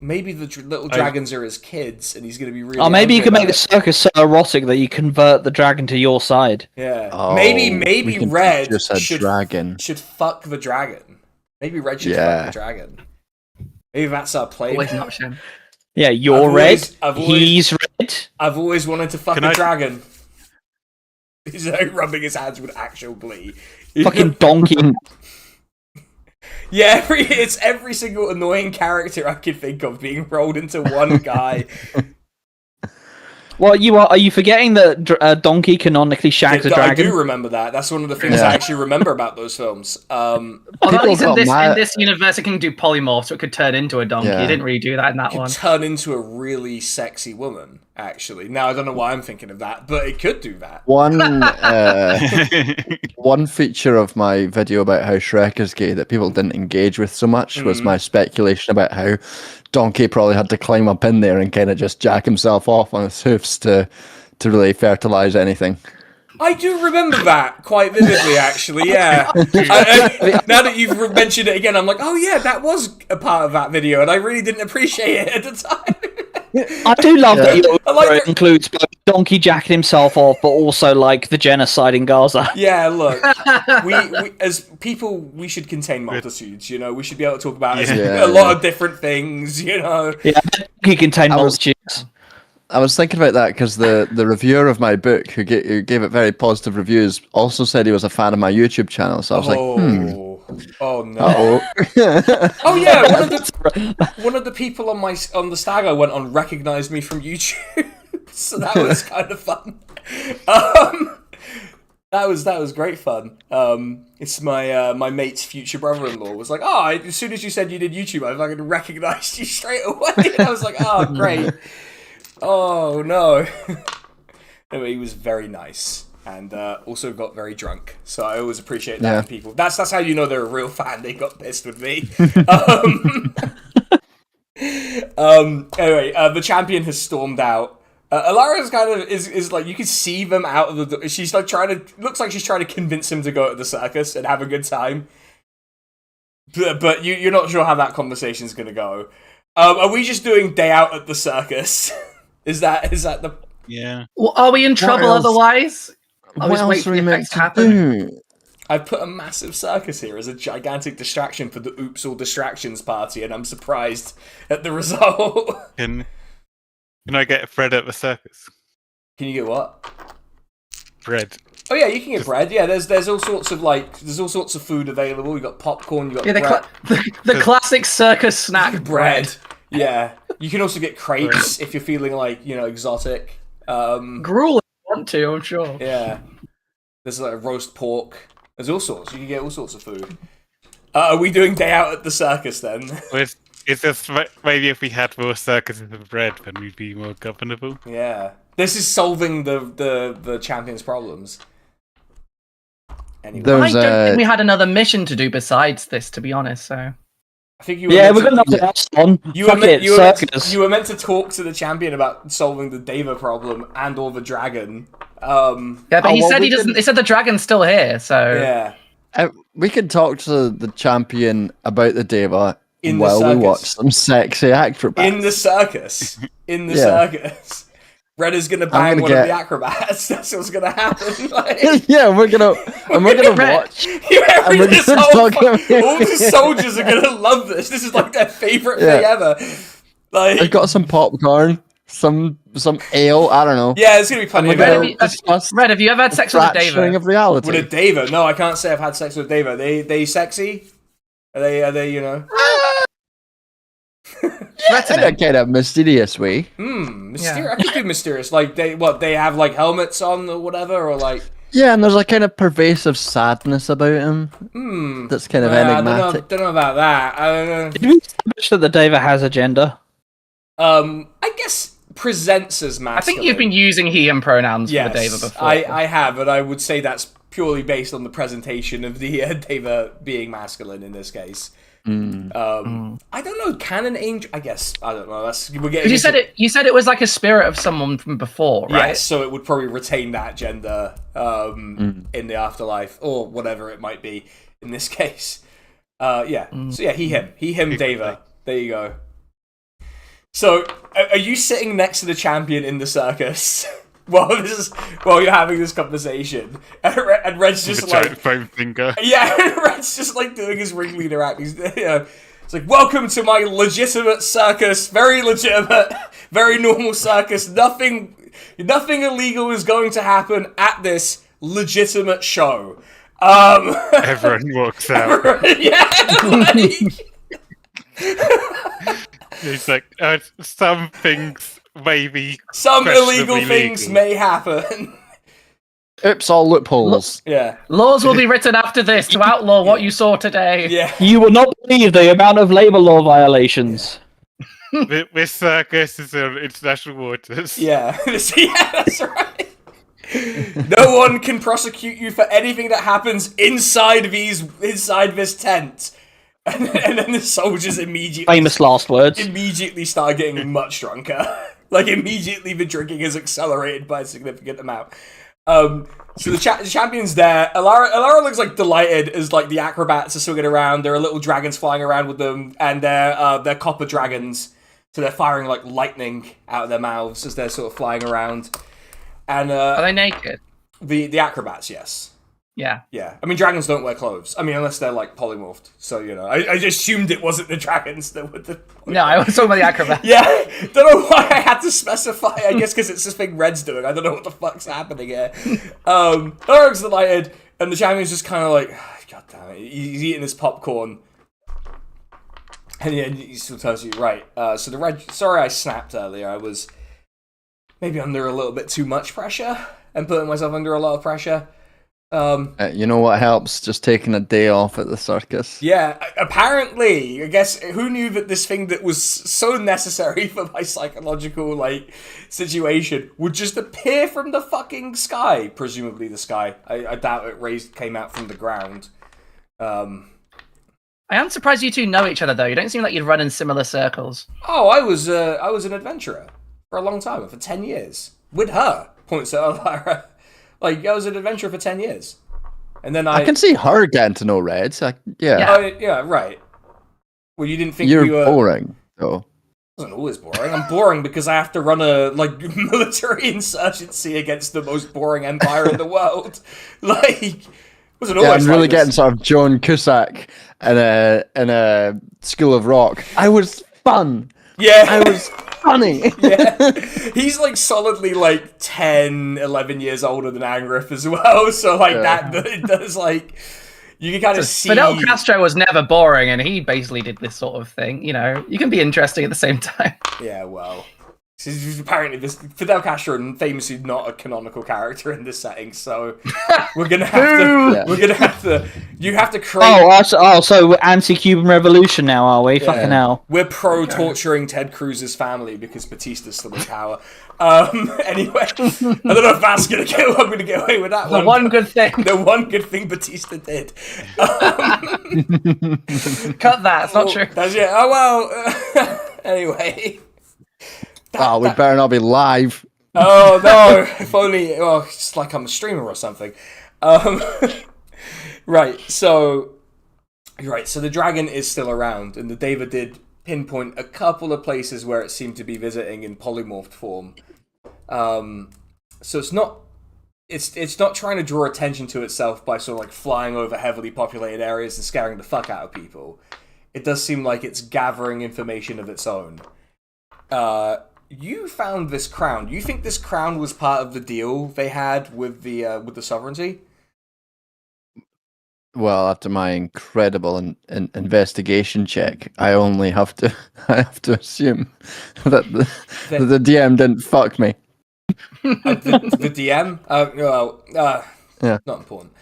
Maybe the little dragons are his kids, and he's going to be really. Oh, maybe you can make the circus so erotic that you convert the dragon to your side. Yeah. Oh, maybe Red dragon should fuck the dragon. Maybe Red should fuck the dragon. Maybe that's our plan. Always an option. Yeah, you're red. He's red. I've always wanted to fuck a dragon. He's like rubbing his hands with actual glee. Fucking donkey. Yeah, it's every single annoying character I could think of being rolled into one guy. Well, are you forgetting that Donkey canonically shags a dragon? I do remember that. That's one of the things I actually remember about those films. Although at least in this universe, it can do polymorph, so it could turn into a donkey. It didn't really do that in that one. Turn into a really sexy woman, actually. Now, I don't know why I'm thinking of that, but it could do that. One feature of my video about how Shrek is gay that people didn't engage with so much was my speculation about how Donkey probably had to climb up in there and kind of just jack himself off on his hoofs to really fertilize anything. I do remember that quite vividly, actually, yeah. Now that you've mentioned it again, I'm like, oh yeah, that was a part of that video, and I really didn't appreciate it at the time. I do love that it includes both Donkey jacking himself off, but also like the genocide in Gaza. Yeah, look, we as people, we should contain multitudes. You know, we should be able to talk about a lot of different things. You know, he contain multitudes. I was thinking about that because the reviewer of my book, who gave it very positive reviews, also said he was a fan of my YouTube channel. So I was like, oh no! Oh yeah, one of the people on the stag I went on recognized me from YouTube, so that was kind of fun. That was great fun. It's my mate's future brother-in-law was like, oh, as soon as you said you did YouTube, I fucking recognized you straight away. And I was like, oh great. Oh no. Anyway, he was very nice and also got very drunk. So I always appreciate that in people. That's how you know they're a real fan. They got pissed with me. Anyway, the champion has stormed out. Alara's kind of is like, you can see them out of the door. She's like looks like she's trying to convince him to go to the circus and have a good time. But you're not sure how that conversation's gonna go. Are we just doing day out at the circus? Is that the... Yeah. Well, are we in trouble otherwise? What else are we meant to do? I've put a massive circus here as a gigantic distraction for the Oops All Distractions party, and I'm surprised at the result. Can I get bread at the circus? Can you get what? Bread. Oh yeah, you can get bread. Yeah, there's all sorts of food available. You got popcorn. You got bread. The classic circus snack bread. Yeah, you can also get crepes if you're feeling like exotic. Gruel if you want to, I'm sure. Yeah, there's like roast pork. There's all sorts. You can get all sorts of food. Are we doing day out at the circus then? It's just maybe if we had more circuses of bread, then we'd be more governable. Yeah, this is solving the champion's problems. Anyway. I don't think we had another mission to do besides this, to be honest. So I think you were we're gonna have to on. You were meant to talk to the champion about solving the Deva problem and or the dragon. But he said he doesn't. He said the dragon's still here. So yeah, we could talk to the champion about the Deva while we watch some sexy acrobats in the circus. In the circus. Red is gonna bang one of the acrobats. That's what's gonna happen. Like... Yeah, we're gonna watch. All the soldiers are gonna love this. This is like their favorite thing ever. Like, I've got some popcorn, some ale. I don't know. Yeah, it's gonna be plenty. Red, have you ever had sex with a Deva? Of reality. With a Deva? No, I can't say I've had sex with a Deva. They sexy? Are they in a kind of mysterious way. Mysterious. I could do mysterious. Like they have like helmets on or whatever, or like. Yeah, and there's a kind of pervasive sadness about him. That's kind of enigmatic. I don't know about that. I don't know. Did we establish that the Deva has a gender? I guess presents as masculine. I think you've been using he/him pronouns for the Deva before. I have, and I would say that's purely based on the presentation of the Deva being masculine in this case. I don't know. Can an angel? I guess I don't know. We're getting. You said it was like a spirit of someone from before, right? Yes, so it would probably retain that gender in the afterlife or whatever it might be in this case. So yeah, he him Deva. There you go. So are you sitting next to the champion in the circus? While you're having this conversation, and Red's just like foam finger. Yeah, Red's just like doing his ringleader act. He's, it's like, welcome to my legitimate circus, very legitimate, very normal circus. Nothing illegal is going to happen at this legitimate show. Everyone walks out. He's like, some things. Maybe some illegal things may happen. Oops, all loopholes. Yeah. Laws will be written after this to outlaw what you saw today. Yeah. You will not believe the amount of labor law violations. This circus is in international waters. Yeah. That's right. No one can prosecute you for anything that happens inside this tent. And then the soldiers famous last words immediately start getting much drunker. Like, immediately the drinking is accelerated by a significant amount. So the champion's there. Alara looks like delighted as like the acrobats are swinging around. There are little dragons flying around with them, and they're copper dragons, so they're firing like lightning out of their mouths as they're sort of flying around. And are they naked? The acrobats, yes. Yeah. Yeah. I mean, dragons don't wear clothes. I mean, unless they're, like, polymorphed. So, you know, I just assumed it wasn't the dragons that were the... No, I was talking about the acrobats. Yeah. Don't know why I had to specify. I guess because it's this thing Red's doing. I don't know what the fuck's happening here. Eric's delighted, and the champion's just kind of like, God damn it. He's eating his popcorn. And yeah, he still tells you, right. So the Red... Sorry I snapped earlier. I was maybe under a little bit too much pressure and putting myself under a lot of pressure. You know what helps? Just taking a day off at the circus. Yeah, apparently, I guess, who knew that this thing that was so necessary for my psychological, like, situation would just appear from the fucking sky? Presumably the sky. I doubt it came out from the ground. I am surprised you two know each other, though. You don't seem like you'd run in similar circles. Oh, I was an adventurer for a long time, for 10 years. With her, points at Alara. Like, I was an adventurer for 10 years. And then I can see her getting to know Red. Yeah. Yeah, right. Well, you didn't think you're we were... boring, though. I wasn't always boring. I'm boring because I have to run a, like, military insurgency against the most boring empire in the world. Like, wasn't always I'm really getting sort of John Cusack in a School of Rock. I was fun. Yeah. I was funny. Yeah. He's like solidly like 10, 11 years older than Angrif as well. So like that does like, you can kind of see. Fidel Castro was never boring and he basically did this sort of thing. You know, you can be interesting at the same time. Yeah, well. Apparently, Fidel Castro famously not a canonical character in this setting, so we're gonna have to. You have to create. So anti-Cuban revolution now, are we? Yeah. Fucking hell. We're pro-torturing Ted Cruz's family because Batista's still in power. Anyway, I don't know if that's gonna get. I'm gonna get away with that one. The one good thing. The one good thing Batista did. Cut that. It's not true. That's it. Oh well. Anyway. We better not be live. Oh no! If only. Oh, it's like I'm a streamer or something. Right. So the dragon is still around, and the Deva did pinpoint a couple of places where it seemed to be visiting in polymorphed form. So it's not trying to draw attention to itself by sort of like flying over heavily populated areas and scaring the fuck out of people. It does seem like it's gathering information of its own. You found this crown. You think this crown was part of the deal they had with the sovereignty? Well, after my incredible investigation check, I have to assume that the DM didn't fuck me. The DM? Yeah, not important.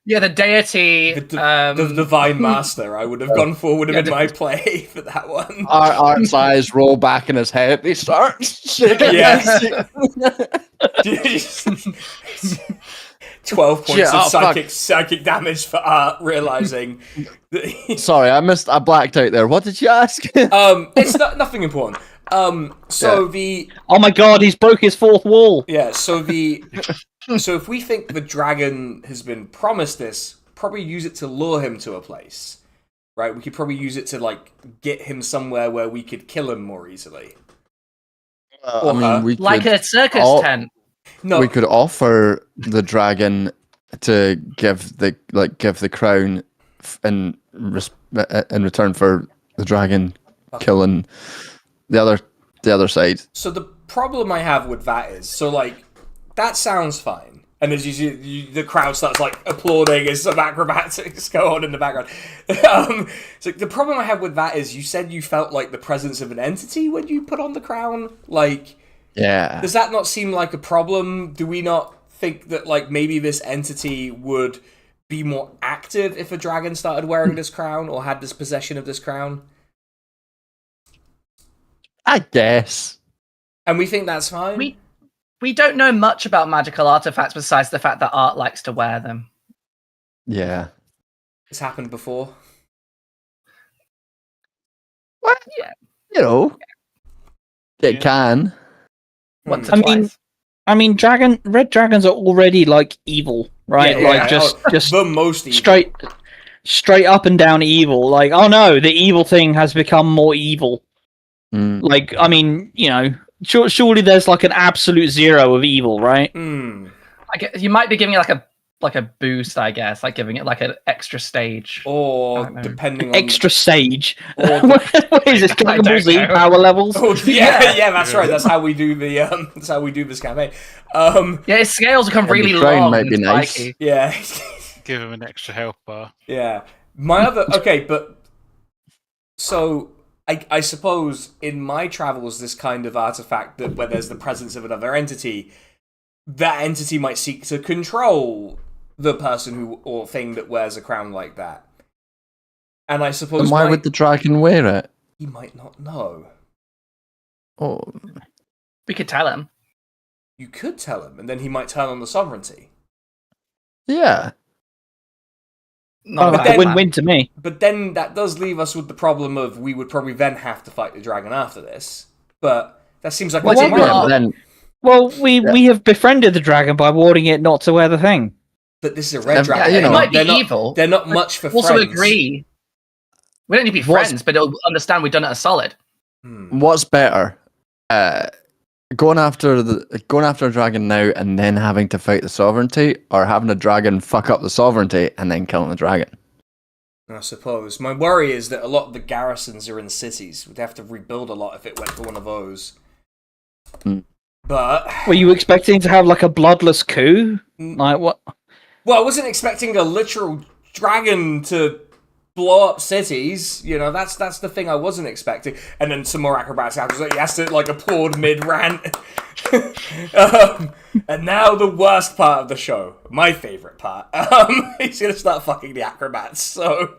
Yeah, the deity, the divine master. I would have gone forward in my play for that one. Art's eyes roll back in his head. He starts shaking. Yeah. 12 points of psychic damage for Art, realizing that Sorry, I blacked out there. What did you ask? it's nothing important. So oh my god, he's broke his fourth wall. Yeah, so if we think the dragon has been promised this, probably use it to lure him to a place. Right? We could probably use it to like get him somewhere where we could kill him more easily. We like could a circus tent. No, we could offer the dragon to give the crown in return for the dragon killing the other side. So the problem I have with that is, so like that sounds fine. And as you see, the crowd starts like applauding as some acrobatics go on in the background. So the problem I have with that is, you said you felt like the presence of an entity when you put on the crown. Like, yeah, does that not seem like a problem? Do we not think that like maybe this entity would be more active if a dragon started wearing this crown or had this possession of this crown? I guess. And we think that's fine? We don't know much about magical artifacts besides the fact that Art likes to wear them. Yeah. It's happened before. What? Yeah. You know, it can. Once or twice. I mean, red dragons are already like evil, right? Just the most evil. straight up and down evil. Like, oh no, the evil thing has become more evil. Like, I mean, you know, surely there's like an absolute zero of evil, right? I guess you might be giving it like a boost, I guess, like giving it like an extra stage, or depending on extra stage. What is this? Dragon Ball Z power levels? Oh, yeah, that's right. That's how we do the that's how we do this campaign. Yeah, his scales become really long. Might be nice. Spiky. Yeah, Give him an extra health bar. Yeah, but so. I suppose in my travels, this kind of artifact that where there's the presence of another entity, that entity might seek to control the person who or thing that wears a crown like that. And I suppose And why would the dragon wear it? He might not know. Oh, We could tell him. You could tell him, and then he might turn on the sovereignty. yeah. Win-win to me. But then that does leave us with the problem of we would probably then have to fight the dragon after this. But that seems like we have befriended the dragon by warning it not to wear the thing. But this is a red dragon. It might be evil. They're not much for also friends. Agree. We don't need to be friends, but it'll understand we've done it as solid. What's better? Going after a dragon now and then having to fight the sovereignty, or having a dragon fuck up the sovereignty and then killing the dragon? I suppose. My worry is that a lot of the garrisons are in cities. We'd have to rebuild a lot if it went for one of those. But were you expecting to have like a bloodless coup? Like what? Well, I wasn't expecting a literal dragon to blow up cities. You know, that's the thing I wasn't expecting. And then some more acrobatics after. Like, he has to like applaud mid-rant. And now the worst part of the show, my favourite part. He's gonna start fucking the acrobats. So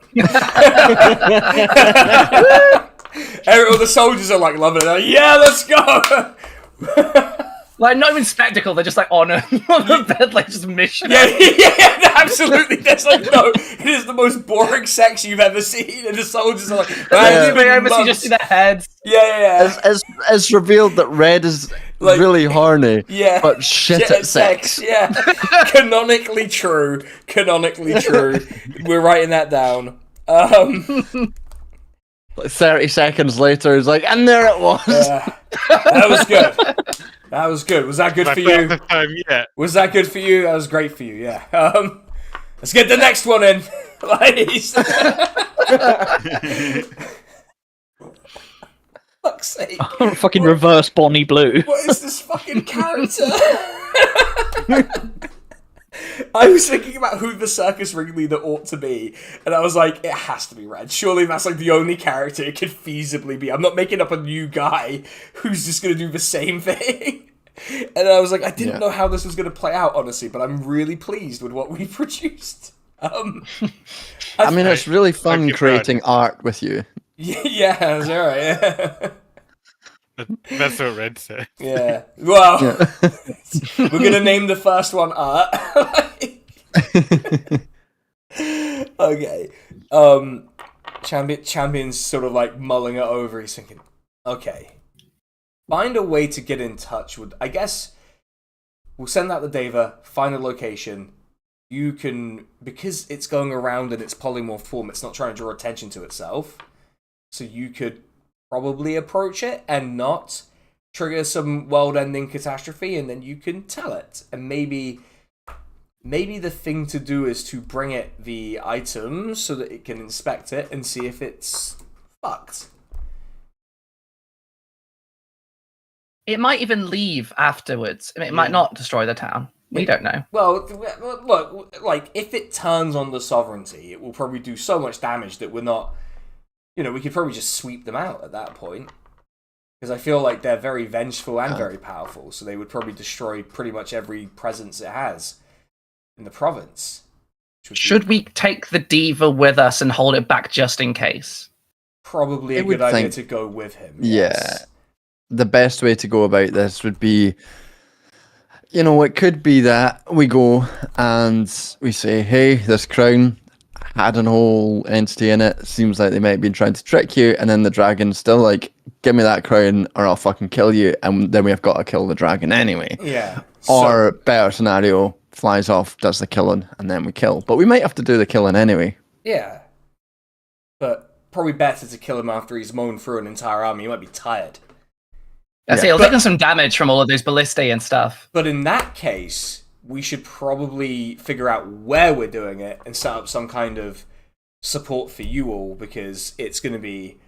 all the soldiers are like loving it. Like, yeah, let's go. Like, not even spectacle, they're just like on the bed, like just mission. Yeah, absolutely. There's like it is the most boring sex you've ever seen, and the soldiers are like, you just see their heads. Yeah. It's revealed that Red is like, really horny, but shit at sex. Yeah, canonically true. We're writing that down. Like 30 seconds later, he's like, and there it was. Yeah. That was good. Was that good for you? Was that good for you? That was great for you, yeah. Let's get the next one in. Fuck's sake. Fucking reverse Bonnie Blue. What is this fucking character? I was thinking about who the circus ringleader ought to be, and I was like, it has to be Red. Surely that's like the only character it could feasibly be. I'm not making up a new guy who's just going to do the same thing. And I was like, I didn't know how this was going to play out, honestly, but I'm really pleased with what we produced. I mean, it's really fun creating art with you. Yeah, that's alright, yeah. That's what Red said. Yeah. Well, we're going to name the first one Art. Okay. Champion's sort of like mulling it over. He's thinking, okay, find a way to get in touch with. I guess we'll send out the Deva, find a location. You can, because it's going around in its polymorph form, it's not trying to draw attention to itself. So you could probably approach it and not trigger some world-ending catastrophe, and then you can tell it. And maybe the thing to do is to bring it the items so that it can inspect it and see if it's fucked. It might even leave afterwards. It might not destroy the town. We don't know. Well, look, like, if it turns on the sovereignty, it will probably do so much damage that we're not... we could probably just sweep them out at that point. Because I feel like they're very vengeful and very powerful, so they would probably destroy pretty much every presence it has in the province. Should we take the Diva with us and hold it back just in case? Probably a good idea to go with him. Yeah. Yes. The best way to go about this would be, it could be that we go and we say, hey, this crown had an whole entity in it. Seems like they might be trying to trick you. And then the dragon's still like, give me that crown or I'll fucking kill you. And then we've got to kill the dragon anyway. Yeah. Or better scenario, flies off, does the killing, and then we kill. But we might have to do the killing anyway. Yeah. But probably better to kill him after he's mown through an entire army. He might be tired. It'll take some damage from all of those ballistae and stuff. But in that case, we should probably figure out where we're doing it and set up some kind of support for you all, because it's going to be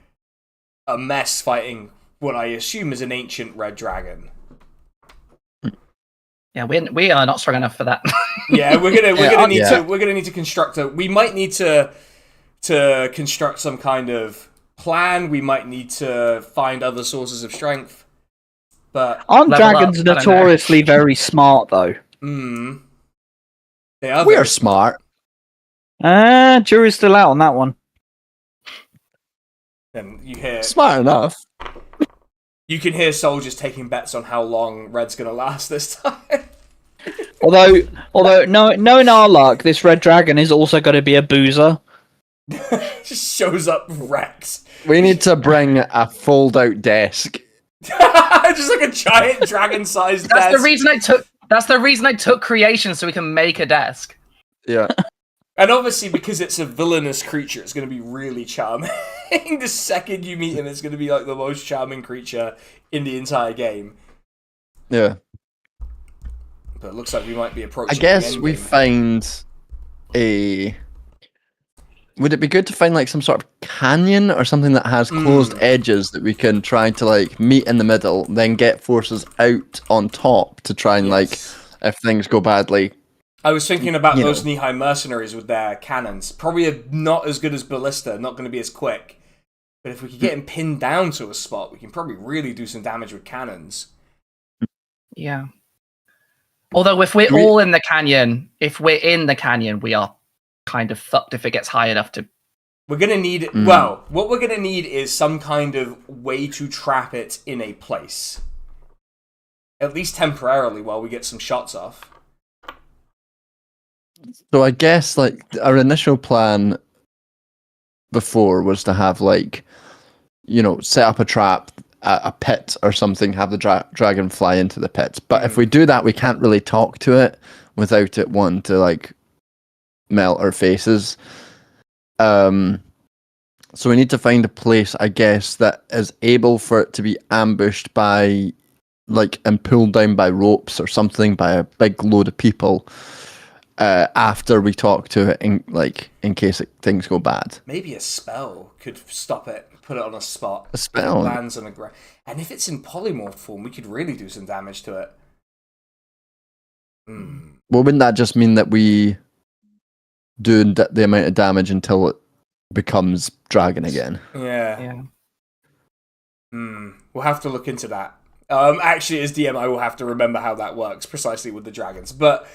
a mess fighting what I assume is an ancient red dragon. Yeah, we are not strong enough for that. Yeah, we're gonna need to construct we might need to construct some kind of plan. We might need to find other sources of strength. But aren't dragons notoriously very smart though? They are. We are smart. Jury's still out on that one. And you hear smart enough. You can hear soldiers taking bets on how long Red's gonna last this time. although knowing our luck, this red dragon is also going to be a boozer. Just shows up wrecked. We need to bring a fold-out desk. Just like a giant dragon-sized desk. That's the reason I took creation, so we can make a desk. Yeah. And obviously, because it's a villainous creature, it's going to be really charming. The second you meet him, it's going to be like the most charming creature in the entire game. Yeah. But it looks like we might be approaching. I guess we find a... Would it be good to find like some sort of canyon or something that has closed edges that we can try to like meet in the middle, then get forces out on top to try and like, if things go badly. I was thinking about those knee-high mercenaries with their cannons. Probably not as good as Ballista, not going to be as quick. But if we could get him pinned down to a spot, we can probably really do some damage with cannons. Yeah. Although if we're all in the canyon, we are kind of fucked if it gets high enough to... We're going to need... Well, what we're going to need is some kind of way to trap it in a place. At least temporarily while we get some shots off. So I guess like our initial plan before was to have like, set up a trap, a pit or something, have the dragon fly into the pit. But if we do that, we can't really talk to it without it wanting to like melt our faces. So we need to find a place, I guess, that is able for it to be ambushed by like and pulled down by ropes or something by a big load of people. After we talk to it, in case things go bad. Maybe a spell could stop it, put it on a spot. A spell? It lands on the ground. And if it's in polymorph form, we could really do some damage to it. Well, wouldn't that just mean that we do the amount of damage until it becomes dragon again? Yeah. We'll have to look into that. Actually, as DM, I will have to remember how that works precisely with the dragons. But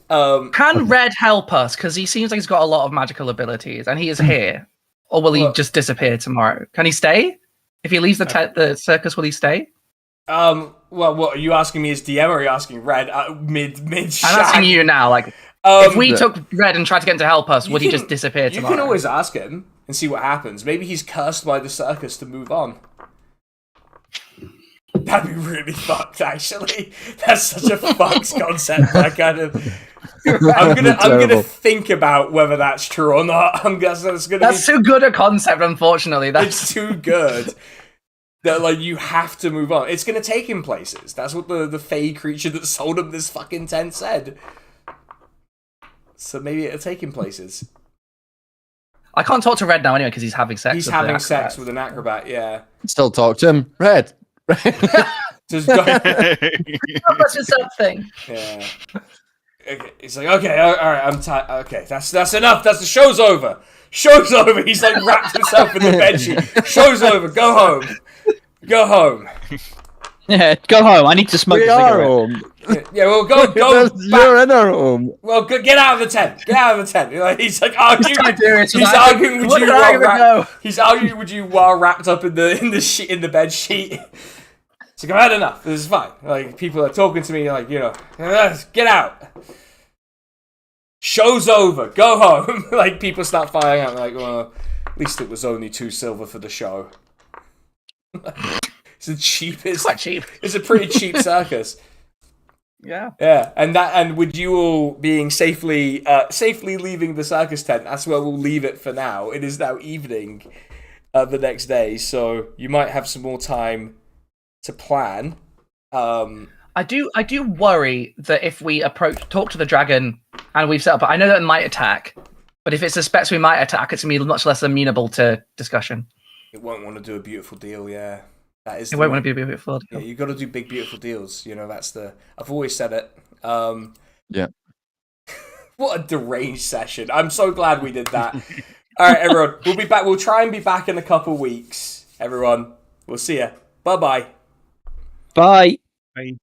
can Red help us? Because he seems like he's got a lot of magical abilities, and he is here. Or will he just disappear tomorrow? Can he stay? If he leaves the circus, will he stay? Well, what are you asking me as DM, or are you asking Red mid? I'm asking you now. Like, If we took Red and tried to get him to help us, would he just disappear tomorrow? You can always ask him and see what happens. Maybe he's cursed by the circus to move on. That'd be really fucked, actually. That's such a fucked concept. I'm gonna think about whether that's true or not. That's too good a concept, unfortunately. It's too good. That, like, you have to move on. It's gonna take him places. That's what the fey creature that sold him this fucking tent said. So maybe it'll take him places. I can't talk to Red now anyway because he's having sex. He's having sex with an acrobat. Yeah. Still talk to him, Red. Just go. That's just something. Yeah. Okay. He's like, okay, all right, I'm tired. Okay, that's enough. The show's over. Show's over. He's like wrapped himself in the bedsheet. Show's over. Go home. Go home. Yeah, go home. I need to smoke a cigarette. Home. Yeah, well, go back. You're in our home. Well, get out of the tent. Get out of the tent. He's like arguing. He's arguing with you while wrapped up in the bed sheet. It's like, I've had enough. This is fine. Like, people are talking to me, like, get out. Show's over. Go home. Like, people start firing out. Like, well, at least it was only 2 silver for the show. It's the cheapest. It's quite cheap. It's a pretty cheap circus. Yeah. Yeah, and with you all being safely leaving the circus tent, that's where we'll leave it for now. It is now evening, the next day, so you might have some more time to plan. I do worry that if we talk to the dragon and we've set up, I know that it might attack, but if it suspects we might attack, it's gonna be much less amenable to discussion. It won't want to do a beautiful deal, yeah. That is. It won't want to be a beautiful deal. Yeah, you got to do big, beautiful deals. That's I've always said it. Yeah. What a deranged session! I'm so glad we did that. All right, everyone, we'll be back. We'll try and be back in a couple weeks. Everyone, we'll see ya. Bye-bye. Bye. Bye.